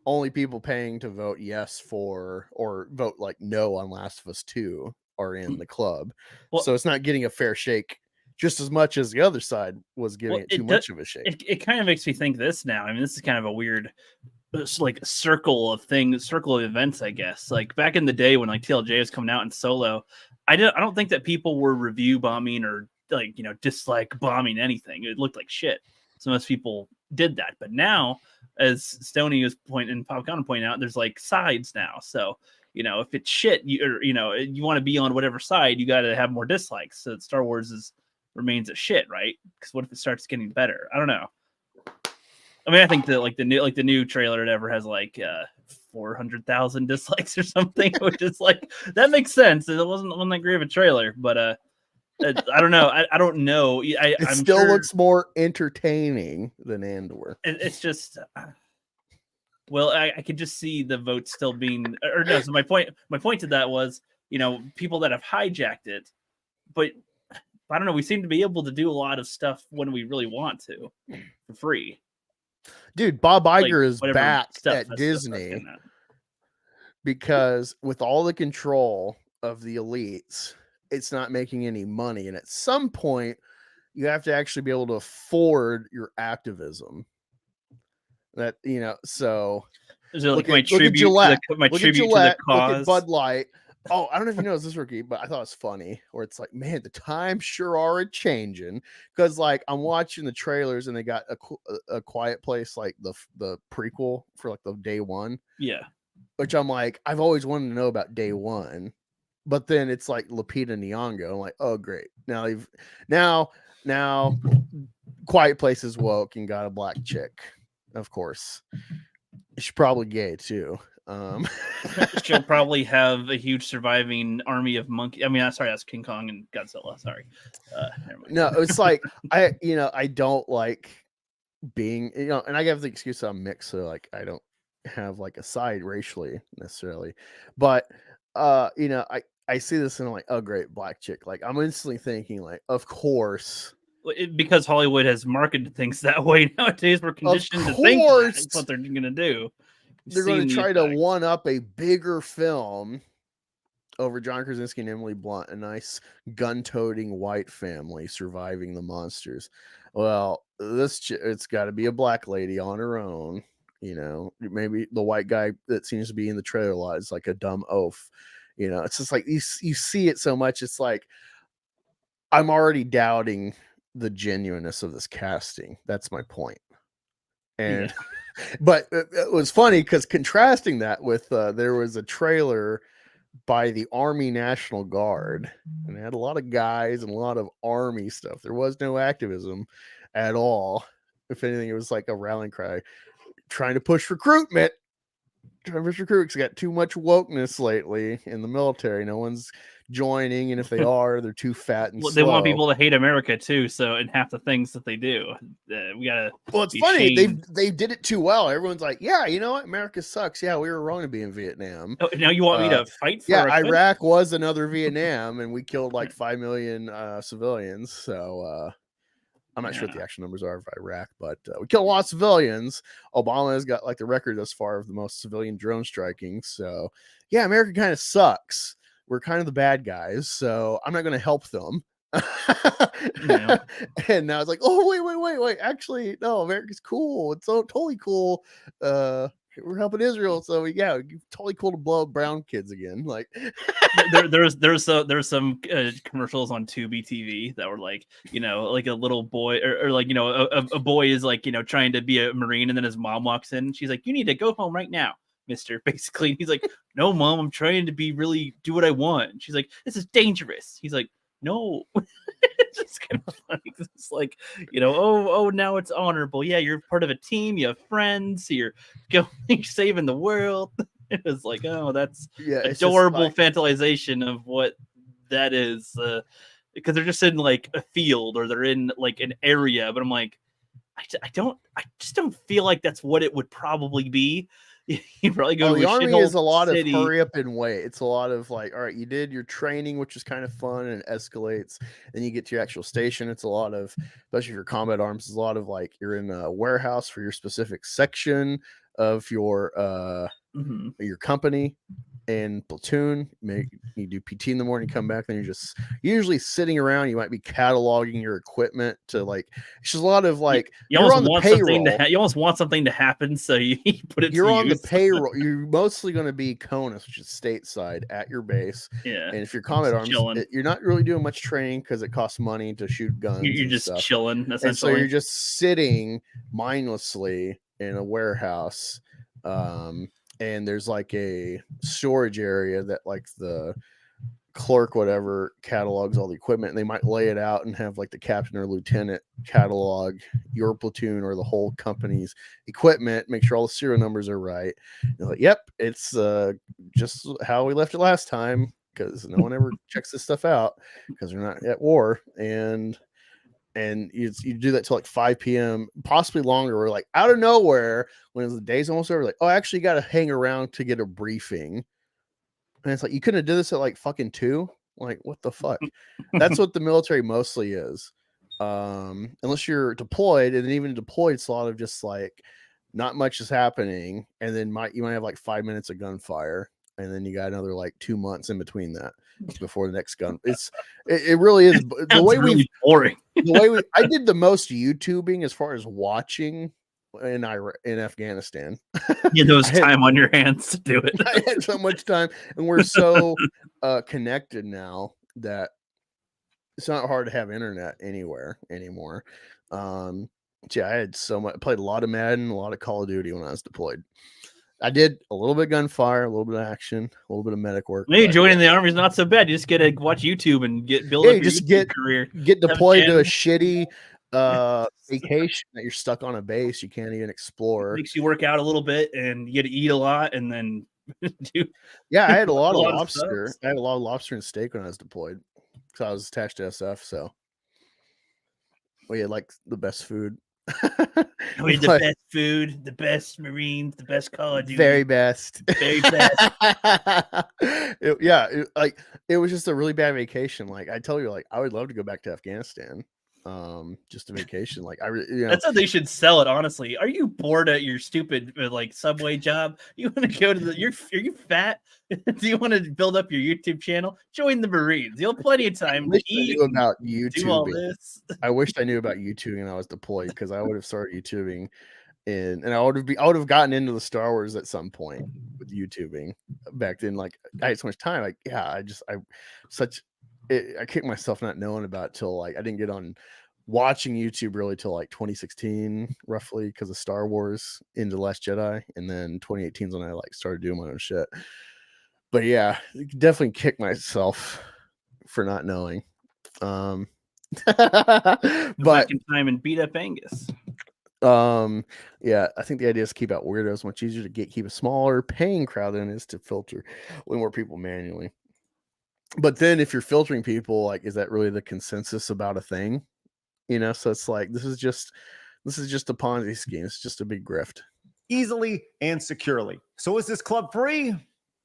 only people paying to vote yes for or vote like no on Last of Us 2 are in the club. Well, so it's not getting a fair shake just as much as the other side was giving it too much of a shake. It kind of makes me think this now. I mean, this is kind of a weird like circle of events, I guess. Like back in the day when like TLJ was coming out in solo, I don't think that people were review bombing or like, dislike bombing anything. It looked like shit. So most people did that. But now, as Stoney was pointing, Popcorn pointing out, there's like sides now. So, if it's shit, you want to be on whatever side, you got to have more dislikes. So Star Wars remains a shit, right? Because what if it starts getting better? I don't know. I mean, I think that like the new trailer or whatever has like 400,000 dislikes or something, which is like that makes sense. It wasn't that great of a trailer, but I don't know. I don't know. It I'm still sure looks more entertaining than Andor. it's just. Well, I could just see the vote still being, or no. So my point to that was, people that have hijacked it, but I don't know. We seem to be able to do a lot of stuff when we really want to, for free. Dude, Bob Like, Iger is whatever back stuff, at that's what I was Disney getting at. because with all the control of the elites, it's not making any money. And at some point, you have to actually be able to afford your activism. That, so Is it like look my at tribute Gillette. to my Look at tribute to the Gillette. Look at cause? Bud Light. Oh, I don't know if you know this, Rookie, but I thought it was funny where it's like, man, the times sure are a changing. Because like I'm watching the trailers and they got a Quiet Place, like the prequel for like the day one, Yeah. which I'm like, I've always wanted to know about day one. But then it's like Lupita Nyong'o. I'm like, oh great. Now Quiet Place is woke and got a black chick, of course. She's probably gay too. She'll probably have a huge surviving army of monkeys. I mean, sorry, that's King Kong and Godzilla. Sorry. Never mind. No, it's like I don't like being, and I have the excuse that I'm mixed, so like I don't have like a side racially necessarily, but I see this and I'm like, oh great, black chick. Like I'm instantly thinking like, of course. Because Hollywood has marketed things that way nowadays, we're conditioned to think that's what they're going to do. They're going to try to one up a bigger film over John Krasinski and Emily Blunt, a nice gun-toting white family surviving the monsters. Well, it's got to be a black lady on her own. Maybe the white guy that seems to be in the trailer a lot is like a dumb oaf. It's just like you see it so much. It's like I'm already doubting the genuineness of this casting. That's my point. And Yeah. But it was funny because contrasting that with there was a trailer by the Army National Guard, and it had a lot of guys and a lot of Army stuff. There was no activism at all. If anything, it was like a rallying cry trying to push recruitment. Recruits got too much wokeness lately in the military. No one's joining, and if they are, they're too fat and slow. They want people to hate America too. So, in half the things that they do, we gotta. Well, it's funny they did it too well. Everyone's like, yeah, you know what, America sucks. Yeah, we were wrong to be in Vietnam. Oh, now you want me to fight for? Yeah, Iraq was another Vietnam, and we killed like 5 million civilians. So. I'm not sure what the actual numbers are of Iraq, but we killed a lot of civilians. Obama has got like the record thus far of the most civilian drone striking. So yeah, America kind of sucks. We're kind of the bad guys. So I'm not going to help them. Yeah. And now it's like, oh, wait. Actually, no, America's cool. It's so totally cool. We're helping Israel. So yeah, totally cool to blow up brown kids again. Like there's some commercials on Tubi TV that were like, like a little boy or like, a boy is like, trying to be a Marine, and then his mom walks in and she's like, you need to go home right now, mister, basically. And he's like, no, mom, I'm trying to be really do what I want. And she's like, this is dangerous. He's like, no. It's just kind of funny. It's like, now it's honorable. Yeah, you're part of a team. You have friends. You're going saving the world. It was like, oh, that's adorable fantasization of what that is. Because they're just in like a field or they're in like an area. But I'm like, I just don't feel like that's what it would probably be. You probably go to the Army is a lot city. of hurry up and wait. It's a lot of like, all right, you did your training, which is kind of fun and it escalates. Then you get to your actual station. It's a lot of, especially for combat arms, it's a lot of like you're in a warehouse for your specific section of your your company and platoon. You do PT in the morning, come back, then you're just usually sitting around. You might be cataloging your equipment to like. It's just a lot of like you're on the payroll. You almost want something to happen, so you put it. You're on the payroll. You're mostly going to be CONUS, which is stateside at your base. Yeah, and if you're combat arms, you're not really doing much training because it costs money to shoot guns. You're just stuff. Chilling, essentially. And so you're just sitting mindlessly in a warehouse. And there's like a storage area that like the clerk, whatever, catalogs all the equipment, and they might lay it out and have like the captain or lieutenant catalog your platoon or the whole company's equipment, make sure all the serial numbers are right. You're like, yep, it's just how we left it last time. because no one ever checks this stuff out because they're not at war. And you do that till like 5 p.m., possibly longer. We're like out of nowhere when the day's almost over, like, oh, I actually got to hang around to get a briefing. And it's like, you couldn't have did this at like fucking 2. Like, what the fuck? That's what the military mostly is. Unless you're deployed, and even deployed, it's a lot of just like not much is happening, and then you might have like 5 minutes of gunfire, and then you got another like 2 months in between that before the next gun. It really is the way really boring. I did the most YouTubing as far as watching in Afghanistan. Yeah, there was time on your hands to do it. I had so much time, and we're so connected now that it's not hard to have internet anywhere anymore. Yeah, I had so much. I played a lot of Madden, a lot of Call of Duty when I was deployed. I did a little bit of gunfire, a little bit of action, a little bit of medic work. Maybe joining the army is not so bad. You just get to watch YouTube and build up your YouTube career. Get deployed to a shitty vacation that you're stuck on a base. You can't even explore. Makes you work out a little bit, and you get to eat a lot, and then do. Yeah, I had a lot of lot of lobster. stuff. I had a lot of lobster and steak when I was deployed because I was attached to SF. So we had like the best food. We had the best food, the best Marines, the best Call of Duty. Very best. Very best. It was just a really bad vacation. Like I tell you, like I would love to go back to Afghanistan. Just a vacation. Like That's how they should sell it. Honestly, are you bored at your stupid like subway job? You want to go to the? Are you fat? Do you want to build up your YouTube channel? Join the Marines. You'll have plenty of time to eat. About YouTube. Do all this. I wished I knew about YouTubing and I was deployed because I would have started YouTubing, and I would have gotten into the Star Wars at some point with YouTubing back then. Like I had so much time. Like I kicked myself not knowing about it till like I didn't get on watching YouTube really till like 2016 roughly because of Star Wars into The Last Jedi, and then 2018 is when I like started doing my own shit. But yeah, definitely kick myself for not knowing. But back in time and beat up Angus. Yeah, I think the idea is to keep out weirdos. Much easier to keep a smaller paying crowd than it is to filter way more people manually. But then if you're filtering people, like, is that really the consensus about a thing? You know, so it's like this is just a Ponzi scheme. It's just a big grift. Easily and securely. So is this club free?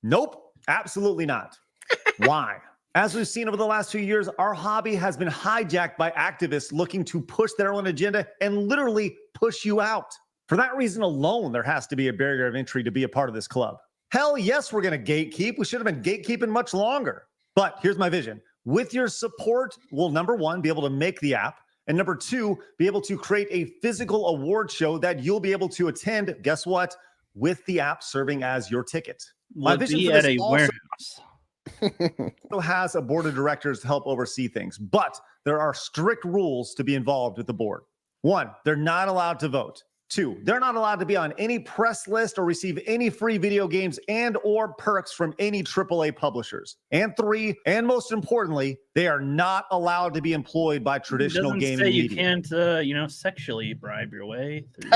Nope, absolutely not. Why? As we've seen over the last few years, our hobby has been hijacked by activists looking to push their own agenda and literally push you out. For that reason alone, there has to be a barrier of entry to be a part of this club. Hell yes, we're going to gatekeep. We should have been gatekeeping much longer. But here's my vision. With your support, we'll, number one, be able to make the app. And number two, be able to create a physical award show that you'll be able to attend, guess what? With the app serving as your ticket. My vision for this also has a board of directors to help oversee things, but there are strict rules to be involved with the board. 1, they're not allowed to vote. 2, they're not allowed to be on any press list or receive any free video games and or perks from any AAA publishers. And 3, and most importantly, they are not allowed to be employed by traditional gaming media. You can't, sexually bribe your way through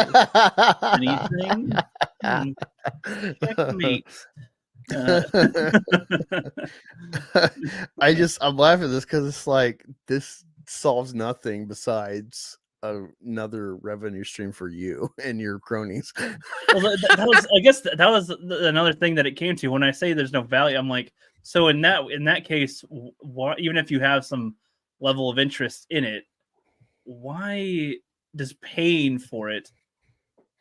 anything. Checkmate. I'm laughing at this because it's like this solves nothing besides another revenue stream for you and your cronies. Well, that was another thing that it came to. When I say there's no value, I'm like, so in that case, even if you have some level of interest in it, why does paying for it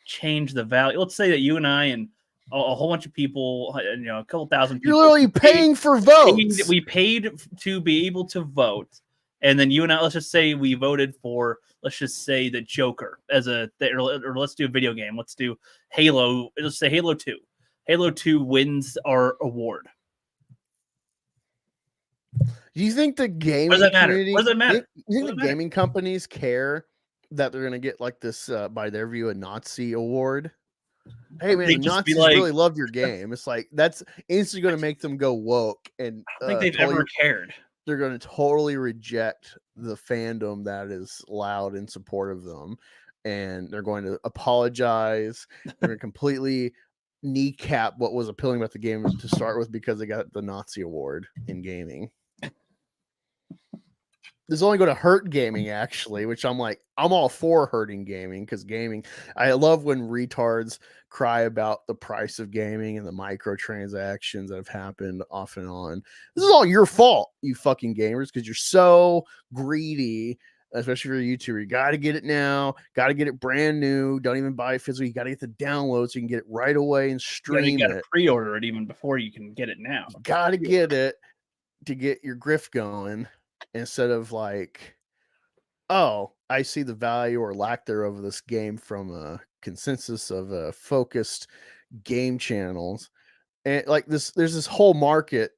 change the value? Let's say that you and I and a whole bunch of people, a couple thousand people. You're literally paying for votes. We paid to be able to vote. And then you and I, let's just say we voted for, let's just say the Joker or let's do a video game. Let's do Halo. Let's say Halo 2. Halo 2 wins our award. Do you think the gaming community, what does that matter? You think the gaming companies care that they're going to get like this, by their view, a Nazi award? Hey man, the Nazis really love your game. It's like that's instantly going to make them go woke, and I think they've ever cared. They're going to totally reject the fandom that is loud in support of them, and they're going to apologize. They're going to completely kneecap what was appealing about the game to start with because they got the Nazi award in gaming. This is only going to hurt gaming, actually, which I'm all for hurting gaming because gaming. I love when retards cry about the price of gaming and the microtransactions that have happened off and on. This is all your fault, you fucking gamers, because you're so greedy, especially for a YouTuber. You got to get it now, got to get it brand new. Don't even buy it physically. You got to get the download so you can get it right away and stream You got to it. pre-order it even before you can get it now. You got to get it to get your grift going. Instead of like, oh, I see the value or lack thereof of this game from a consensus of focused game channels. And like there's this whole market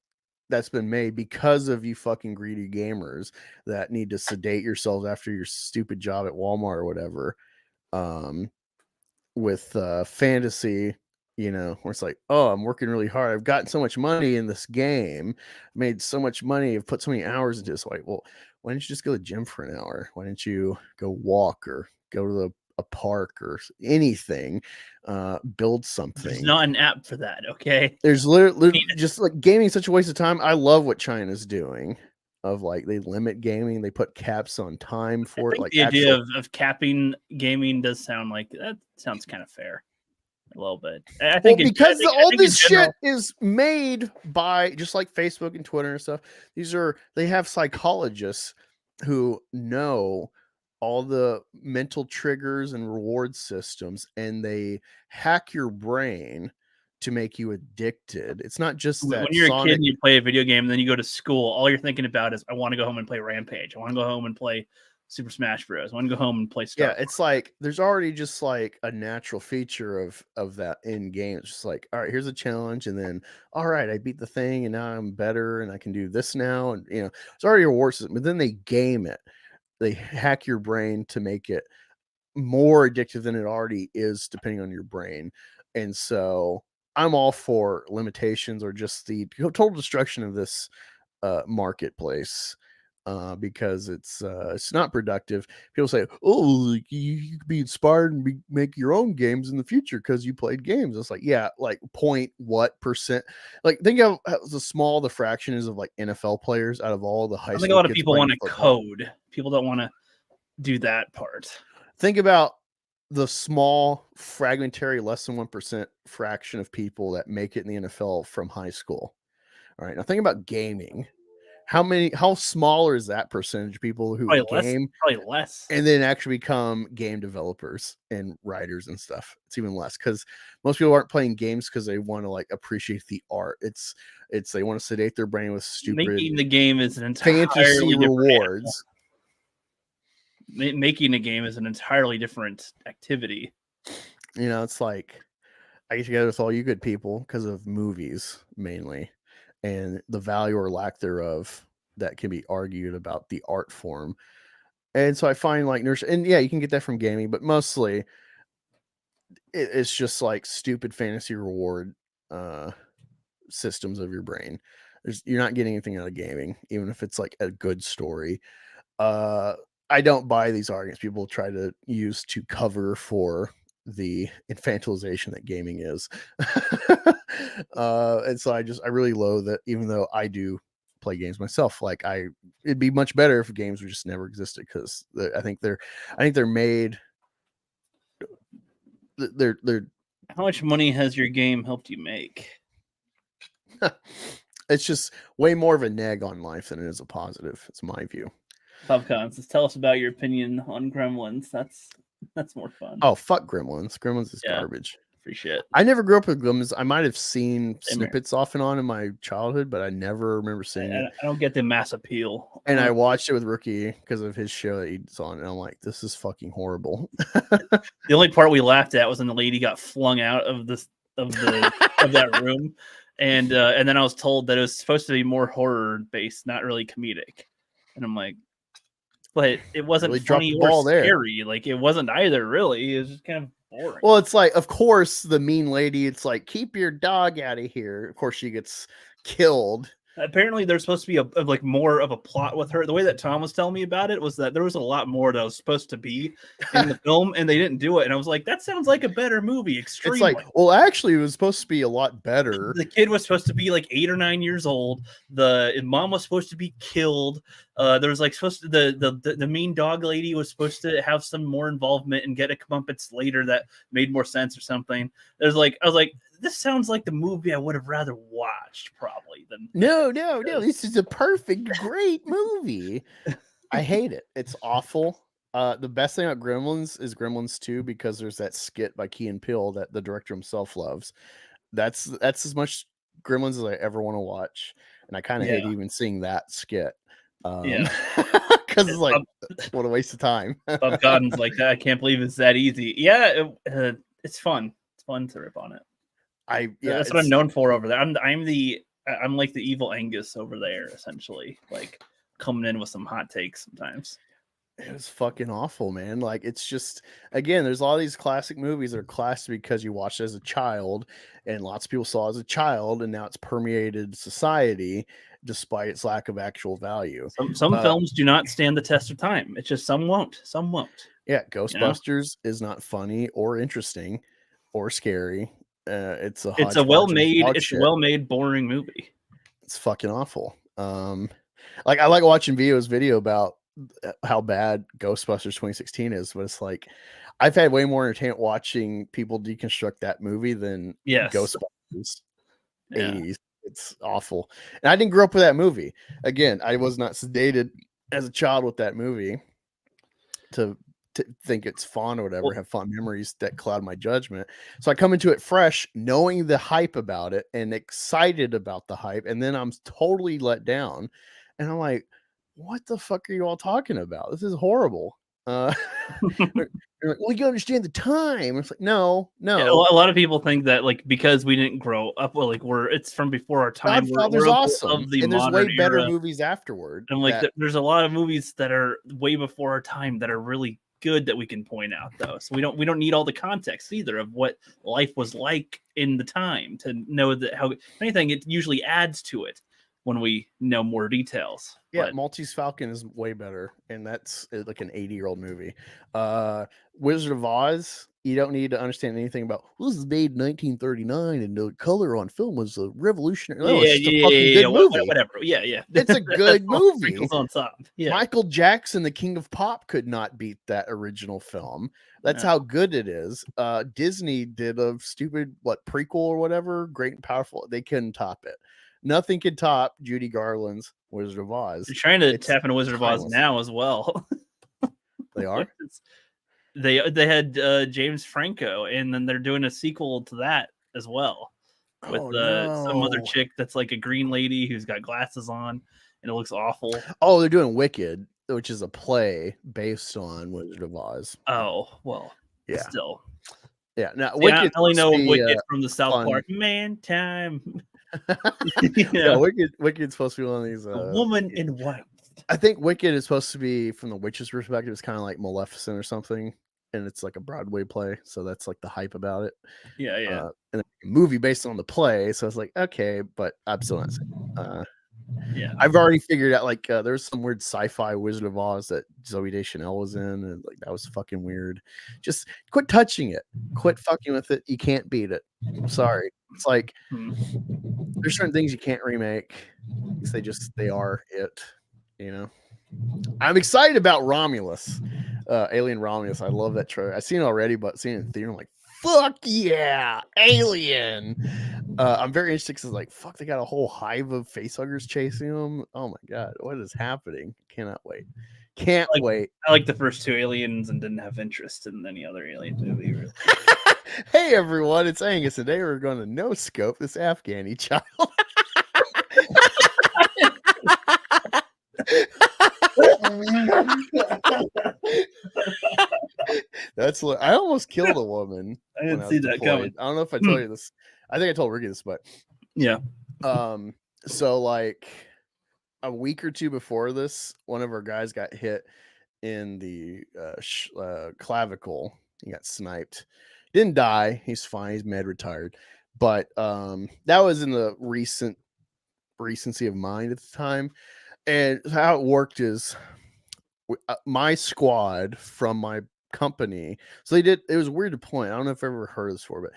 that's been made because of you fucking greedy gamers that need to sedate yourselves after your stupid job at Walmart or whatever. With fantasy, where it's like, oh, I'm working really hard. I've gotten so much money in this game, made so much money, I've put so many hours into this. Like, well, why didn't you just go to the gym for an hour? Why didn't you go walk or go to a park or anything? Build something. There's not an app for that, okay? There's literally just like gaming is such a waste of time. I love what China's doing. Of like they limit gaming, they put caps on time for it. Like the idea of capping gaming does sound like that sounds kind of fair. A little bit. I think because all this shit is made by just like Facebook and Twitter and stuff. They have psychologists who know all the mental triggers and reward systems, and they hack your brain to make you addicted. It's not just that when you're a kid and you play a video game and then you go to school, all you're thinking about is I want to go home and play Rampage. I want to go home and play Super Smash Bros. I want to go home and play Star Wars. It's like there's already just like a natural feature of that in game. It's just like, all right, here's a challenge, and then all right, I beat the thing, and now I'm better, and I can do this now, and it's already a reward system. But then they game it, they hack your brain to make it more addictive than it already is, depending on your brain. And so I'm all for limitations or just the total destruction of this marketplace. Because it's not productive. People say, "Oh, you could be inspired and make your own games in the future because you played games." It's like, yeah, like what percent? Like, think of how the fraction is of like NFL players out of all the high school. I think a lot of people want to code. People don't want to do that part. Think about the small, fragmentary, less than 1% fraction of people that make it in the NFL from high school. All right, now think about gaming. How smaller is that percentage of people who probably less, and then actually become game developers and writers and stuff? It's even less because most people aren't playing games because they want to like appreciate the art. It's they want to sedate their brain with stupid making the game is an entirely fantasy rewards. Making a game is an entirely different activity. It's like I get together with all you good people because of movies mainly. And the value or lack thereof that can be argued about the art form. And so I find like and yeah, you can get that from gaming, but mostly it's just like stupid fantasy reward systems of your brain. You're not getting anything out of gaming, even if it's like a good story. I don't buy these arguments people try to use to cover for the infantilization that gaming is. And so I really loathe that, even though I do play games myself. Like it'd be much better if games would just never existed, because I think they're made. They're How much money has your game helped you make? It's just way more of a neg on life than it is a positive. It's my view. Popcons, tell us about your opinion on Gremlins. That's more fun. Oh, fuck Gremlins. Gremlins is garbage. Free shit. I never grew up with Gremlins. I might have seen snippets off and on in my childhood, but I never remember seeing it. I don't get the mass appeal. And I watched it with Rookie because of his show that he's on, and I'm like, this is fucking horrible. The only part we laughed at was when the lady got flung out of that room, and then I was told that it was supposed to be more horror based, not really comedic, and I'm like, but it wasn't really funny or scary. There. Like it wasn't either, really. It was just kind of boring. Well, it's like, of course, the mean lady. It's like, keep your dog out of here. Of course, she gets killed Apparently, there's supposed to be like more of a plot with her. The way that Tom was telling me about it was that there was a lot more that was supposed to be in the film, and they didn't do it. And I was like, that sounds like a better movie. Extremely. It's like, well, actually, it was supposed to be a lot better. The kid was supposed to be like 8 or 9 years old. The mom was supposed to be killed. There was like supposed to the mean dog lady was supposed to have some more involvement and get a comeuppance later that made more sense or something. There's like, I was like, this sounds like the movie I would have rather watched probably than No. This is a perfect, great movie. I hate it. It's awful. The best thing about Gremlins is Gremlins 2 because there's that skit by Key and Peele that the director himself loves. That's as much Gremlins as I ever want to watch, and I kind of hate even seeing that skit. Because it's like, what a waste of time. Bob Cotton's like that. I can't believe it's that easy. Yeah, it's fun. It's fun to rip on it. That's what I'm known for over there. I'm like the evil Angus over there, essentially, like coming in with some hot takes sometimes. It was fucking awful, man. Like, it's just, again, there's all these classic movies that are classic because you watched as a child, and lots of people saw it as a child, and now it's permeated society despite its lack of actual value. Some films do not stand the test of time. It's just some won't. Yeah, Ghostbusters is not funny or interesting or scary. It's a well-made, boring movie. It's fucking awful. Like, I like watching Vito's video about how bad Ghostbusters 2016 is, but it's like I've had way more entertainment watching people deconstruct that movie than Ghostbusters 80s. It's awful. And I didn't grow up with that movie. Again, I was not sedated as a child with that movie to think it's fun or whatever, have fond memories that cloud my judgment. So I come into it fresh, knowing the hype about it and excited about the hype, and then I'm totally let down. And I'm like, what the fuck are you all talking about? This is horrible. You're like, well, you understand the time. It's like, no. Yeah, a lot of people think that, like, because we didn't grow up, well, like it's from before our time. Godfather's awesome, of the and there's way modern better era. movies afterward. And like, there's a lot of movies that are way before our time that are really good that we can point out, though. So we don't need all the context either of what life was like in the time to know that how. If anything, it usually adds to it when we know more details. Yeah, Maltese Falcon is way better, and that's like an 80-year-old movie. Wizard of Oz, you don't need to understand anything about. Well, this is made in 1939, and the color on film was a revolutionary. No, it's just a fucking good movie. Whatever. Yeah. It's a good movie. On top. Yeah. Michael Jackson, the King of Pop, could not beat that original film. That's how good it is. Disney did a stupid prequel or whatever, Great and Powerful. They couldn't top it. Nothing can top Judy Garland's Wizard of Oz. They're trying to tap into Wizard of Oz now as well. They are. They had James Franco, and then they're doing a sequel to that as well with some other chick that's like a green lady who's got glasses on, and it looks awful. Oh, they're doing Wicked, which is a play based on Wizard of Oz. Oh well, yeah. Still, yeah. Now, I only know Wicked from the South Park. Man, time. Yeah, Wicked's supposed to be one of these. A woman in white. I think Wicked is supposed to be, from the witch's perspective, it's kind of like Maleficent or something, and it's like a Broadway play, so that's like the hype about it. Yeah. And a movie based on the play, so it's like, okay, but I'm still not saying. Yeah, I've already figured out there's some weird sci-fi Wizard of Oz that Zooey Deschanel was in, and like that was fucking weird. Just quit touching it, quit fucking with it. You can't beat it. I'm sorry. It's like there's certain things you can't remake because they are it. You know. I'm excited about Romulus, Alien Romulus. I love that trailer. I've seen it already, but seeing it in theater, I'm like, fuck yeah, Alien. I'm very interested because like, fuck, they got a whole hive of facehuggers chasing them. Oh my god, what is happening? Cannot wait. Can't wait. I like the first two Aliens and didn't have interest in any other Alien movie. Really. Hey everyone, it's Angus. Today we're going to no scope this Afghani child. That's what I almost killed a woman. I didn't see that coming. I don't know if I told you this. I think I told Ricky this, but yeah. So like a week or two before this, one of our guys got hit in the clavicle. He got sniped. Didn't die. He's fine. He's med retired. But that was in the recent recency of mind at the time. And how it worked is my squad from my company. So it was weird to point. I don't know if I've ever heard of this before, but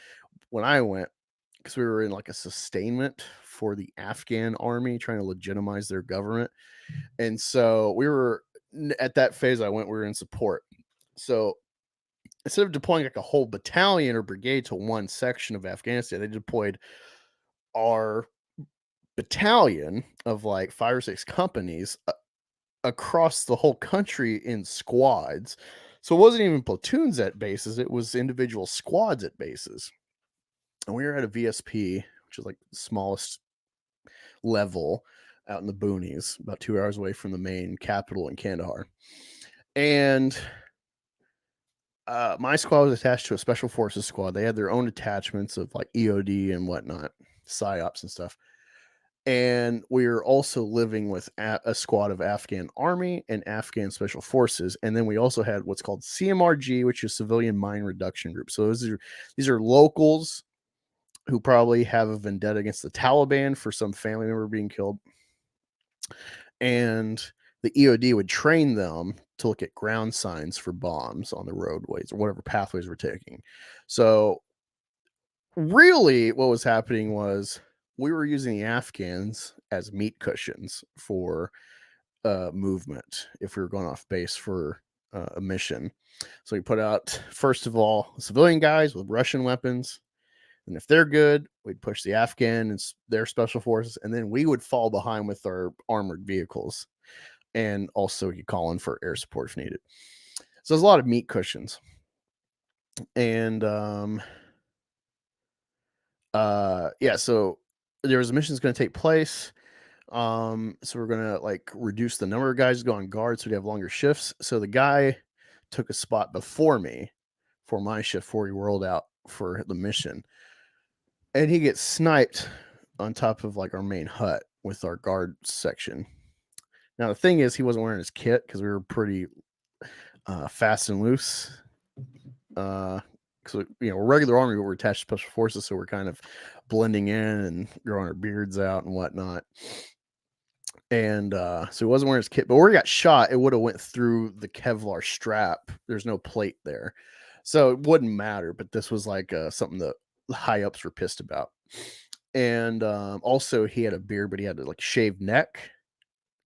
when I went, because we were in like a sustainment for the Afghan army trying to legitimize their government. And so we were at that phase we were in support. So instead of deploying like a whole battalion or brigade to one section of Afghanistan, they deployed our battalion of like 5 or 6 companies across the whole country in squads. So it wasn't even platoons at bases, it was individual squads at bases. And we were at a VSP, which is like the smallest level out in the boonies, about 2 hours away from the main capital in Kandahar. And my squad was attached to a special forces squad. They had their own attachments of like EOD and whatnot, PSYOPs and stuff. And we were also living with a squad of Afghan army and Afghan special forces. And then we also had what's called CMRG, which is Civilian Mine Reduction Group. So these are locals who probably have a vendetta against the Taliban for some family member being killed. And the EOD would train them to look at ground signs for bombs on the roadways or whatever pathways we're taking. So really what was happening was we were using the Afghans as meat cushions for movement if we were going off base for a mission. So we put out, first of all, civilian guys with Russian weapons. And if they're good, we'd push the Afghan and their special forces. And then we would fall behind with our armored vehicles. And also you call in for air support if needed. So there's a lot of meat cushions. And so there was a mission that's going to take place. So we're going to like reduce the number of guys go on guard so we have longer shifts. So the guy took a spot before me for my shift before he rolled out for the mission. And he gets sniped on top of like our main hut with our guard section. Now the thing is he wasn't wearing his kit because we were pretty fast and loose. Because we're regular army, but we're attached to special forces, so we're kind of blending in and growing our beards out and whatnot. And so he wasn't wearing his kit, but where he got shot, it would have went through the Kevlar strap. There's no plate there, so it wouldn't matter. But this was like something that the high ups were pissed about. And also he had a beard, but he had a like shaved neck.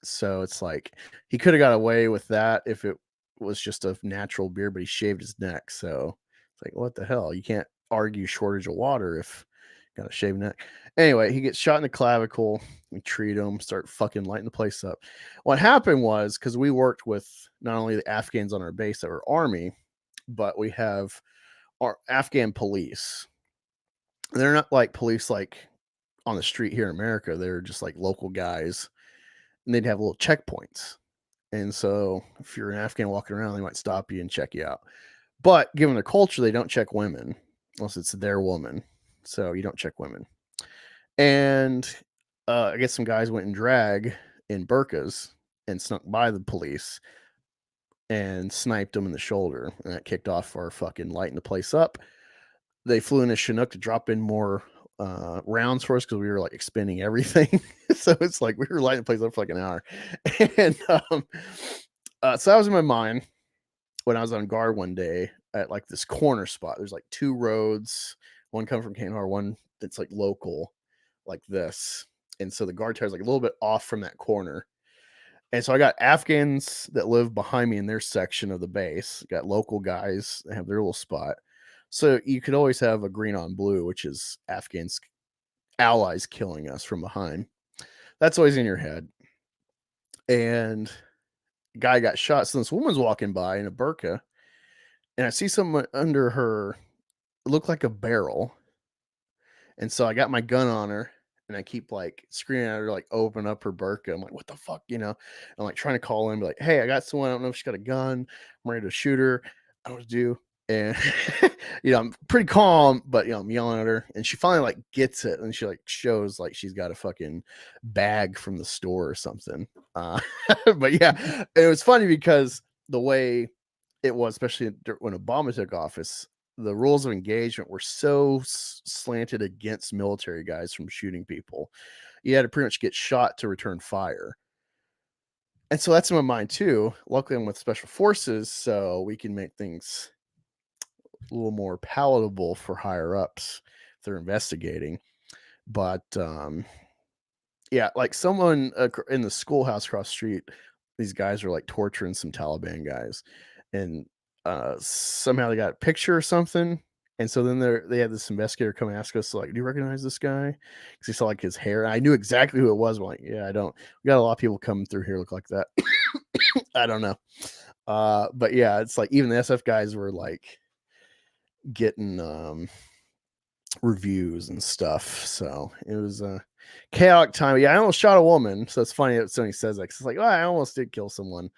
So it's like he could have got away with that if it was just a natural beard, but he shaved his neck. So it's like, what the hell? You can't argue shortage of water if you got a shaved neck. Anyway, he gets shot in the clavicle. We treat him, start fucking lighting the place up. What happened was, because we worked with not only the Afghans on our base that were army, but we have our Afghan police. They're not like police like on the street here in America. They're just like local guys. And they'd have little checkpoints. And so if you're an Afghan walking around, they might stop you and check you out. But given the culture, they don't check women unless it's their woman. So you don't check women. And I guess some guys went in drag in burqas and snuck by the police and sniped them in the shoulder. And that kicked off our fucking lighting the place up. They flew in a Chinook to drop in more rounds for us because we were like expending everything. So it's like we were lighting the place up for like an hour. And so that was in my mind when I was on guard one day at like this corner spot. There's like 2 roads, one coming from Kandahar, one that's like local, like this. And so the guard tower is like a little bit off from that corner. And so I got Afghans that live behind me in their section of the base. Got local guys that have their little spot. So you could always have a green on blue, which is Afghans allies killing us from behind. That's always in your head. And guy got shot. So this woman's walking by in a burqa, and I see someone under her. It looked like a barrel. And so I got my gun on her, and I keep like screaming at her, like open up her burqa. I'm like, what the fuck, I'm like trying to call in, be like, hey, I got someone. I don't know if she's got a gun. I'm ready to shoot her. I don't know what to do. And I'm pretty calm, but I'm yelling at her, and she finally like gets it, and she like shows like she's got a fucking bag from the store or something. But yeah, it was funny because the way it was, especially when Obama took office, the rules of engagement were so slanted against military guys from shooting people. You had to pretty much get shot to return fire. And so that's in my mind too. Luckily, I'm with special forces, so we can make things a little more palatable for higher ups if they're investigating. But yeah, like someone in the schoolhouse across the street, these guys are like torturing some Taliban guys, and somehow they got a picture or something. And so then they had this investigator come ask us, like, do you recognize this guy? Because he saw like his hair. And I knew exactly who it was. I'm like, yeah, I don't. We got a lot of people coming through here look like that. I don't know. But yeah, it's like even the SF guys were like getting reviews and stuff. So it was a chaotic time. Yeah, I almost shot a woman. So it's funny that somebody says that. 'Cause it's like, oh, I almost did kill someone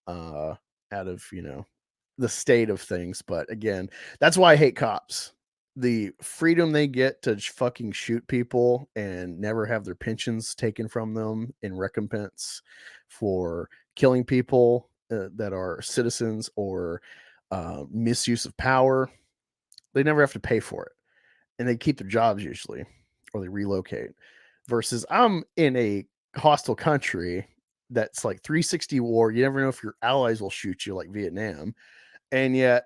out of, the state of things. But again, that's why I hate cops. The freedom they get to fucking shoot people and never have their pensions taken from them in recompense for killing people that are citizens or misuse of power. They never have to pay for it. And they keep their jobs usually, or they relocate. Versus I'm in a hostile country that's like 360 war. You never know if your allies will shoot you, like Vietnam. And yet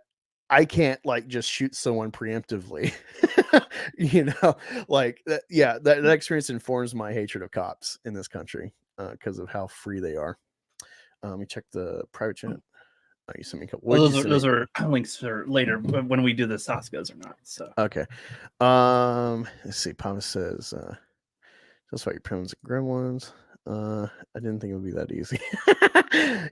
I can't like just shoot someone preemptively. Like that. Yeah, that experience informs my hatred of cops in this country because of how free they are. Let me check the private chat. Oh, you sent me a couple. Those are links for later when we do the Saskas or not. So okay. Let's see. Palmas says that's why your parents and gremlins. I didn't think it would be that easy.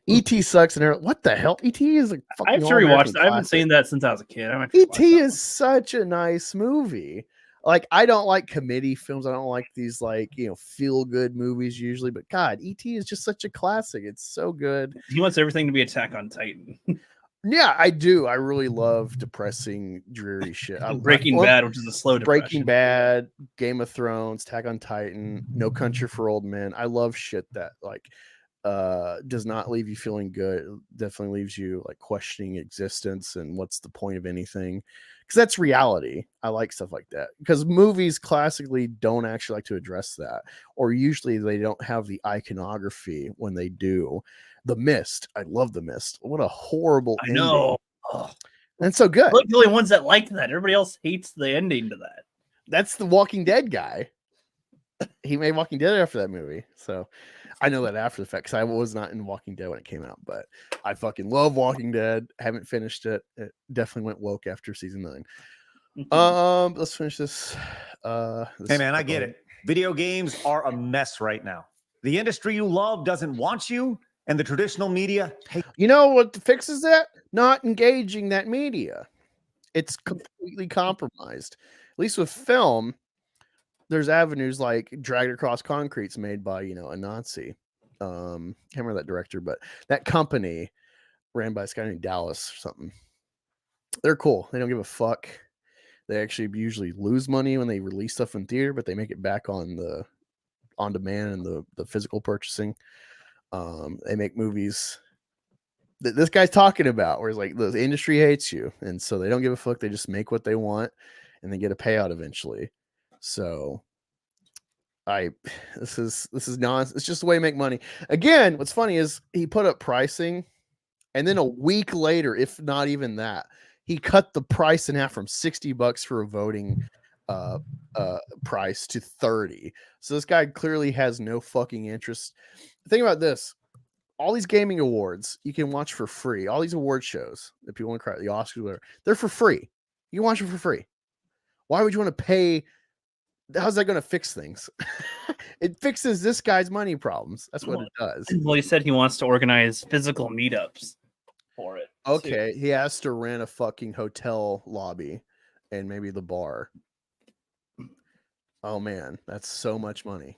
ET sucks and what the hell? ET is a fucking. I've sure rewatched it. I haven't seen that since I was a kid. ET is such a nice movie. Like, I don't like committee films. I don't like these like feel good movies usually. But God, ET is just such a classic. It's so good. He wants everything to be Attack on Titan. Yeah, I do. I really love depressing, dreary shit. Breaking Bad, which is a slow depression. Breaking Bad, Game of Thrones, Attack on Titan, No Country for Old Men. I love shit that like does not leave you feeling good. It definitely leaves you like questioning existence and what's the point of anything. Because that's reality. I like stuff like that. Because movies classically don't actually like to address that. Or usually they don't have the iconography when they do. The Mist. I love The Mist. What a horrible ending. I know. Oh. And so good. Look, the only ones that like that. Everybody else hates the ending to that. That's the Walking Dead guy. He made Walking Dead after that movie. So I know that after the fact because I was not in Walking Dead when it came out, but I fucking love Walking Dead. Haven't finished it. It definitely went woke after season 9. Let's finish this. Hey man, I get it. Video games are a mess right now. The industry you love doesn't want you, and the traditional media. You know what fixes that? Not engaging that media. It's completely compromised. At least with film, there's avenues like Dragged Across Concrete's made by, a Nazi. Can't remember that director, but that company ran by this guy named Dallas or something. They're cool. They don't give a fuck. They actually usually lose money when they release stuff in theater, but they make it back on demand and the physical purchasing. They make movies that this guy's talking about where it's like the industry hates you, and so they don't give a fuck. They just make what they want and they get a payout eventually. So this is nonsense. It's just the way to make money. Again, what's funny is he put up pricing, and then a week later, if not even that, he cut the price in half from $60 for a voting price to $30. So this guy clearly has no fucking interest. Think about this. All these gaming awards you can watch for free. All these award shows that people want to cry, the Oscars, whatever, they're for free. You can watch them for free. Why would you want to pay? How's that going to fix things? It fixes this guy's money problems. That's what it does. Well, he said he wants to organize physical meetups for it. Okay, he has to rent a fucking hotel lobby and maybe the bar. Oh man, that's so much money.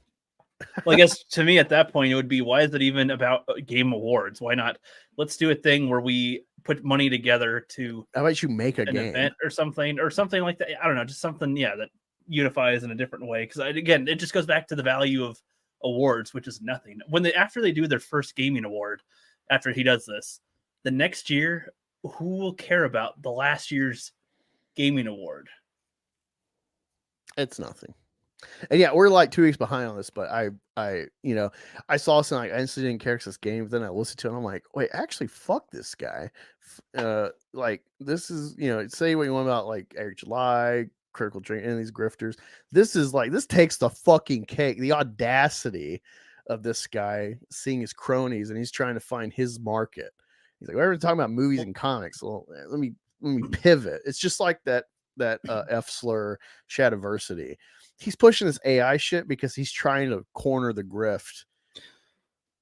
Well, I guess to me at that point it would be, why is it even about game awards? Why not? Let's do a thing where we put money together to. How about you make an event or something like that? I don't know, just something, that unifies in a different way. Because again, it just goes back to the value of awards, which is nothing. After they do their first gaming award, after he does this, the next year, who will care about the last year's gaming award? It's nothing. And yeah, we're like 2 weeks behind on this, but I saw something, like, I instantly didn't care 'cause this game, but then I listened to it and I'm like, wait, actually, fuck this guy. Like, this is, say what you want about like Eric July, Critical Drink, and these grifters. This is like, this takes the fucking cake. The audacity of this guy seeing his cronies and he's trying to find his market. He's like, we're talking about movies and comics. Well, let me pivot. It's just like that F slur Shadiversity. He's pushing this AI shit because he's trying to corner the grift.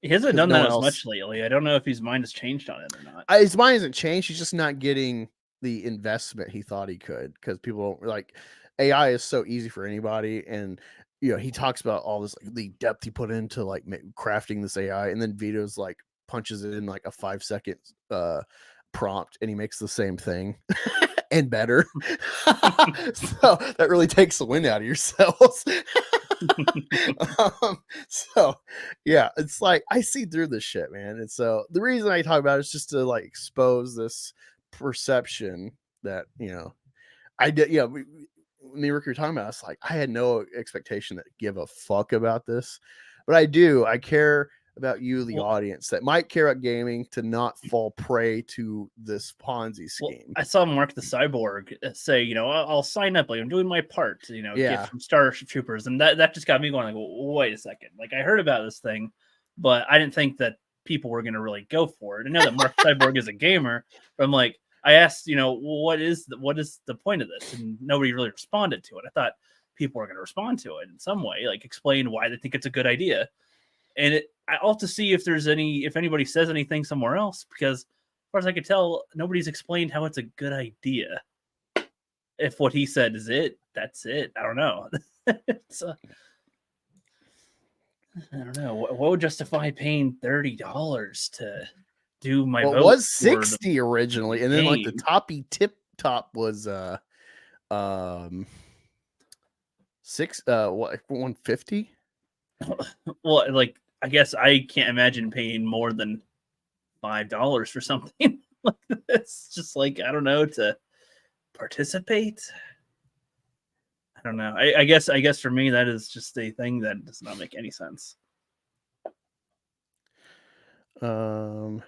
He hasn't 'Cause done no that one as else- much lately. I don't know if his mind has changed on it or not. His mind hasn't changed. He's just not getting the investment he thought he could because people don't like AI is so easy for anybody. And he talks about all this, like, the depth he put into like crafting this AI, and then Vito's like punches it in like a 5-second prompt, and he makes the same thing and better. So that really takes the wind out of your sails. So yeah, it's like I see through this shit, man. And so the reason I talk about it is just to like expose this perception that I did. Yeah, me and Rick were talking about. It's like I had no expectation to give a fuck about this, but I do. I care about you, the audience, that might care about gaming, to not fall prey to this Ponzi scheme. I saw Mark the Cyborg say, I'll sign up. Like, I'm doing my part. Get from Starship Troopers, and that just got me going. Like, wait a second. Like, I heard about this thing, but I didn't think that people were going to really go for it. I know that Mark Cyborg is a gamer, but I'm like, I asked, what is the point of this, and nobody really responded to it. I thought people were going to respond to it in some way, like explain why they think it's a good idea. And I'll have to see if anybody says anything somewhere else, because as far as I could tell, nobody's explained how it's a good idea. If what he said is it, that's it. I don't know. I don't know. What would justify paying $30 to do my vote? It was 60 originally, and then like the toppy tip top was 150. Well, like, I guess I can't imagine paying more than $5 for something like this. Just like, I don't know, to participate. I don't know. I guess for me that is just a thing that does not make any sense. Oh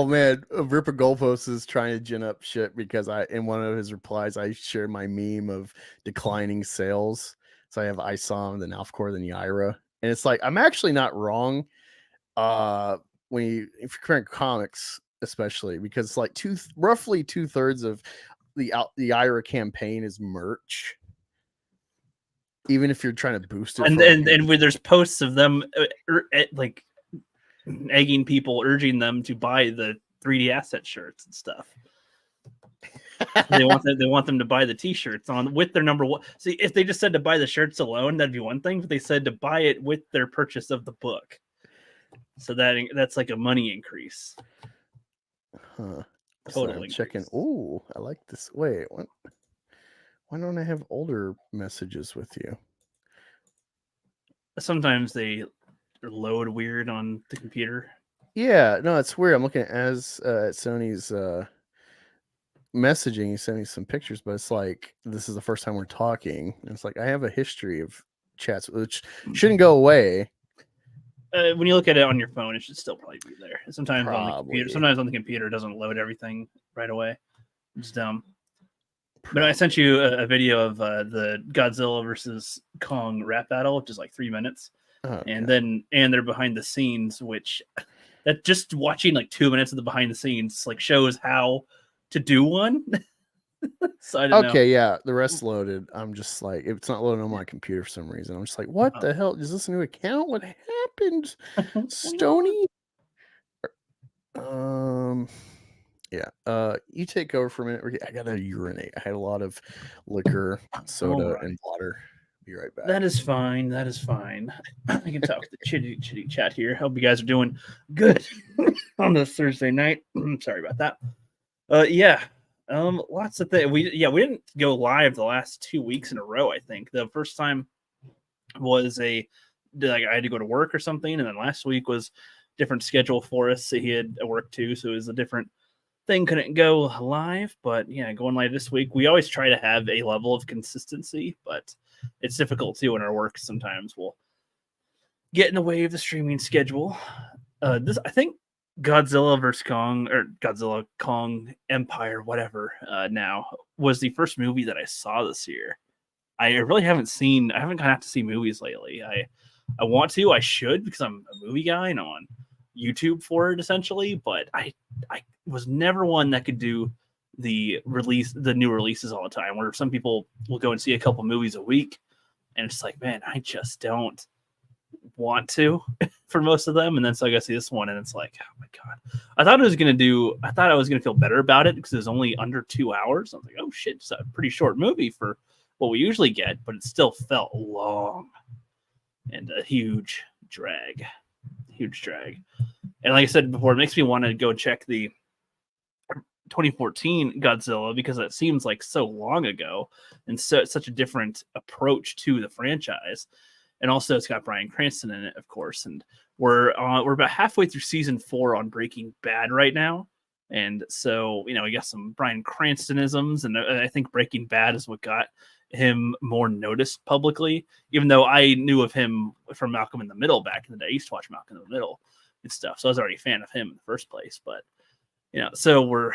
man, Ripper Goalpost is trying to gin up shit because in one of his replies I shared my meme of declining sales. So I have ISOM, then Alfcor, then Yaira, and it's like I'm actually not wrong. If you're current comics, especially because it's like roughly 2/3 of the Yaira campaign is merch. Even if you're trying to boost it, and when there's posts of them like egging people, urging them to buy the 3D asset shirts and stuff. They want them to buy the t-shirts on with their number one. See, if they just said to buy the shirts alone, that'd be one thing, but they said to buy it with their purchase of the book. So that's like a money increase. Huh. Totally checking. Oh, I like this. Wait, what? Why don't I have older messages with you? Sometimes they load weird on the computer. Yeah, no, it's weird. I'm looking at Sony's messaging. He sent me some pictures, but it's like this is the first time we're talking. And it's like I have a history of chats, which shouldn't go away. When you look at it on your phone, it should still probably be there. Sometimes on the computer, it doesn't load everything right away. It's dumb. But I sent you a video of the Godzilla versus Kong rap battle, which is like 3 minutes. Okay. And they're behind the scenes, which that just watching like 2 minutes of the behind the scenes like shows how to do one. So I didn't know. Yeah, the rest loaded. I'm just like, it's not loading on my computer for some reason. I'm just like, what the hell? Is this a new account? What happened, Stony? Yeah. You take over for a minute. I gotta urinate. I had a lot of liquor, soda, and water. Be right back. That is fine. I can talk to the chitty chat here. Hope you guys are doing good on this Thursday night. Sorry about that. Lots of things. We didn't go live the last 2 weeks in a row. I think the first time was I had to go to work or something, and then last week was different schedule for us. So he had work too, so it was a different thing couldn't go live, but yeah, going live this week. We always try to have a level of consistency, but it's difficult too in our work. Sometimes we'll get in the way of the streaming schedule. This, I think, Godzilla vs Kong, or Godzilla Kong Empire, whatever. Now was the first movie that I saw this year. I really haven't seen. I haven't gone out to see movies lately. I want to. I should, because I'm a movie guy and I'm on YouTube for it essentially. But I was never one that could do the new releases all the time. Where some people will go and see a couple movies a week, and it's like, man, I just don't want to for most of them. And then so I go see this one, and it's like, oh my god, I thought I was gonna feel better about it because it was only under 2 hours. I was like, oh shit, it's a pretty short movie for what we usually get, but it still felt long and a huge drag. And like I said before, it makes me want to go check the 2014 Godzilla because it seems like so long ago, and so such a different approach to the franchise. And also, it's got Bryan Cranston in it, of course. And we're about halfway through season 4 on Breaking Bad right now, and so we got some Bryan Cranstonisms, and I think Breaking Bad is what got him more noticed publicly. Even though I knew of him from Malcolm in the Middle back in the day, I used to watch Malcolm in the Middle and stuff, so I was already a fan of him in the first place. But so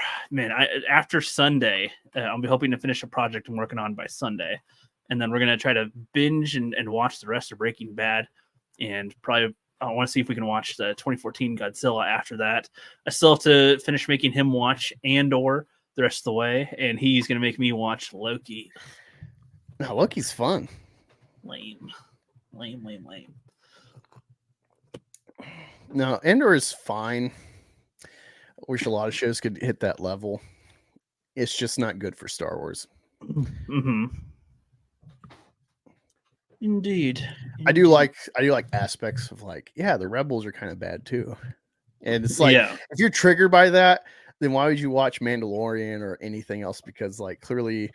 after Sunday, I'll be hoping to finish a project I'm working on by Sunday. And then we're going to try to binge and watch the rest of Breaking Bad. And probably I want to see if we can watch the 2014 Godzilla after that. I still have to finish making him watch Andor the rest of the way. And he's going to make me watch Loki. Now, Loki's fun. Lame. No, Andor is fine. I wish a lot of shows could hit that level. It's just not good for Star Wars. Mm-hmm. Indeed. I do like aspects of the Rebels are kind of bad too. And it's like, if you're triggered by that, then why would you watch Mandalorian or anything else? Because clearly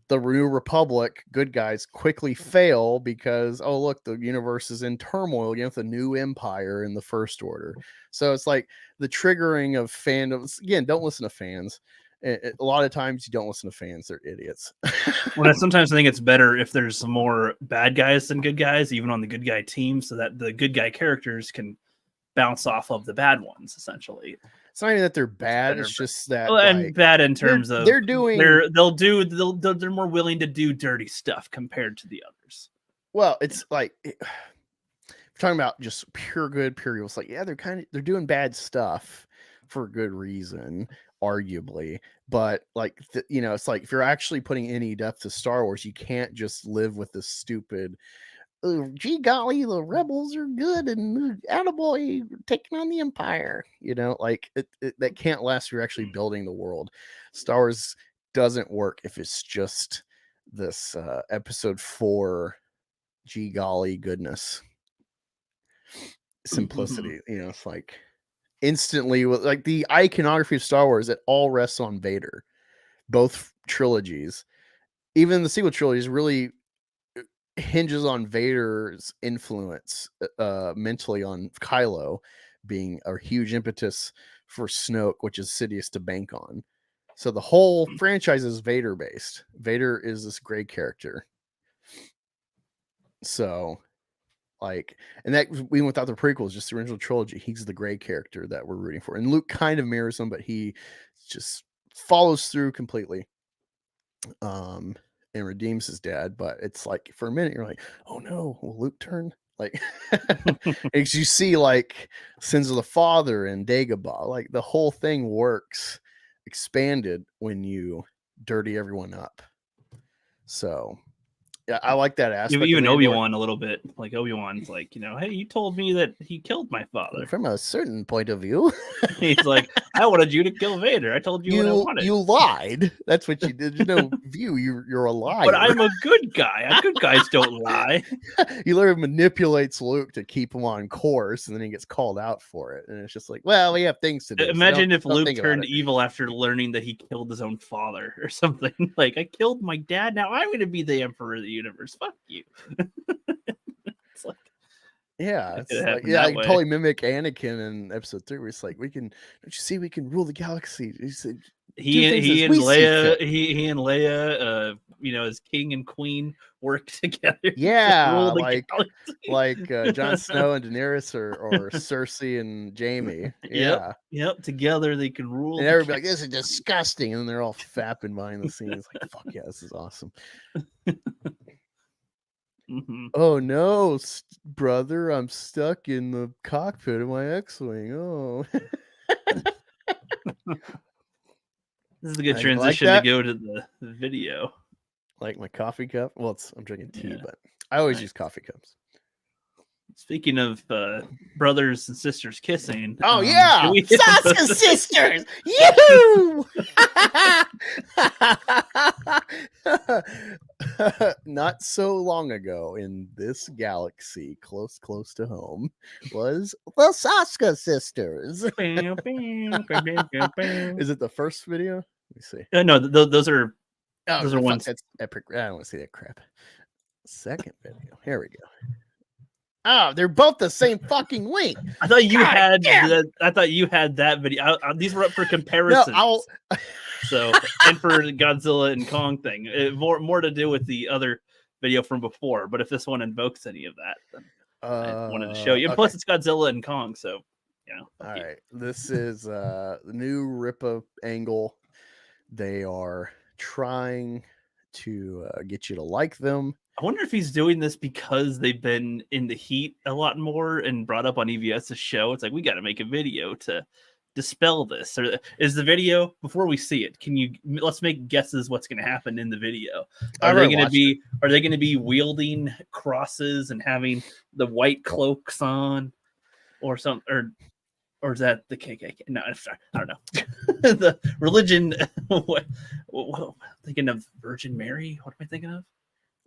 the New Republic good guys quickly fail because, oh, look, the universe is in turmoil against the new empire in the First Order. So it's like the triggering of fandoms. Again, don't listen to fans. A lot of times you don't listen to fans. They're idiots. Well, sometimes I think it's better if there's more bad guys than good guys, even on the good guy team, so that the good guy characters can bounce off of the bad ones, essentially. It's not even that they're bad. It's just that, and bad in terms of they're more willing to do dirty stuff compared to the others. Well, it's like, we're talking about just pure good, pure evil. It's like, yeah, they're doing bad stuff for good reason, arguably, but it's like if you're actually putting any depth to Star Wars, you can't just live with this stupid, gee golly, the rebels are good and attaboy taking on the empire. That can't last if you're actually building the world. Star Wars doesn't work if it's just this episode 4 gee golly goodness simplicity. It's like instantly, like the iconography of Star Wars, it all rests on Vader. Both trilogies, even the sequel trilogies, really hinges on Vader's influence mentally on Kylo being a huge impetus for Snoke, which is Sidious to bank on. So the whole franchise is Vader based. Vader is this gray character. So and that even without the prequels, just the original trilogy, he's the gray character that we're rooting for. And Luke kind of mirrors him, but he just follows through completely. And redeems his dad. But it's like for a minute you're like, oh no, will Luke turn? As you see Sins of the Father and Dagobah, the whole thing works expanded when you dirty everyone up. So yeah, I like that aspect. Even Obi-Wan a little bit. Like Obi-Wan's like, hey, you told me that he killed my father. From a certain point of view. He's like, I wanted you to kill Vader. I told you what I wanted. You lied. That's what you did. There's no view. You're a liar. But I'm a good guy. Good guys don't lie. He literally manipulates Luke to keep him on course, and then he gets called out for it. And it's just like, well, we have things to do. Imagine if Luke turned evil after learning that he killed his own father or something. Like, I killed my dad. Now I'm going to be the emperor of the universe. Fuck you. It's like, Yeah, It it's could've like happened yeah, that I way. totally mimic Anakin in episode 3 where it's like don't you see we can rule the galaxy. He said, do things He as and we see Leia, fit. he and Leia, as king and queen work together to Yeah, rule the galaxy. Jon Snow and Daenerys or Cersei and Jamie. Yep, Yeah. yep. Together they can rule. And The everybody like, this is disgusting. And then they're all fapping behind the scenes. Like, fuck yeah, this is awesome. Mhm. Oh no, brother, I'm stuck in the cockpit of my X-Wing. Oh. This is a good You like transition to that? go to the video. Like my coffee cup. Well, I'm drinking tea, Yeah. but I always Nice. use coffee cups. Speaking of brothers and sisters kissing. Oh can yeah, we hit Saska the- sisters. You. Not so long ago in this galaxy, close to home, was the Saska sisters. Is it the first video? Let me see. No, those are Oh, those are fuck, ones. that's epic. I don't want to see that crap. Second video. Here we go. Oh, they're both the same fucking wing. I thought you God had damn. that. I thought you had that video. These were up for comparison. No, So, and for the Godzilla and Kong thing, more to do with the other video from before. But if this one invokes any of that, then I wanted to show you. And plus, it's Godzilla and Kong, so All right, this is the new Ripa angle. They are trying to get you to like them. I wonder if he's doing this because they've been in the heat a lot more and brought up on EVS's show. It's like, we got to make a video to dispel this. Or is the video, before we see it, let's make guesses what's going to happen in the video. Are they going to be wielding crosses and having the white cloaks on or something, or is that the KKK? No, I'm sorry, I don't know. The religion. What thinking of Virgin Mary? What am I thinking of?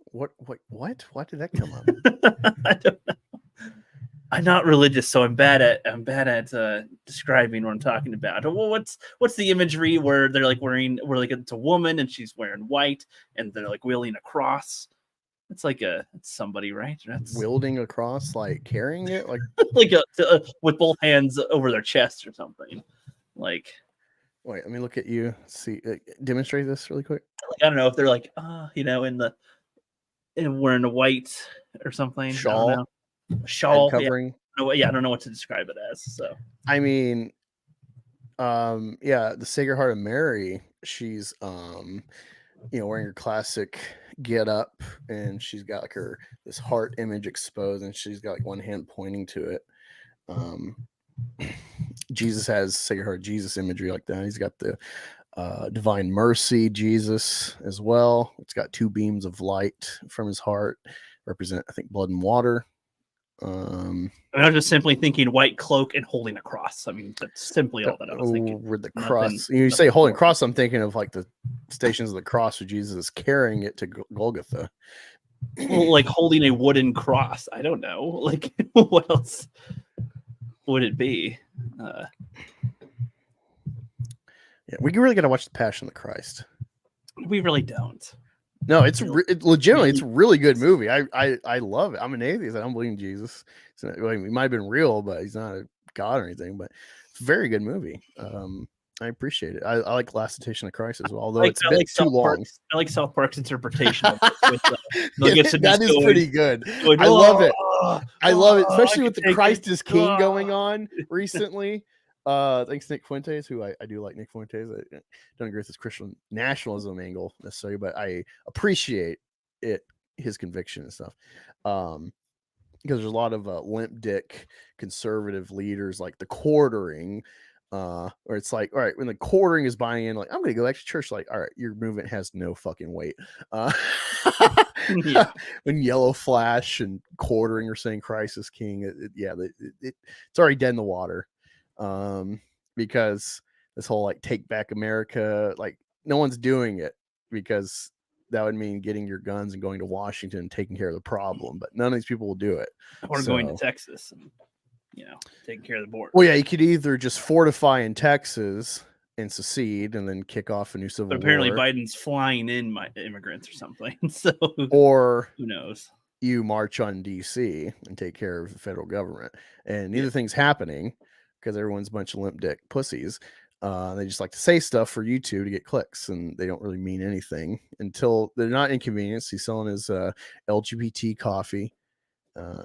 What? Why did that come up? I don't know. I'm not religious, so I'm bad at describing what I'm talking about. Well, what's the imagery where they're like it's a woman and she's wearing white and they're like wielding a cross? It's like it's somebody, right? That's Wielding a cross, like carrying it, like like with both hands over their chest or something. Like, wait, let me look at you. See, demonstrate this really quick. I don't know if they're like wearing a white or something. Shawl. I don't know. Shawl covering. Yeah, I don't know what to describe it as. So I mean, the Sacred Heart of Mary. She's wearing her classic get up, and she's got like this heart image exposed, and she's got like one hand pointing to it. Jesus has Sacred Heart Jesus imagery like that. He's got the Divine Mercy Jesus as well. It's got two beams of light from his heart, represent I think blood and water. I was just simply thinking white cloak and holding a cross. I mean, that's simply all that I was thinking. With the cross, you say holding cross, I'm thinking of like the Stations of the Cross where Jesus is carrying it to Golgotha. Like holding a wooden cross. I don't know. Like, what else would it be? Yeah, we really got to watch the Passion of the Christ. We really don't. No, it's legitimately it's a really good movie. I love it. I'm an atheist. I don't believe in Jesus. He might have been real, but he's not a god or anything. But it's a very good movie. I appreciate it. I like Last Temptation of Christ as well, although it's too long. I like South Park's interpretation of it. That is pretty good. I love it. I love it, especially with the Christ is King going on recently. Thanks Nick Fuentes, who I do like Nick Fuentes. I don't agree with his Christian nationalism angle necessarily, but I appreciate his conviction and stuff. Because there's a lot of limp dick conservative leaders like the quartering, where it's like, all right, when the quartering is buying in, like, I'm gonna go back to church, like, all right, your movement has no fucking weight. When Yellow Flash and quartering are saying Christ is King, it's already dead in the water. Because this whole like take back America, like no one's doing it because that would mean getting your guns and going to Washington and taking care of the problem, but none of these people will do it. Or going to Texas and taking care of the border. Well, yeah, you could either just fortify in Texas and secede and then kick off a new civil war. But apparently Biden's flying in immigrants or something. So or who knows? you march on DC and take care of the federal government. And neither thing's happening because everyone's a bunch of limp dick pussies. They just like to say stuff for YouTube to get clicks, and they don't really mean anything until they're not inconvenienced. He's selling his LGBT coffee,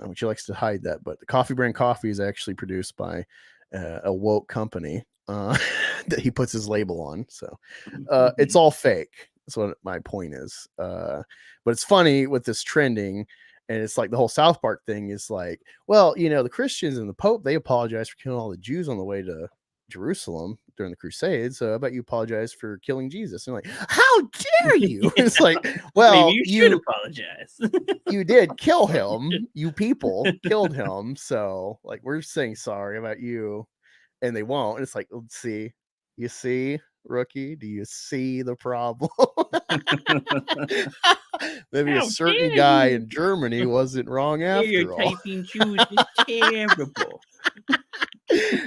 which he likes to hide that. But the coffee brand coffee is actually produced by a woke company that he puts his label on. So it's all fake. That's what my point is. But it's funny with this trending. And it's like the whole South Park thing is like, well, you know, the Christians and the Pope, they apologize for killing all the Jews on the way to Jerusalem during the Crusades. So I bet you apologize for killing Jesus. And like, how dare you? It's like, well, Maybe you should apologize. You did kill him. You people killed him. So like, we're saying sorry about you, and they won't. And it's like, let's see, you see, rookie, do you see the problem? Maybe How a certain dare guy you? in Germany wasn't wrong after all. Stereotyping Jews is terrible.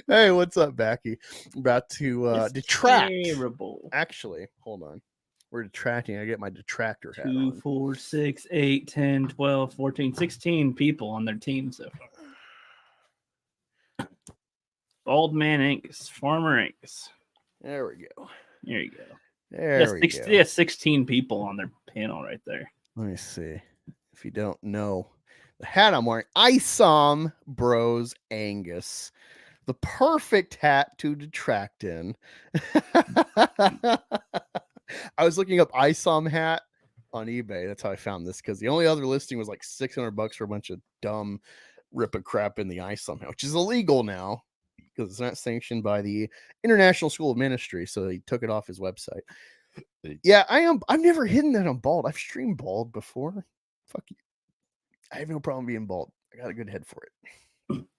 Hey, what's up, Becky? About to It's detract. terrible. Actually, hold on. We're detracting. I get my detractor hat 2, on. 4, 6, 8, 10, 12, 14, 16 people on their team so far. Bald Man Angus, Farmer Angus. There we go. There you go. There we go. Yeah, 16 people on their panel right there. Let me see. If you don't know the hat I'm wearing, ISOM Bros Angus. The perfect hat to detract in. I was looking up ISOM hat on eBay. That's how I found this, because the only other listing was like $600 for a bunch of dumb rip of crap in the ISOM hat, which is illegal now because it's not sanctioned by the International School of Ministry. So they took it off his website. Yeah, I've never hidden that I'm bald. I've streamed bald before. Fuck you. I have no problem being bald. I got a good head for it.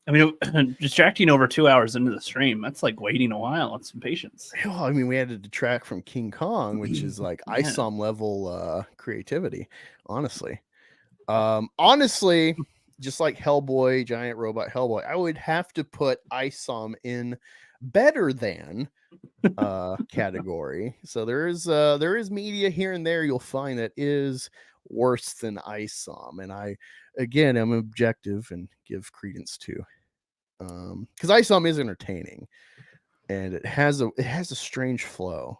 I mean, distracting over 2 hours into the stream, that's like waiting a while on some patience. Well, I mean, we had to detract from King Kong, which is like Yeah. ISOM level creativity, honestly. Honestly, just like Hellboy, Giant Robot Hellboy, I would have to put ISOM in better than category. So there is media here and there you'll find that is worse than ISOM, and I again am objective and give credence to because ISOM is entertaining and it has a strange flow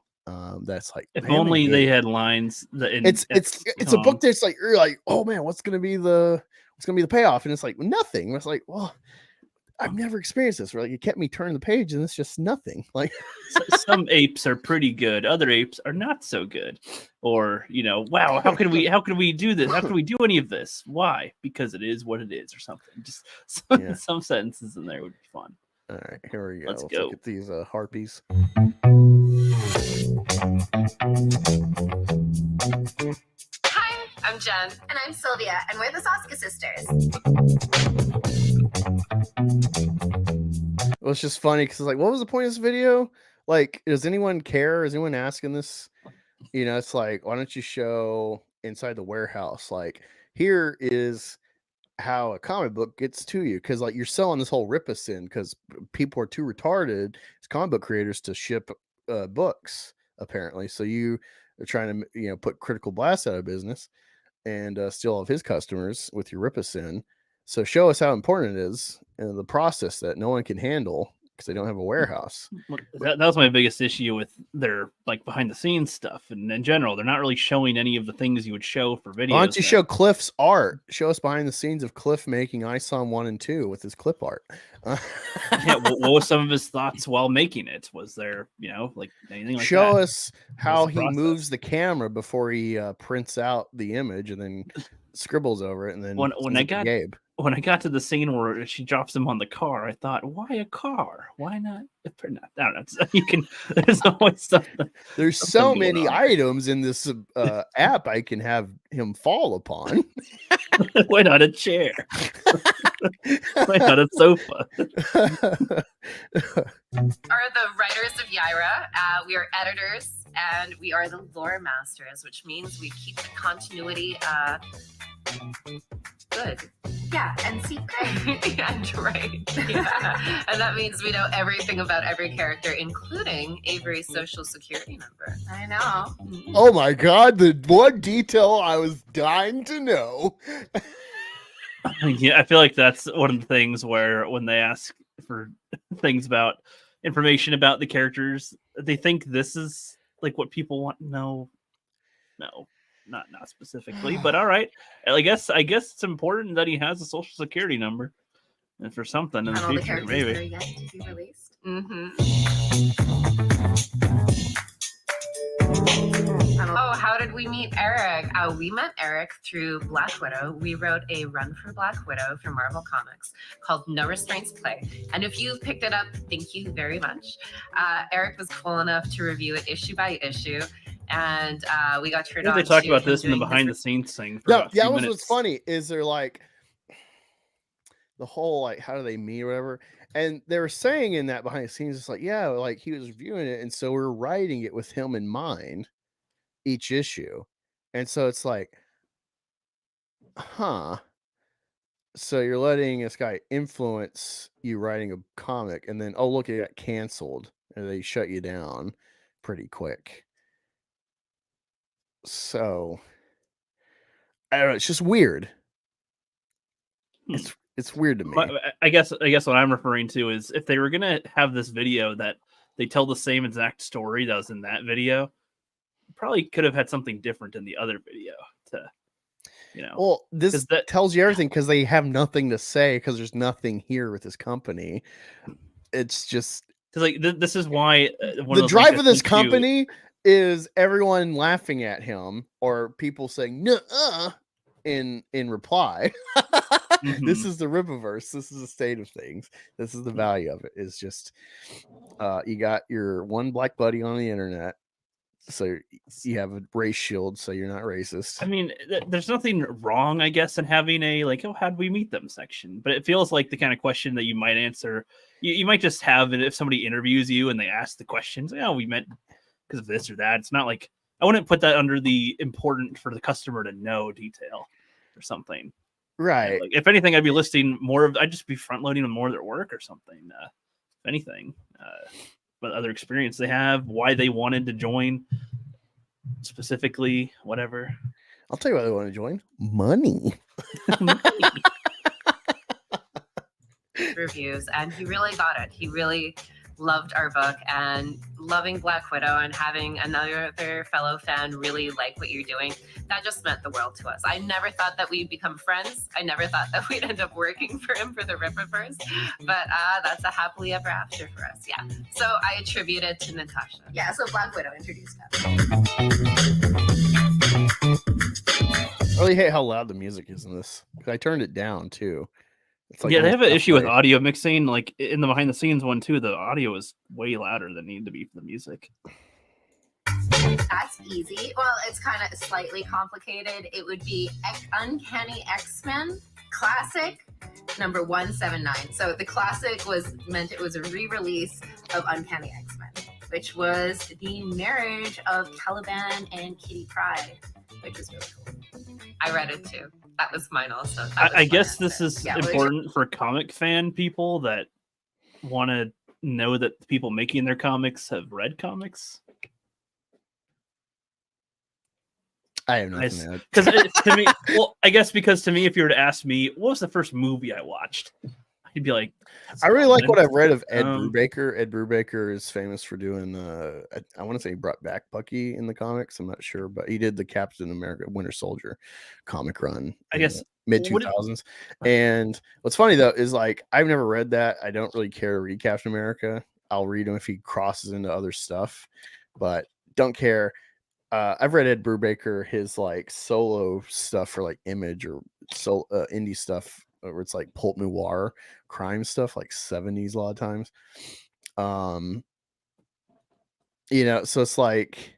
that's like, If man, only they gave- had lines that it's a book that's like, you're like, oh man, what's gonna be the payoff, and it's like nothing. It's like, well, I've never experienced this. Where like it kept me turning the page and it's just nothing. Like some apes are pretty good, other apes are not so good. Or, you know, wow, how can we do this? How can we do any of this? Why? Because it is what it is, or something. Just some sentences in there would be fun. all right, here we go. Let's Let's go. look at these harpies. Hi, I'm Jen. And I'm Sylvia, and we're the Soska sisters. Well, it's just funny because like, what was the point of this video? Like, does anyone care? Is anyone asking this? You know, it's like, why don't you show inside the warehouse? Like, here is how a comic book gets to you, because like you're selling this whole rip-us-in because people are too retarded as comic book creators to ship books, apparently. So you are trying to put Critical Blast out of business and steal all of his customers with your rip-us-in. So show us how important it is in the process that no one can handle because they don't have a warehouse. That was my biggest issue with their like behind the scenes stuff, and in general, they're not really showing any of the things you would show for videos. Why don't you show Cliff's art? Show us behind the scenes of Cliff making ISOM 1 and 2 with his clip art. Yeah, what was some of his thoughts while making it? Was there, like anything like show that? us how the he process? moves the camera before he prints out the image and then scribbles over it and then When sends I it to got Gabe. when I got to the scene where she drops him on the car, I thought, why a car? Why not? If they're not, I don't know. So you can. There's always something. There's so something going many on. items in this app I can have him fall upon. Why not a chair? Why not a sofa? Are the writers of Yaira. We are editors, and we are the lore masters, which means we keep the continuity good. Yeah, and secret. And right. Yeah. And that means we know everything about every character, including Avery's social security number. I know. Oh my god, the one detail I was dying to know. Yeah, I feel like that's one of the things where when they ask for things about information about the characters, they think this is like what people want. No, not specifically, but all right. I guess it's important that he has a social security number and for something in And the all the future, characters that are maybe. yet to be released. Mm-hmm. Oh, how did we meet Eric? We met Eric through Black Widow. We wrote a run for Black Widow for Marvel Comics called No Restraints Play. And if you've picked it up, thank you very much. Eric was cool enough to review it issue by issue. And we got turned on. They talked to about him this in the doing his behind the scenes thing for Yeah, about that 2 was minutes. what's funny is they're like the whole like how do they meet or whatever, and they were saying in that behind the scenes it's like yeah, like he was reviewing it, and so we're writing it with him in mind each issue, and so it's like, huh. So you're letting this guy influence you writing a comic, and then oh look, it got canceled, and they shut you down pretty quick. So I don't know. It's just weird. It's weird to me. I guess what I'm referring to is if they were gonna have this video that they tell the same exact story that was in that video, probably could have had something different in the other video to, you know. Well, this 'Cause that- tells you everything because they have nothing to say because there's nothing here with this company. It's just Because like this is why one the of those drive things of I this think, too- company is everyone laughing at him or people saying "nuh-uh" in reply. This is the Rippaverse. This is the state of things. This is the value of it. Is just you got your one black buddy on the internet, so you have a race shield, so you're not racist. I mean, there's nothing wrong, I guess, in having a like, oh, how'd we meet them section. But it feels like the kind of question that you might answer. You might just have it if somebody interviews you and they ask the questions. Oh, we met because of this or that. It's not like I wouldn't put that under the important for the customer to know detail or something. Right. Like, if anything, I'd be listing more of. I'd just be front loading on more of their work or something. If anything, what other experience they have, why they wanted to join, specifically, whatever. I'll tell you why they want to join. Money. reviews, and he really got it. He really loved our book, and loving Black Widow and having another fellow fan really like what you're doing, that just meant the world to us. I never thought that we'd become friends. I never thought that we'd end up working for him for the Rippaverse, but that's a happily ever after for us. Yeah. So I attribute it to Natasha. Yeah, so Black Widow introduced him. I really hate how loud the music is in this. I turned it down too. It's like Yeah, they have an almost issue with halfway. audio mixing. Like in the behind the scenes one too, the audio is way louder than it needed to be for the music. That's easy. Well, it's kind of slightly complicated. It would be Uncanny X-Men Classic number 179. So the classic meant it was a re-release of Uncanny X-Men, which was the marriage of Caliban and Kitty Pryde, which was really cool. I read it too. That was mine also. I guess this is important for comic fan people that want to know that the people making their comics have read comics. I have nothing to add. Because to me, well, I guess because to me, if you were to ask me, what was the first movie I watched? I'd be like, I really like what I've read of Ed Um, Brubaker. Ed Brubaker is famous for doing I want to say he brought back Bucky in the comics. I'm not sure, but he did the Captain America Winter Soldier comic run. I guess mid 2000s. And what's funny though is like I've never read that. I don't really care to read Captain America. I'll read him if he crosses into other stuff, but don't care. I've read Ed Brubaker, his like solo stuff for like Image or indie stuff where it's like pulp noir crime stuff, like 70s a lot of times. You know, so it's like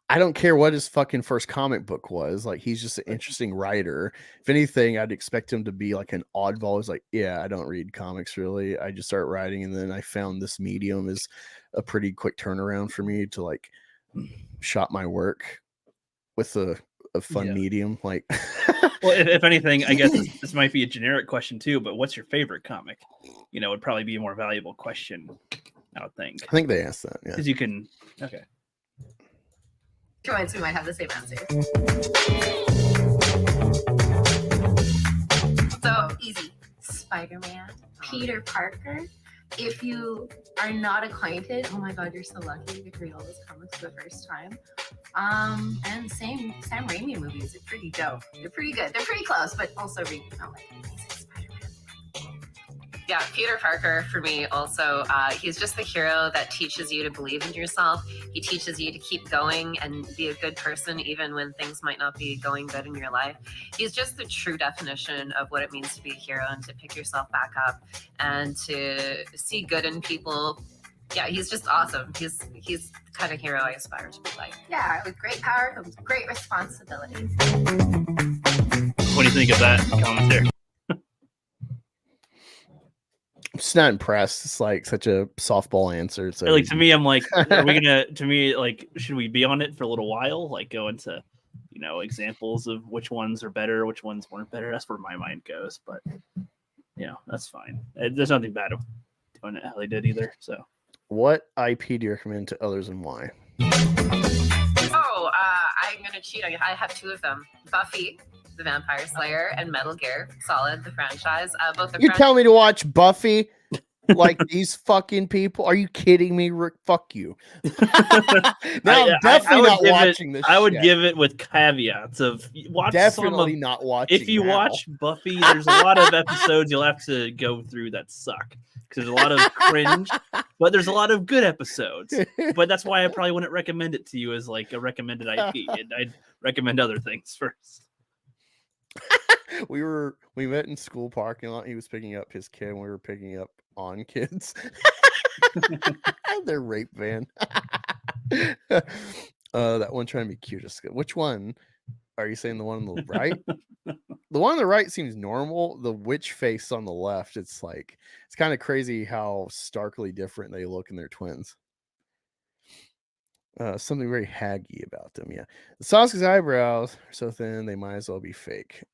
I don't care what his fucking first comic book was. Like he's just an interesting writer. If anything, I'd expect him to be like an oddball. He's like, yeah, I don't read comics really. I just start writing, and then I found this medium is a pretty quick turnaround for me to like shop my work with a fun medium. Like, well, if anything, I guess this might be a generic question too. But what's your favorite comic? You know, would probably be a more valuable question. I would think. I think they asked that. Yeah, because you can. Okay. Joins, we might have the same answer. So easy. Spider-Man, Peter Parker. If you are not acquainted, oh my god, you're so lucky you get to read all those comics for the first time. And Sam Raimi movies are pretty dope. They're pretty good. They're pretty close, but also read like Amazing Spider-Man. Yeah, Peter Parker for me also. He's just the hero that teaches you to believe in yourself. He teaches you to keep going and be a good person even when things might not be going good in your life. He's just the true definition of what it means to be a hero and to pick yourself back up and to see good in people. Yeah, he's just awesome. He's the kind of hero I aspire to be like. Yeah, with great power comes great responsibility. What do you think of that comment there? I'm just not impressed. It's like such a softball answer. So Like, to me, I'm like, are we gonna? To me, like, should we be on it for a little while? Like, go into, examples of which ones are better, which ones weren't better. That's where my mind goes. But that's fine. There's nothing bad with doing it how they did either. So, what IP do you recommend to others and why? Oh, I'm gonna cheat on you. I have two of them: Buffy the Vampire Slayer and Metal Gear Solid, the franchise. Both the You tell me to watch Buffy like these fucking people? Are you kidding me, Rick? Fuck you. I'm definitely not watching this. I would give it with caveats of watch definitely not watching. If you watch Buffy, there's a lot of episodes you'll have to go through that suck because there's a lot of cringe, but there's a lot of good episodes. But that's why I probably wouldn't recommend it to you as like a recommended IP. I'd recommend other things first. We met in school parking lot. He was picking up his kid and we were picking up on kids. Their rape van. That one trying to be cute. Which one are you saying? The one on the right? The one on the right seems normal. The witch face on the left, it's kind of crazy how starkly different they look in their twins. Something very haggy about them. Yeah, the Sasuke's eyebrows are so thin they might as well be fake.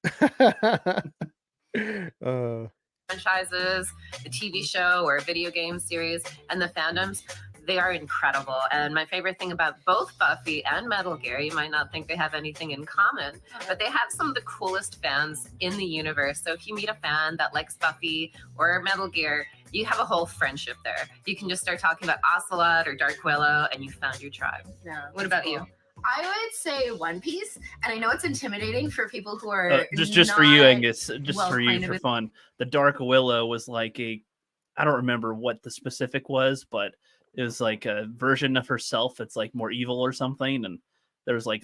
Franchises, the TV show or video game series, and the fandoms, they are incredible. And my favorite thing about both Buffy and Metal Gear, you might not think they have anything in common, but they have some of the coolest fans in the universe. So if you meet a fan that likes Buffy or Metal Gear, you have a whole friendship there. You can just start talking about Ocelot or Dark Willow and you found your tribe. Yeah. What about you? I would say One Piece, and I know it's intimidating for people who are just for you, Angus, just for you for fun. The Dark Willow was like I don't remember what the specific was, but it was like a version of herself that's like more evil or something, and there's like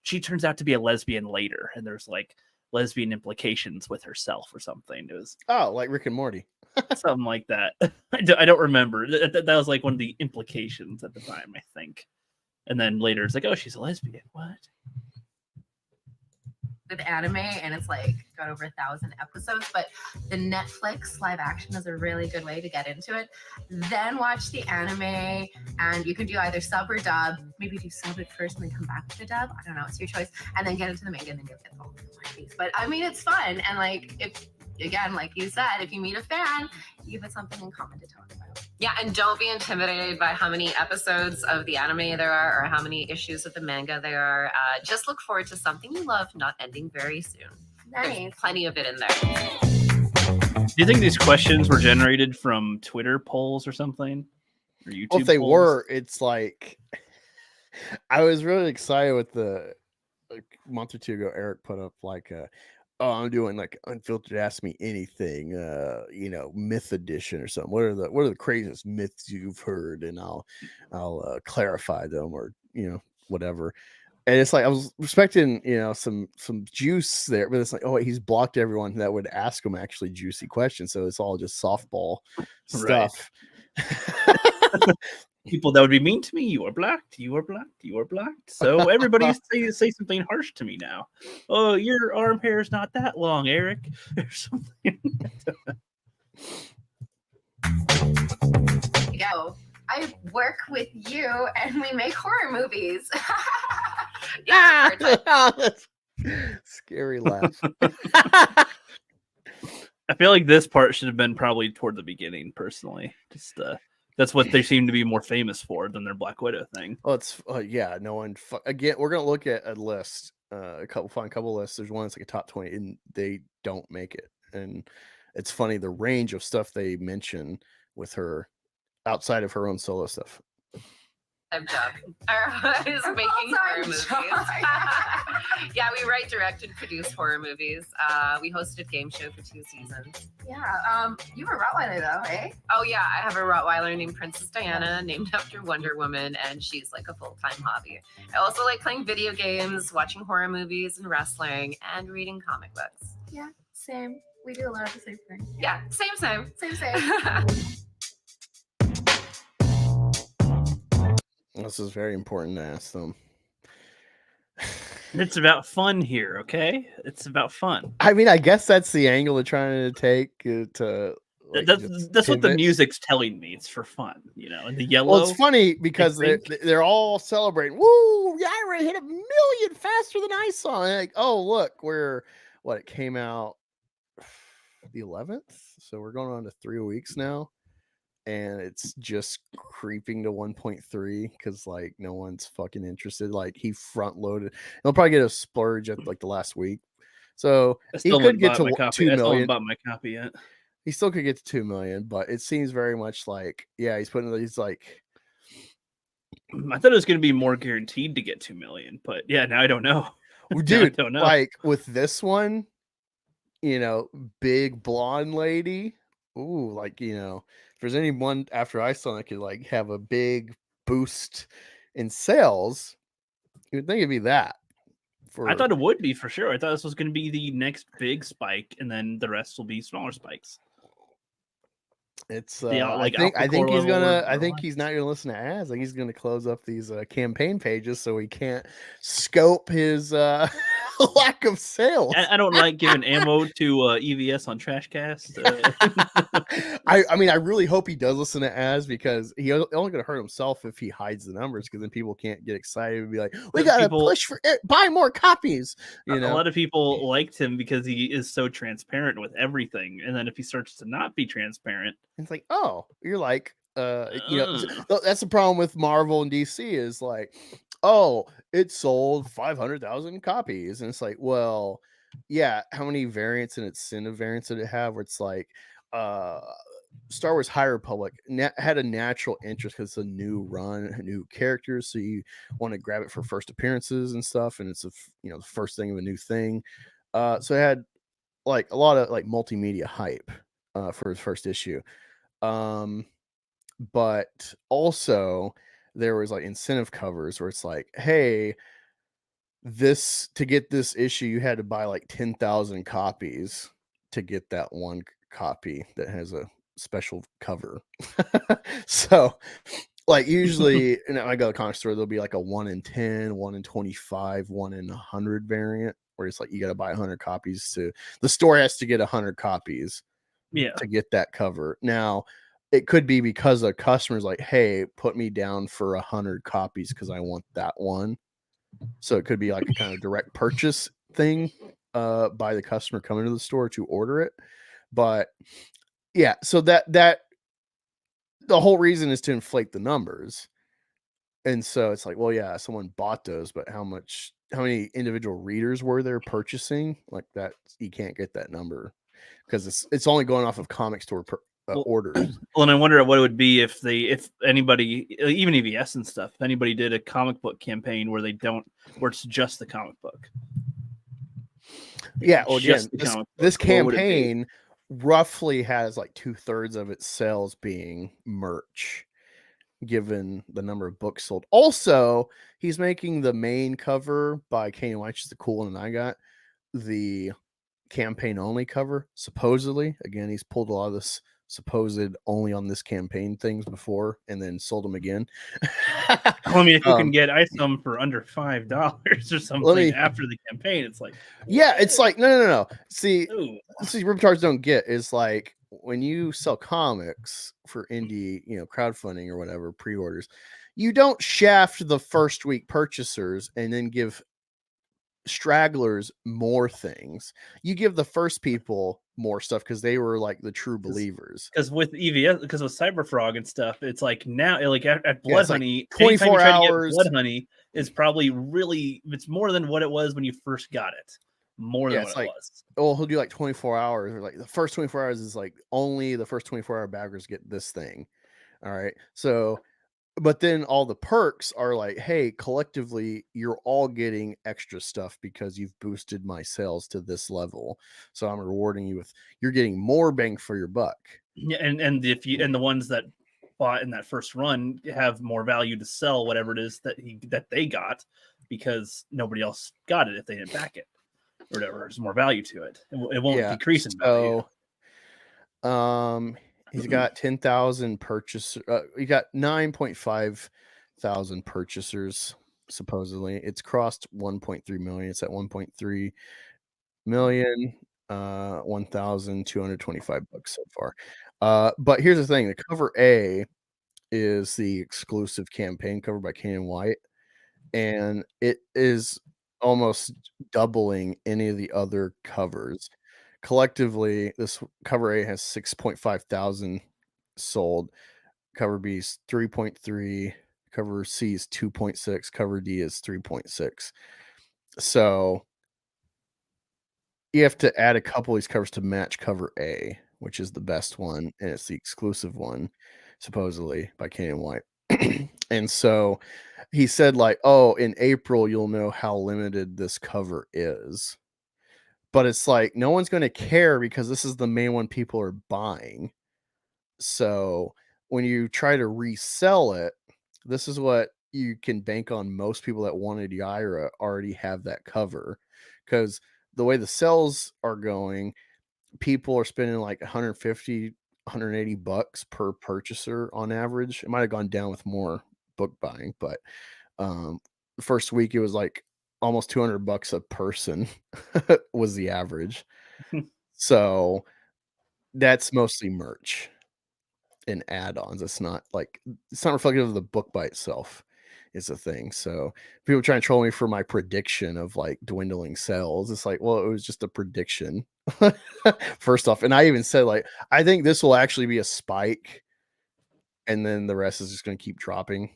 she turns out to be a lesbian later, and there's like lesbian implications with herself or something. It was like Rick and Morty. Something like that. I don't remember. That was like one of the implications at the time, I think. And then later it's like, oh, she's a lesbian. What? With anime, and it's like got over 1,000 episodes, but the Netflix live action is a really good way to get into it. Then watch the anime, and you can do either sub or dub. Maybe do sub at first and then come back to the dub. I don't know, it's your choice. And then get into the manga and then you'll get the whole piece. But I mean, it's fun, and like if again, like you said, if you meet a fan, you have something in common to talk about. Yeah, and don't be intimidated by how many episodes of the anime there are or how many issues of the manga there are. Just look forward to something you love not ending very soon. Nice. There's plenty of it in there. Do you think these questions were generated from Twitter polls or something? Or YouTube well, if they polls? were, it's like I was really excited with a month or two ago. Eric put up like I'm doing like unfiltered ask me anything, myth edition or something. What are the craziest myths you've heard? And I'll clarify them or, whatever. And it's like, I was expecting, some juice there, but it's like, oh, wait, he's blocked everyone that would ask him actually juicy questions. So it's all just softball stuff. People that would be mean to me. You are blacked. You are blacked. You are blacked. So everybody say something harsh to me now. Oh, your arm hair is not that long, Eric, or something. Go. I work with you, and we make horror movies. Scary laugh. I feel like this part should have been probably toward the beginning. Personally, just that's what they seem to be more famous for than their Black Widow thing. Oh, it's no one. Again, we're gonna look at a list. Find a couple lists. There's one that's like a top 20, and they don't make it. and it's funny the range of stuff they mention with her outside of her own solo stuff. Job. Is making horror movies. Yeah, we write, direct, and produce horror movies. We hosted a game show for 2 seasons. Yeah. You have a Rottweiler though, eh? Oh yeah, I have a Rottweiler named Princess Diana, named after Wonder Woman, and she's like a full-time hobby. I also like playing video games, watching horror movies, and wrestling, and reading comic books. Yeah, same. We do a lot of the same thing. Yeah, same. Same. This is very important to ask them. It's about fun here, okay? It's about fun. I mean, I guess that's the angle they're trying to take to. Like, that's what the music's telling me. It's for fun, you know. And the yellow. Well, it's funny because they're all celebrating. Woo! Yeah, I hit 1 million faster than I saw. And like, oh look, it came out the 11th, so we're going on to 3 weeks now, and it's just creeping to 1.3 because like no one's fucking interested. Like he front loaded. He'll probably get a splurge at like the last week, so he could get to 2 million. I still haven't bought my copy yet. He still could get to 2 million, but it seems very much like, yeah, he's like. I thought it was going to be more guaranteed to get 2 million, but yeah, now I don't know. Dude, I don't know. Like with this one, you know, big blonde lady. Ooh, like, you know, if there's anyone after I saw that could like have a big boost in sales, you would think it'd be that. I thought it would be for sure. I thought this was going to be the next big spike, and then the rest will be smaller spikes. It's like I think he's gonna I think he's not gonna listen to ads. I think he's gonna close up these campaign pages so he can't scope his lack of sales. I don't like giving ammo to EVS on Trashcast. I mean, I really hope he does listen to ads because he only gonna hurt himself if he hides the numbers, because then people can't get excited and be like, we gotta push for it, buy more copies. You know, a lot of people liked him because he is so transparent with everything, and then if he starts to not be transparent, it's like, oh, you're like, you know, that's the problem with Marvel and DC is like, oh, it sold 500,000 copies, and it's like, well, yeah, how many variants and incentive variants did it have? Where it's like, Star Wars High Republic had a natural interest because it's a new run, new characters, so you want to grab it for first appearances and stuff, and it's the first thing of a new thing. So it had like a lot of like multimedia hype for his first issue. But also there was like incentive covers where it's like, hey, to get this issue, you had to buy like 10,000 copies to get that one copy that has a special cover. So like usually I go to the comic store, there'll be like a 1 in 10, 1 in 25, 1 in 100 variant where it's like you got to buy 100 copies the store has to get 100 copies to get that cover. Now it could be because a customer's like, hey, put me down for 100 copies because I want that one. So it could be like a kind of direct purchase thing by the customer coming to the store to order it. But yeah, so that the whole reason is to inflate the numbers. And so it's like, well, yeah, someone bought those, but how many individual readers were there purchasing? Like that, you can't get that number because it's only going off of comic store orders. Well, and I wonder what it would be if anybody, even EVS and stuff, if anybody did a comic book campaign where it's just the comic book. Yeah, well, again, this campaign roughly has like 2/3 of its sales being merch, given the number of books sold. Also, he's making the main cover by Kanye White, which is the cool one, and I got the campaign only cover. Supposedly, again, he's pulled a lot of this supposed only on this campaign things before and then sold them again. I mean, if you can get ISOM for under $5 or something after the campaign, it's like, yeah, it's like no. See, repertoires don't get is like when you sell comics for indie, crowdfunding or whatever, pre-orders, you don't shaft the first week purchasers and then give stragglers more things. You give the first people more stuff because they were like the true believers. Because with EVS, because with Cyberfrog and stuff, it's like now, like at Blood Honey, 24 hours. Blood Honey is probably it's more than what it was when you first got it. more than Yeah, what it's it like- was. Oh, he'll do like 24 hours, or like the first 24 hours is like only the first 24-hour baggers get this thing. All right. So, but then all the perks are like, hey, collectively, you're all getting extra stuff because you've boosted my sales to this level. So I'm rewarding you with, you're getting more bang for your buck. Yeah, and if you and the ones that bought in that first run have more value to sell whatever it is that they got, because nobody else got it if they didn't back it or whatever. There's more value to it. It won't Yeah, decrease in value. So, he's got 10,000 purchasers. He got 9.5 thousand purchasers. Supposedly, it's crossed 1.3 million. It's at 1.3 million. 1,225 bucks so far. But here's the thing: the cover A is the exclusive campaign cover by Kane and White, and it is almost doubling any of the other covers. Collectively, this cover A has 6.5 thousand sold. Cover B is 3.3. Cover C is 2.6. Cover D is 3.6. So you have to add a couple of these covers to match cover A, which is the best one, and it's the exclusive one, supposedly by Kane and White. And so he said, like, oh, in April you'll know how limited this cover is. But it's like no one's going to care because this is the main one people are buying. So when you try to resell it, this is what you can bank on. Most people that wanted Yaira already have that cover, because the way the sales are going, people are spending like 150, 180 bucks per purchaser on average. It might have gone down with more book buying, but the first week it was like almost 200 bucks a person was the average. So that's mostly merch and add-ons. It's not reflective of the book by itself is the thing. So people try and troll me for my prediction of like dwindling sales. It's like, well, it was just a prediction. First off, and I even said, like, I think this will actually be a spike and then the rest is just going to keep dropping.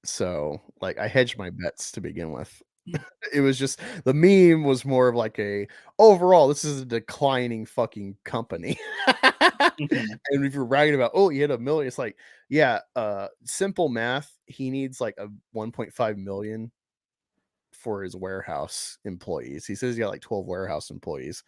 So like I hedged my bets to begin with. It was just, the meme was more of like a, overall this is a declining fucking company. And if you're bragging about, oh, you hit 1 million, it's like, yeah, simple math, he needs like a 1.5 million for his warehouse employees. He says he got like 12 warehouse employees.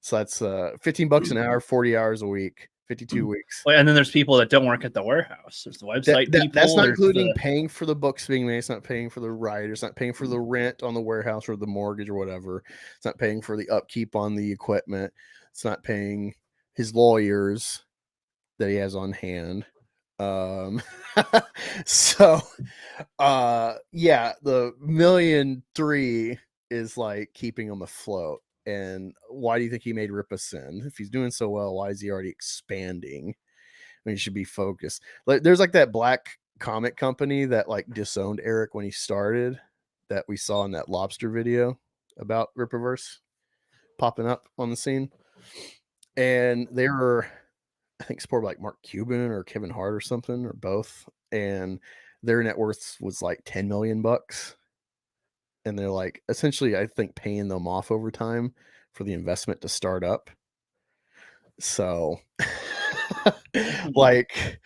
So that's 15 bucks an hour, 40 hours a week, 52 weeks. Well, and then there's people that don't work at the warehouse. There's the website people. That's not there's including the- paying for the books being made. It's not paying for the writers. It's not paying for the rent on the warehouse or the mortgage or whatever. It's not paying for the upkeep on the equipment. It's not paying his lawyers that he has on hand. So yeah, the 1.3 million is like keeping him afloat. And why do you think he made Ripasend? If he's doing so well, why is he already expanding? I mean, he should be focused. Like, there's like that black comic company that like disowned Eric when he started, that we saw in that lobster video about Rippaverse popping up on the scene. And they were, I think, supported by like Mark Cuban or Kevin Hart or something, or both. And their net worth was like 10 million bucks. And they're like, essentially, I think, paying them off over time for the investment to start up. So like,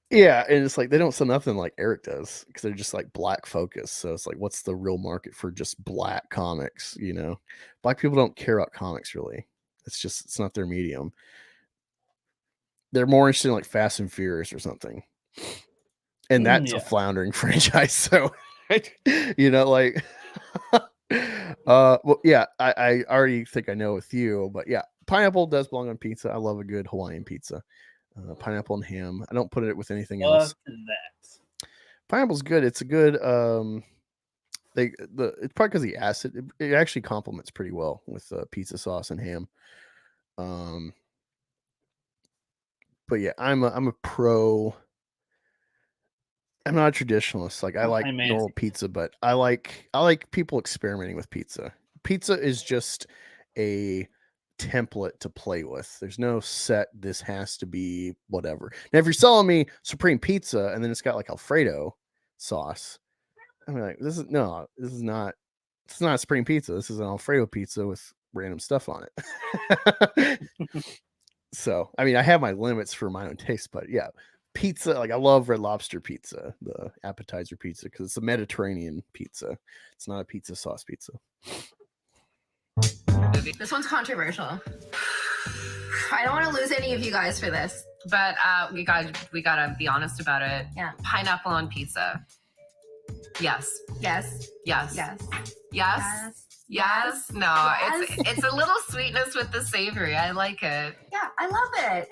yeah, and it's like they don't sell nothing like Eric does, because they're just like black focused. So it's like, what's the real market for just black comics? You know, black people don't care about comics really. It's not their medium. They're more interested in like Fast and Furious or something, and that's a floundering franchise. So you know, like well, yeah, I already think I know with you, but yeah, pineapple does belong on pizza. I love a good Hawaiian pizza. Pineapple and ham. I don't put it with anything else. that. Pineapple's good. It's a good it's probably because the acid, it actually complements pretty well with pizza sauce and ham. But yeah, I'm a pro. I'm not a traditionalist. Like, I like normal pizza, but I like people experimenting with pizza. Pizza is just a template to play with. There's no set, this has to be whatever. Now, if you're selling me supreme pizza and then it's got like Alfredo sauce, I'm like, this is not It's not a supreme pizza. This is an Alfredo pizza with random stuff on it. So, I mean, I have my limits for my own taste, but yeah, pizza. Like I love Red Lobster pizza, the appetizer pizza, because it's a Mediterranean pizza. It's not a pizza sauce pizza. This one's controversial. I don't want to lose any of you guys for this, but we gotta be honest about it. Yeah. Pineapple on pizza. Yes. Yes. Yes. Yes. Yes. Yes. No, Yes. it's a little sweetness with the savory. I like it. Yeah, I love it.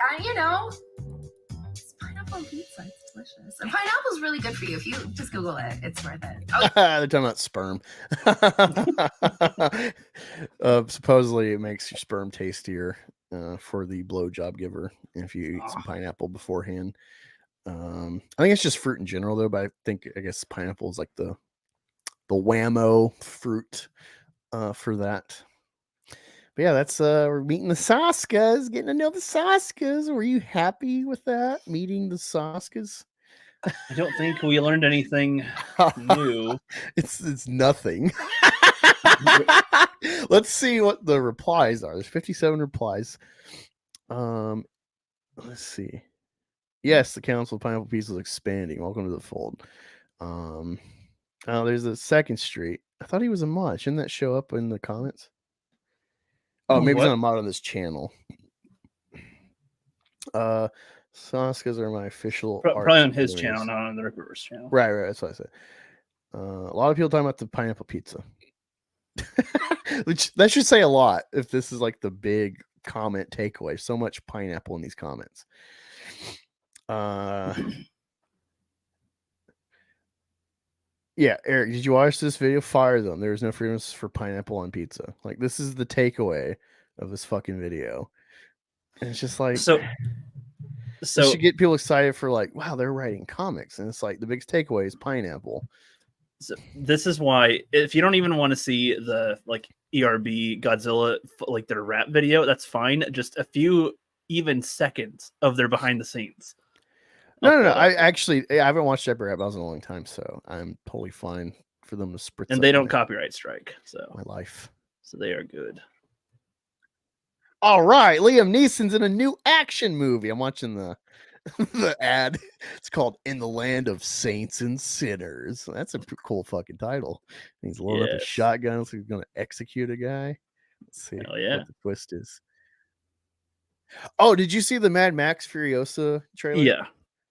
It's pineapple on pizza. It's delicious. And pineapple's really good for you. If you just Google it, it's worth it. They're talking about sperm. Supposedly, it makes your sperm tastier for the blowjob giver if you eat some pineapple beforehand. I think it's just fruit in general, though. But I guess pineapple is like the whammo fruit for that. But yeah, that's we're meeting the Saskas, getting to know the Saskas. Were you happy with that, meeting the Saskas? I don't think we learned anything new. It's nothing. Let's see what the replies are. There's 57 replies. Let's see. Yes, the Council of Pineapple Pizza is expanding. Welcome to the fold. Oh, there's the Second Street. I thought he was a mod. Shouldn't that show up in the comments? Oh, maybe he's not a mod on this channel. Saskas are my official. Probably on his channel, not on the Rick Rivers channel. Right. That's what I said. A lot of people talking about the pineapple pizza. Which that should say a lot if this is like the big comment takeaway. So much pineapple in these comments. Yeah, Eric, did you watch this video? Fire them. There's no freedoms for pineapple on pizza. Like, this is the takeaway of this fucking video. And it's just like, so it should get people excited for like, wow, they're writing comics. And it's like the biggest takeaway is pineapple. So this is why, if you don't even want to see the like ERB Godzilla like their rap video, that's fine. Just a few even seconds of their behind the scenes. No. I haven't watched Epic Rap Battles in a long time, so I'm totally fine for them to spritz. And they don't copyright strike, so my life. So they are good. All right, Liam Neeson's in a new action movie. I'm watching the ad. It's called "In the Land of Saints and Sinners." That's a cool fucking title. He's loading up a shotgun, so he's going to execute a guy. Let's see what the twist is. Oh, did you see the Mad Max Furiosa trailer? Yeah.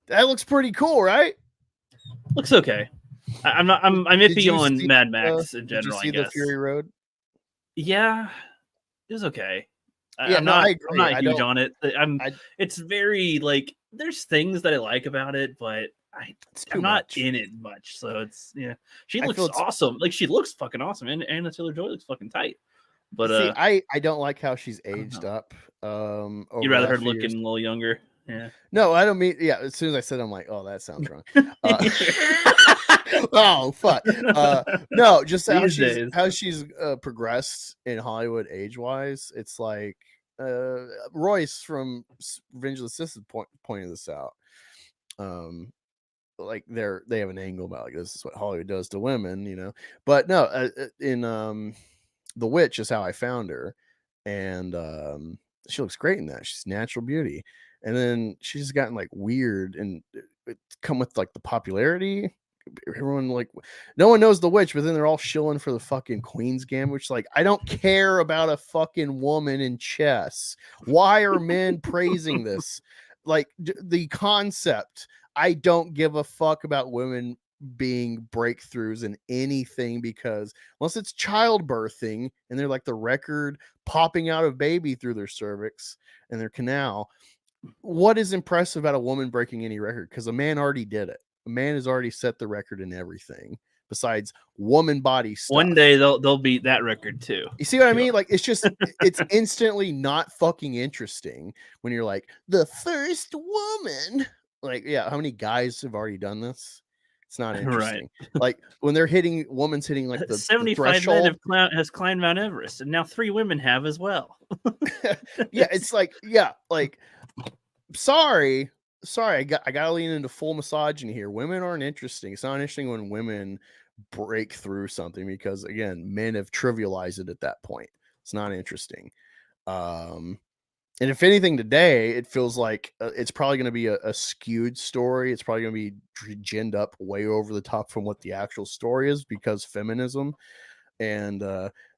That looks pretty cool, right? Looks okay. I'm iffy on Mad Max in general. Did you see the Fury Road? Yeah, it was okay. Yeah, I'm not huge on it. It's very like there's things that I like about it, but I'm not in it much. So it's she looks awesome. Like she looks fucking awesome, and Anna Taylor-Joy looks fucking tight. But see, I don't like how she's aged up. You'd rather her looking a little younger. Yeah. No, I don't mean. Yeah, as soon as I said, I'm like, oh, that sounds wrong. Oh fuck. No, just how she's progressed in Hollywood age wise. It's like Royce from Revenge of the Sith pointed this out. Like they have an angle about like this is what Hollywood does to women, But no, in The Witch is how I found her, and she looks great in that. She's natural beauty. And then she's gotten like weird and it come with like the popularity. Everyone like no one knows The Witch, but then they're all shilling for the fucking Queen's Gambit, which like I don't care about a fucking woman in chess. Why are men praising this? Like the concept. I don't give a fuck about women being breakthroughs in anything because unless it's childbirthing and they're like the record popping out of baby through their cervix and their canal. What is impressive about a woman breaking any record? Because a man already did it. A man has already set the record in everything besides woman body stuff. One day they'll beat that record too. You see what I mean? Like it's instantly not fucking interesting when you're like the first woman. Like, yeah, how many guys have already done this? It's not interesting. Right. Like when they're woman's hitting like the 75 men has climbed Mount Everest, and now 3 women have as well. Yeah, it's like sorry, I gotta lean into full misogyny here. Women aren't interesting. It's not interesting when women break through something, because again, men have trivialized it at that point. It's not interesting. And if anything today, it feels like it's probably going to be a skewed story. It's probably going to be ginned up way over the top from what the actual story is, because feminism and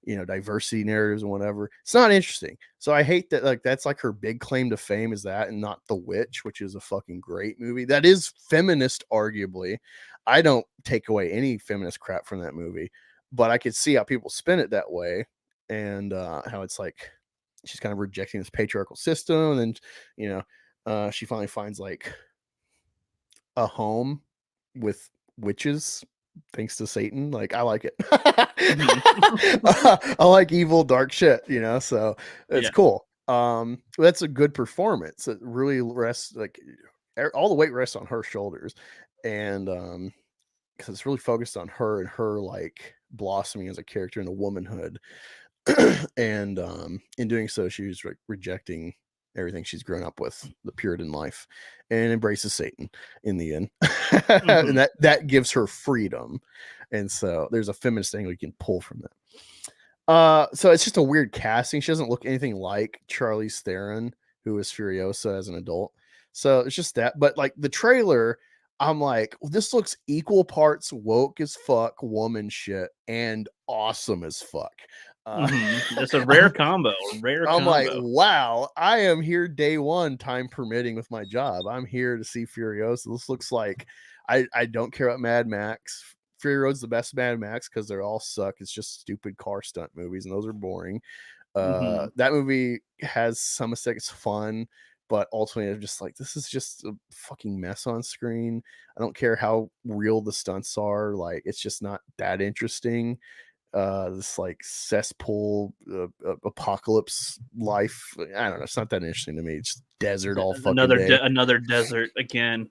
diversity narratives and whatever, it's not interesting. So I hate that, like, that's like her big claim to fame, is that, and not The Witch, which is a fucking great movie that is feminist, arguably. I don't take away any feminist crap from that movie, but I could see how people spin it that way, and how it's like she's kind of rejecting this patriarchal system, and then she finally finds like a home with witches thanks to Satan. Like, I like it. I like evil, dark shit, so it's cool. That's a good performance. It really rests, like, all the weight rests on her shoulders, and because it's really focused on her and her like blossoming as a character in the womanhood. And in doing so, she's rejecting everything she's grown up with, the Puritan life, and embraces Satan in the end. And that gives her freedom. And so there's a feminist angle you can pull from that. So it's just a weird casting. She doesn't look anything like Charlize Theron, who is Furiosa as an adult. So it's just that. But like the trailer, I'm like, this looks equal parts woke as fuck, woman shit, and awesome as fuck. It's a rare combo. I'm like, wow, I am here day one, time permitting, with my job. I'm here to see Furiosa. This looks like I don't care about Mad Max. Fury Road's the best Mad Max because they all suck. It's just stupid car stunt movies, and those are boring. That movie has some aesthetic, it's fun, but ultimately I'm just like, this is just a fucking mess on screen. I don't care how real the stunts are. Like, it's just not that interesting. This like cesspool apocalypse life, I don't know, it's not that interesting to me. It's desert all fucking day. Another desert again.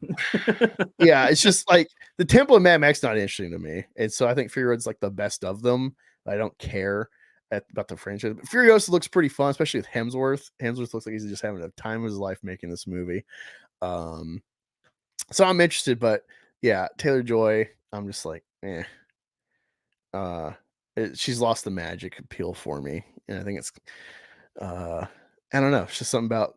Yeah, it's just like the Temple of Mad Max not interesting to me, and so I think Fury Road's like the best of them. I don't care about the franchise, but Furiosa looks pretty fun, especially with Hemsworth. Hemsworth looks like he's just having a time of his life making this movie. So I'm interested, but yeah, Taylor-Joy, I'm just like, she's lost the magic appeal for me, and I think it's I don't know, it's just something about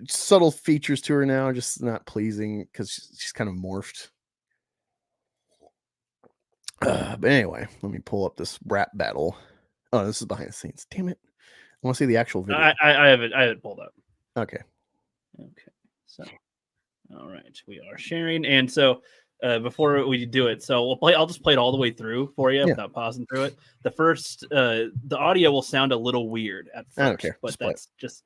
subtle features to her now just not pleasing, because she's kind of morphed. But anyway, let me pull up this rap battle. Oh, this is behind the scenes. Damn it, I want to see the actual video. I have it pulled up. Okay, so all right, we are sharing, and so before we do it, so I'll just play it all the way through for you without pausing through it. The first, the audio will sound a little weird at first, I don't care. But that's just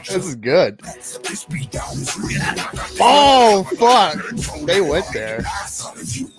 this is good. Oh fuck, they went there. The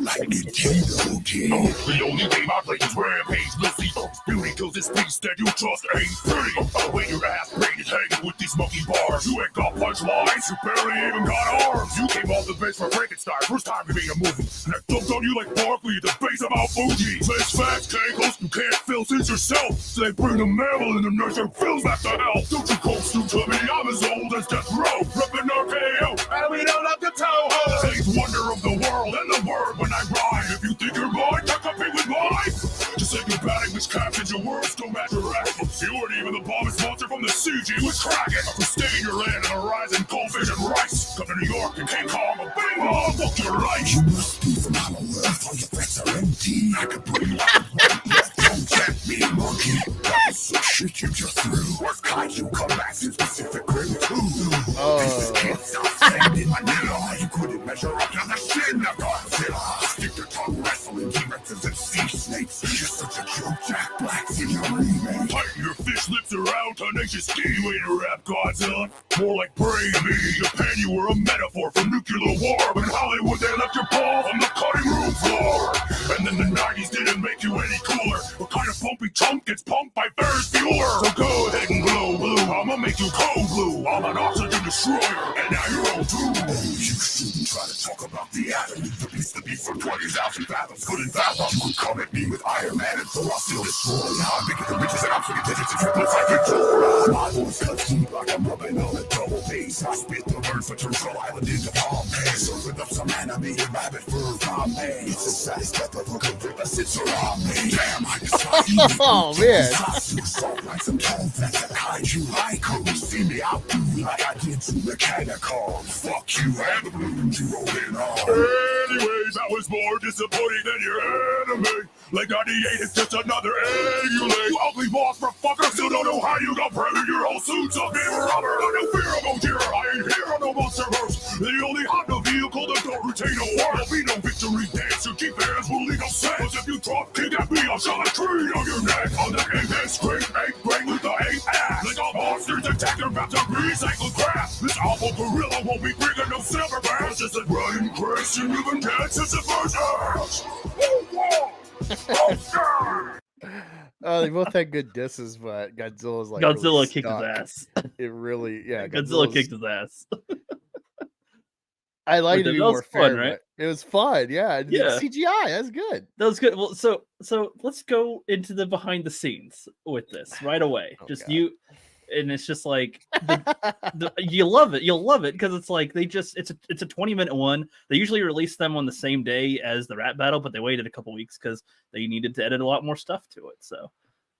only game I play is Rampage. We'll see folks beauty, cause this piece that you trust ain't pretty. Oh, when your ass braided hanging with these monkey bars. You ain't got punchlines, you barely even got arms. You came off the bench for Frankenstein, first time you made a movie. And I dumped on you like Barkley at the base of Mount Fuji. Flesh facts, cankles, you can't fill since yourself. So they bring the mammal and the nurture fills back to hell. Don't you coast to me, I'm as old as Death Row. Ripping RKO, and we don't have to Toho. Saints wonder of the world and the word when I rhyme. If you think you're mine, can't compete with mine. Just like your batting which captains your words don't match your action. You weren't even the bombest monster from the CG was cracking. I could stay in your land and horizon, goldfish and rice. Come to New York and King Kong, a bing bong, fuck your life. You must be from Hollow Earth, all your threats are empty. I could bring you out of breath. Don't get me, monkey. That's some shit you just threw. What kind you come back to Pacific Rim 2? This can't stop standing Manila. You couldn't measure up to the sin of Godzilla. Stick your tongue wrestling T-Rexes and sea snakes. mates. You're such a cute Jack Black's in your remake. Tighten your fish lips around tenacious ski way to rap Godzilla. More like brave me. Japan, you were a metaphor for nuclear war. But in Hollywood, they left your balls on the cutting room floor. And then the 90s didn't make you any cooler. What kind of pumpy chump gets pumped by Ferris Bueller? So go ahead and glow blue. I'ma make you cold blue. I'm an oxygen destroyer, and now you're all doomed. Oh, you shouldn't try to talk about the atom. The beast to be from 20,000 fathoms. Couldn't fathom. You could come at me with Iron Man and so I'll still destroy. I'm bigger than riches and I'm swinging digits and triplets like Victoria. My voice cuts deep like I'm rubbing on a double bass. I spit the words for Turtle Island into Pompeii. Serving up some animated rabbit fur combat. It's the saddest death of a gorilla sits around me. Damn, I just Oh, man. Salt like some cold that kaiju haiku. See me out do like I did to Mechanical. Fuck you and the blues you roll in on. Anyways, I was more disappointing than your anime. Like 98 is just another egg you lay. You ugly motherfucker, still don't know how you got pregnant. Your whole suit's a mirror rubber. I no fear of Gojira. I ain't here on no monsterverse. The only Honda vehicle that don't retain a war. There'll be no victory dance. Your cheap hands will lead no sense. If you drop kick at me, I'll shove a tree on your neck. On the apex straight, eight brain with the eight ass. Like all monsters attack their about to recycle crap. This awful gorilla won't be bringing no silver bass. Just a running Christian, even dead since the first ass. Oh, they both had good disses, but Godzilla's like Godzilla really kicked stuck. his ass. It really, yeah. Godzilla Godzilla's- kicked his ass. I like to That be was more fun, fair, right? but it was fun. Yeah, Yeah. CGI. That's good. That was good. Well, so let's go into the behind the scenes with this right away. Oh, just God. you, and it's just like you love it. You'll love it because it's like it's a 20-minute one. They usually release them on the same day as the rap battle, but they waited a couple weeks because they needed to edit a lot more stuff to it. So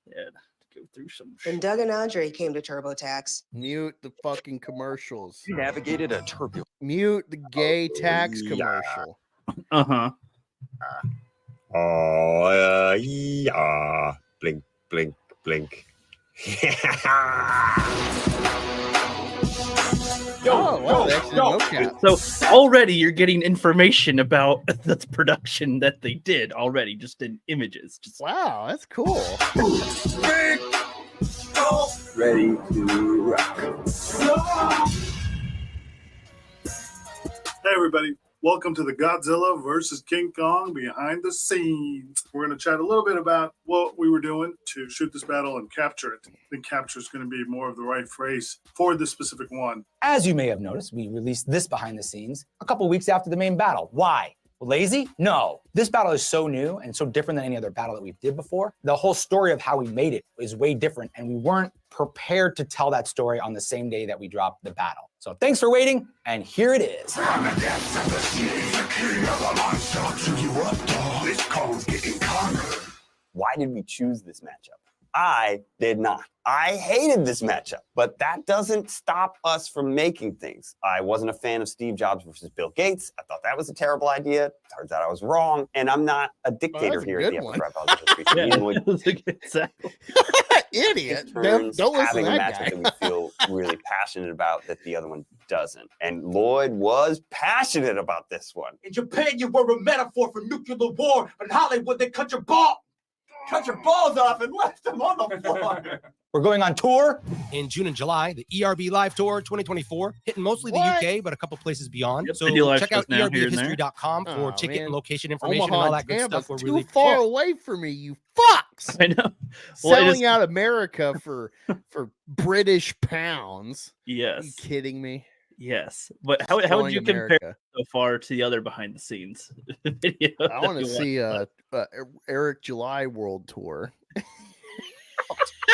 yeah, to go through some. When Doug and Andre came to TurboTax, Mute the fucking commercials. You navigated a turbulent. Mute the gay tax yeah. commercial. Uh-huh. Oh, yeah. Blink, blink, blink. Oh, wow, they actually did mocap. So already you're getting information about the production that they did already, just in images. Just Wow, that's cool. Ready to rock. Hey everybody, welcome to the Godzilla versus King Kong behind the scenes. We're going to chat a little bit about what we were doing to shoot this battle and capture it. I think capture is going to be more of the right phrase for this specific one. As you may have noticed, we released this behind the scenes a couple weeks after the main battle. Why? Lazy? No. This battle is so new and so different than any other battle that we did before. The whole story of how we made it is way different, and we weren't prepared to tell that story on the same day that we dropped the battle. So thanks for waiting, and here it is. From the depths of the sea, the king of the monster. Chew you up, dog. This Kong's getting conquered. Why did we choose this matchup? I did not. I hated this matchup, but that doesn't stop us from making things. I wasn't a fan of Steve Jobs versus Bill Gates. I thought that was a terrible idea. Turns out I was wrong, and I'm not a dictator that's a here good at the one. Epic Rap Battles History. So yeah, even with exactly. Idiot. it Don't turns listen to having a that matchup guy. that we feel really passionate about that the other one doesn't. And Lloyd was passionate about this one. In Japan, you were a metaphor for nuclear war. But in Hollywood, they cut your balls off and left them on the floor. We're going on tour. In June and July, the ERB Live Tour 2024, hitting mostly the What? UK, but a couple places beyond. Yep, So they do live check out shows now, here and there. erbhistory.com for Oh, ticket man. and location information Omaha and all and that good Tampa's stuff. We're too really far away from me, you fucks. I know. Well, it Selling is- out America for British pounds. Are you Yes. kidding me? Yes. But how would Selling you compare America. so far to the other behind the scenes video? I want to that see you Eric July World Tour.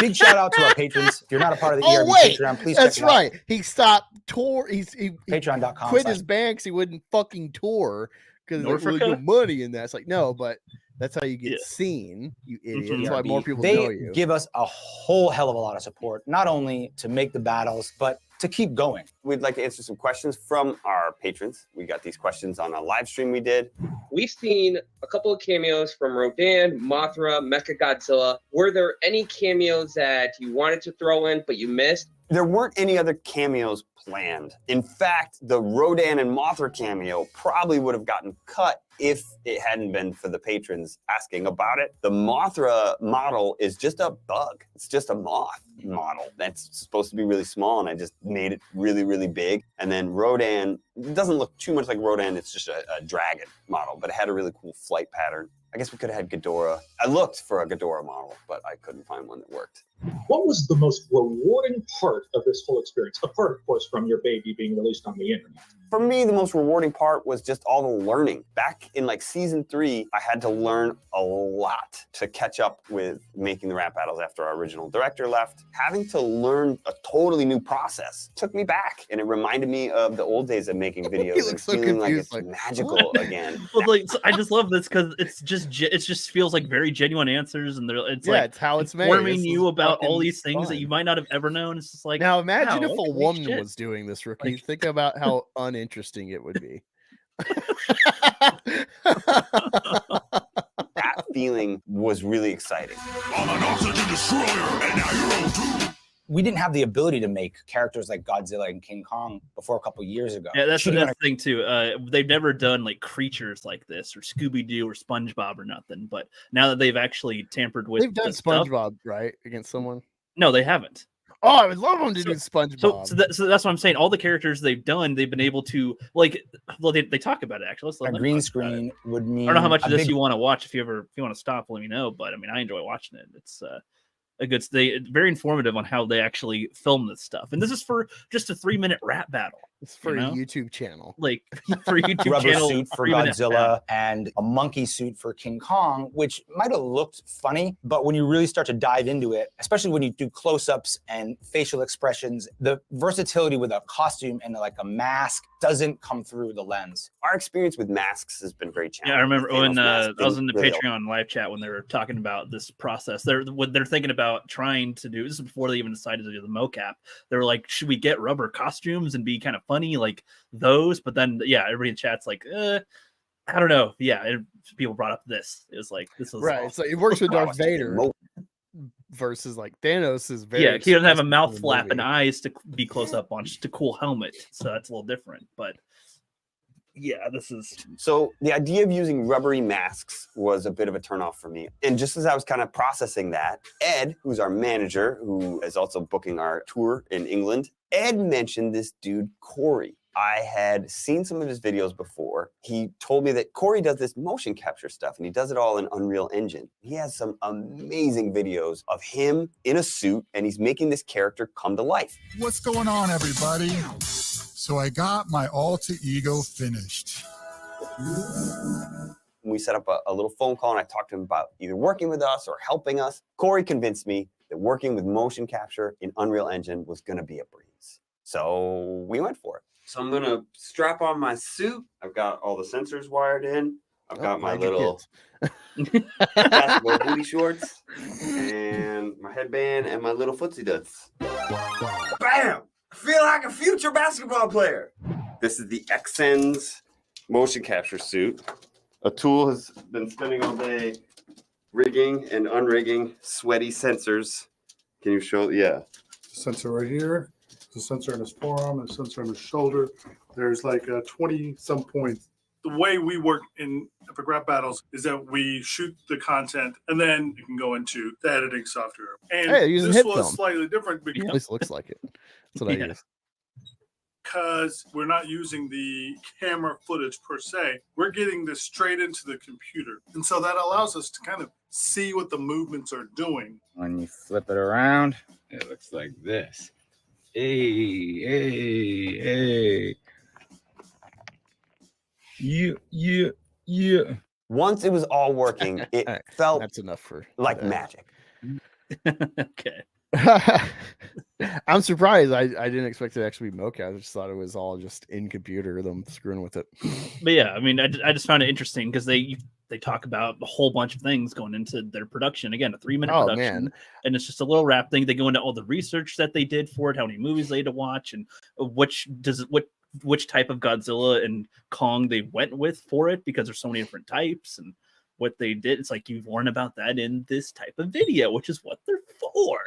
Big shout out to our patrons. If you're not a part of the Oh, ERB wait, Patreon, please That's check it out. right. He stopped tour. He Patreon.com. quit his banks. He wouldn't fucking tour because there was Norfolk? no money in that. It's like, no, but that's how you get Yeah. seen, you idiot. Mhm. That's why more people they know you. give us a whole hell of a lot of support, not only to make the battles, but to keep going. We'd like to answer some questions from our patrons. We got these questions on a live stream we did. We've seen a couple of cameos from Rodan, Mothra, Mechagodzilla. Were there any cameos that you wanted to throw in but you missed? There weren't any other cameos planned. In fact, the Rodan and Mothra cameo probably would have gotten cut if it hadn't been for the patrons asking about it. The Mothra model is just a bug. It's just a moth model that's supposed to be really small, and I just made it really, really big. And then Rodan, it doesn't look too much like Rodan, it's just a dragon model, but it had a really cool flight pattern. I guess we could have had Ghidorah. I looked for a Ghidorah model, but I couldn't find one that worked. What was the most rewarding part of this whole experience? Apart, of course, from your baby being released on the internet. For me, the most rewarding part was just all the learning. Back in like season 3, I had to learn a lot to catch up with making the rap battles after our original director left. Having to learn a totally new process took me back, and it reminded me of the old days of making videos and feeling like it's magical again. Well, like, so I just love this because it just feels like very genuine answers, and it's like it's how it's made. informing This you is about all fucking these things fun. that you might not have ever known. It's just like, Now imagine wow, if a holy woman shit. was doing this, Rookie. Think about how uninteresting it would be. That feeling was really exciting. I'm an oxygen destroyer, and now you're on too. We didn't have the ability to make characters like Godzilla and King Kong before a couple years ago. Yeah, that's Shooting the on a- thing too. They've never done like creatures like this, or Scooby Doo, or SpongeBob, or nothing. But now that they've actually tampered with, They've done the stuff- SpongeBob, right? Against someone. No, they haven't. Oh, I would love them to do SpongeBob. So that's what I'm saying. All the characters they've done, they've been able to they talk about it actually. A green screen would mean. I don't know how much a of this big- you want to watch. If you want to stop, let me know. But I mean, I enjoy watching it. It's it's very informative on how they actually film this stuff. And this is for just a 3-minute rap battle. It's for you a know? YouTube channel. Like for a YouTube rubber channel, suit for 3-minute Godzilla battle. and a monkey suit for King Kong, which might have looked funny, but when you really start to dive into it, especially when you do close-ups and facial expressions, the versatility with a costume and like a mask doesn't come through the lens. Our experience with masks has been very challenging. Yeah, I remember Thanos when mask I was in the didn't really Patreon live chat when they were talking about this process. They're thinking about trying to do this is before they even decided to do the mocap. They were like, should we get rubber costumes and be kind of funny like those? But then, yeah, everybody in the chat's like, I don't know. Yeah, people brought up this. It was like this was Right. awesome. So it works with Darth Vader versus like Thanos is very. Yeah, he doesn't have a expressive mouth in the flap movie. and eyes to be close up on, just a cool helmet. So that's a little different. But yeah, this is So the idea of using rubbery masks was a bit of a turnoff for me. And just as I was kind of processing that, Ed, who's our manager, who is also booking our tour in England, Ed mentioned this dude, Corey. I had seen some of his videos before. He told me that Corey does this motion capture stuff, and he does it all in Unreal Engine. He has some amazing videos of him in a suit, and he's making this character come to life. What's going on, everybody? So I got my alter ego finished. We set up a little phone call, and I talked to him about either working with us or helping us. Corey convinced me that working with motion capture in Unreal Engine was going to be a breeze. So we went for it. So I'm going to strap on my suit. I've got all the sensors wired in. I've got my little basketball booty shorts and my headband and my little footsie duds. Bam! I feel like a future basketball player. This is the Xsense motion capture suit. Atul has been spending all day rigging and unrigging sweaty sensors. Can you show? Yeah. Sensor right here. There's a sensor in his forearm, a sensor on his shoulder. There's like 20 some points. The way we work in epic rap battles is that we shoot the content and then you can go into the editing software. And Hey, using this hit was film. slightly different At because least looks like it. That's what I use. we're not using the camera footage per se. We're getting this straight into the computer. And so that allows us to kind of see what the movements are doing. When you flip it around, it looks like this. Hey. Yeah. Once it was all working, it felt That's enough for like today. magic. okay. I'm surprised. I didn't expect it to actually be mocap. I just thought it was all just in computer, them screwing with it. But yeah, I mean, I just found it interesting because they talk about a whole bunch of things going into their production. Again, a 3-minute Oh, production, man. and it's just a little rap thing. They go into all the research that they did for it, how many movies they had to watch, and which type of Godzilla and Kong they went with for it, because there's so many different types. And what they did. It's like you've learned about that in this type of video, which is what they're for.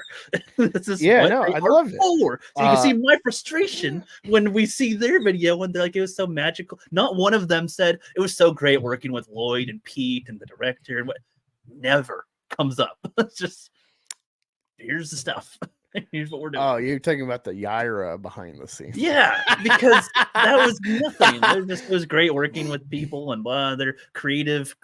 This is Yeah, what no, they I are love it. for. So you can see my frustration when we see their video when they're like, it was so magical. Not one of them said it was so great working with Lloyd and Pete and the director and what never comes up. It's just here's the stuff. Here's what we're doing. Oh, you're talking about the Yaira behind the scenes. Yeah, because that was nothing. It was great working with people and blah, their creative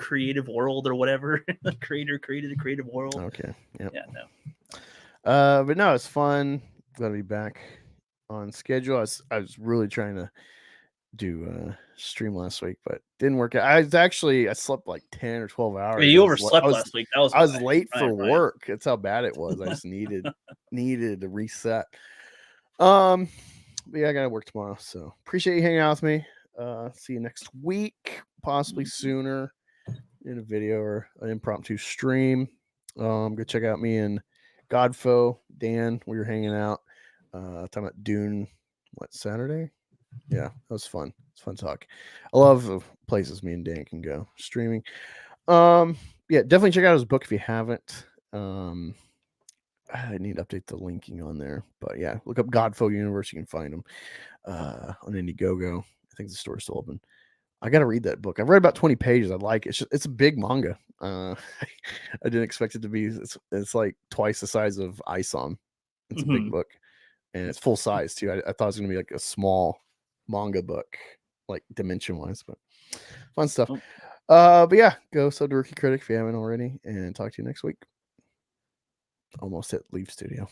world or whatever. The creator created a creative world. Okay. Yep. Yeah, no. But no, it's fun. Glad to be back on schedule. I was really trying to do stream last week, but didn't work out. I slept like 10 or 12 hours. Yeah, you overslept last week. That was I was why. late for Right. work. That's how bad it was. I just needed to reset. But yeah, I gotta work tomorrow. So appreciate you hanging out with me. See you next week, possibly sooner, in a video or an impromptu stream. Go check out me and Godfo, Dan. We were hanging out, talking about Dune. What, Saturday? Yeah, that was fun. It's fun talk. I love the places me and Dan can go streaming. Yeah, definitely check out his book if you haven't. I need to update the linking on there, but yeah, look up Godfo Universe. You can find them on Indiegogo. I think the store's still open. I got to read that book. I've read about 20 pages. I like it. It's a big manga. I didn't expect it to be. It's like twice the size of ISOM. It's a big book, and it's full size too. I thought it was gonna be like a small manga book, like dimension wise, but fun stuff. But yeah, go sub to Rookie Critic if you haven't already, and talk to you next week. Almost hit leave studio.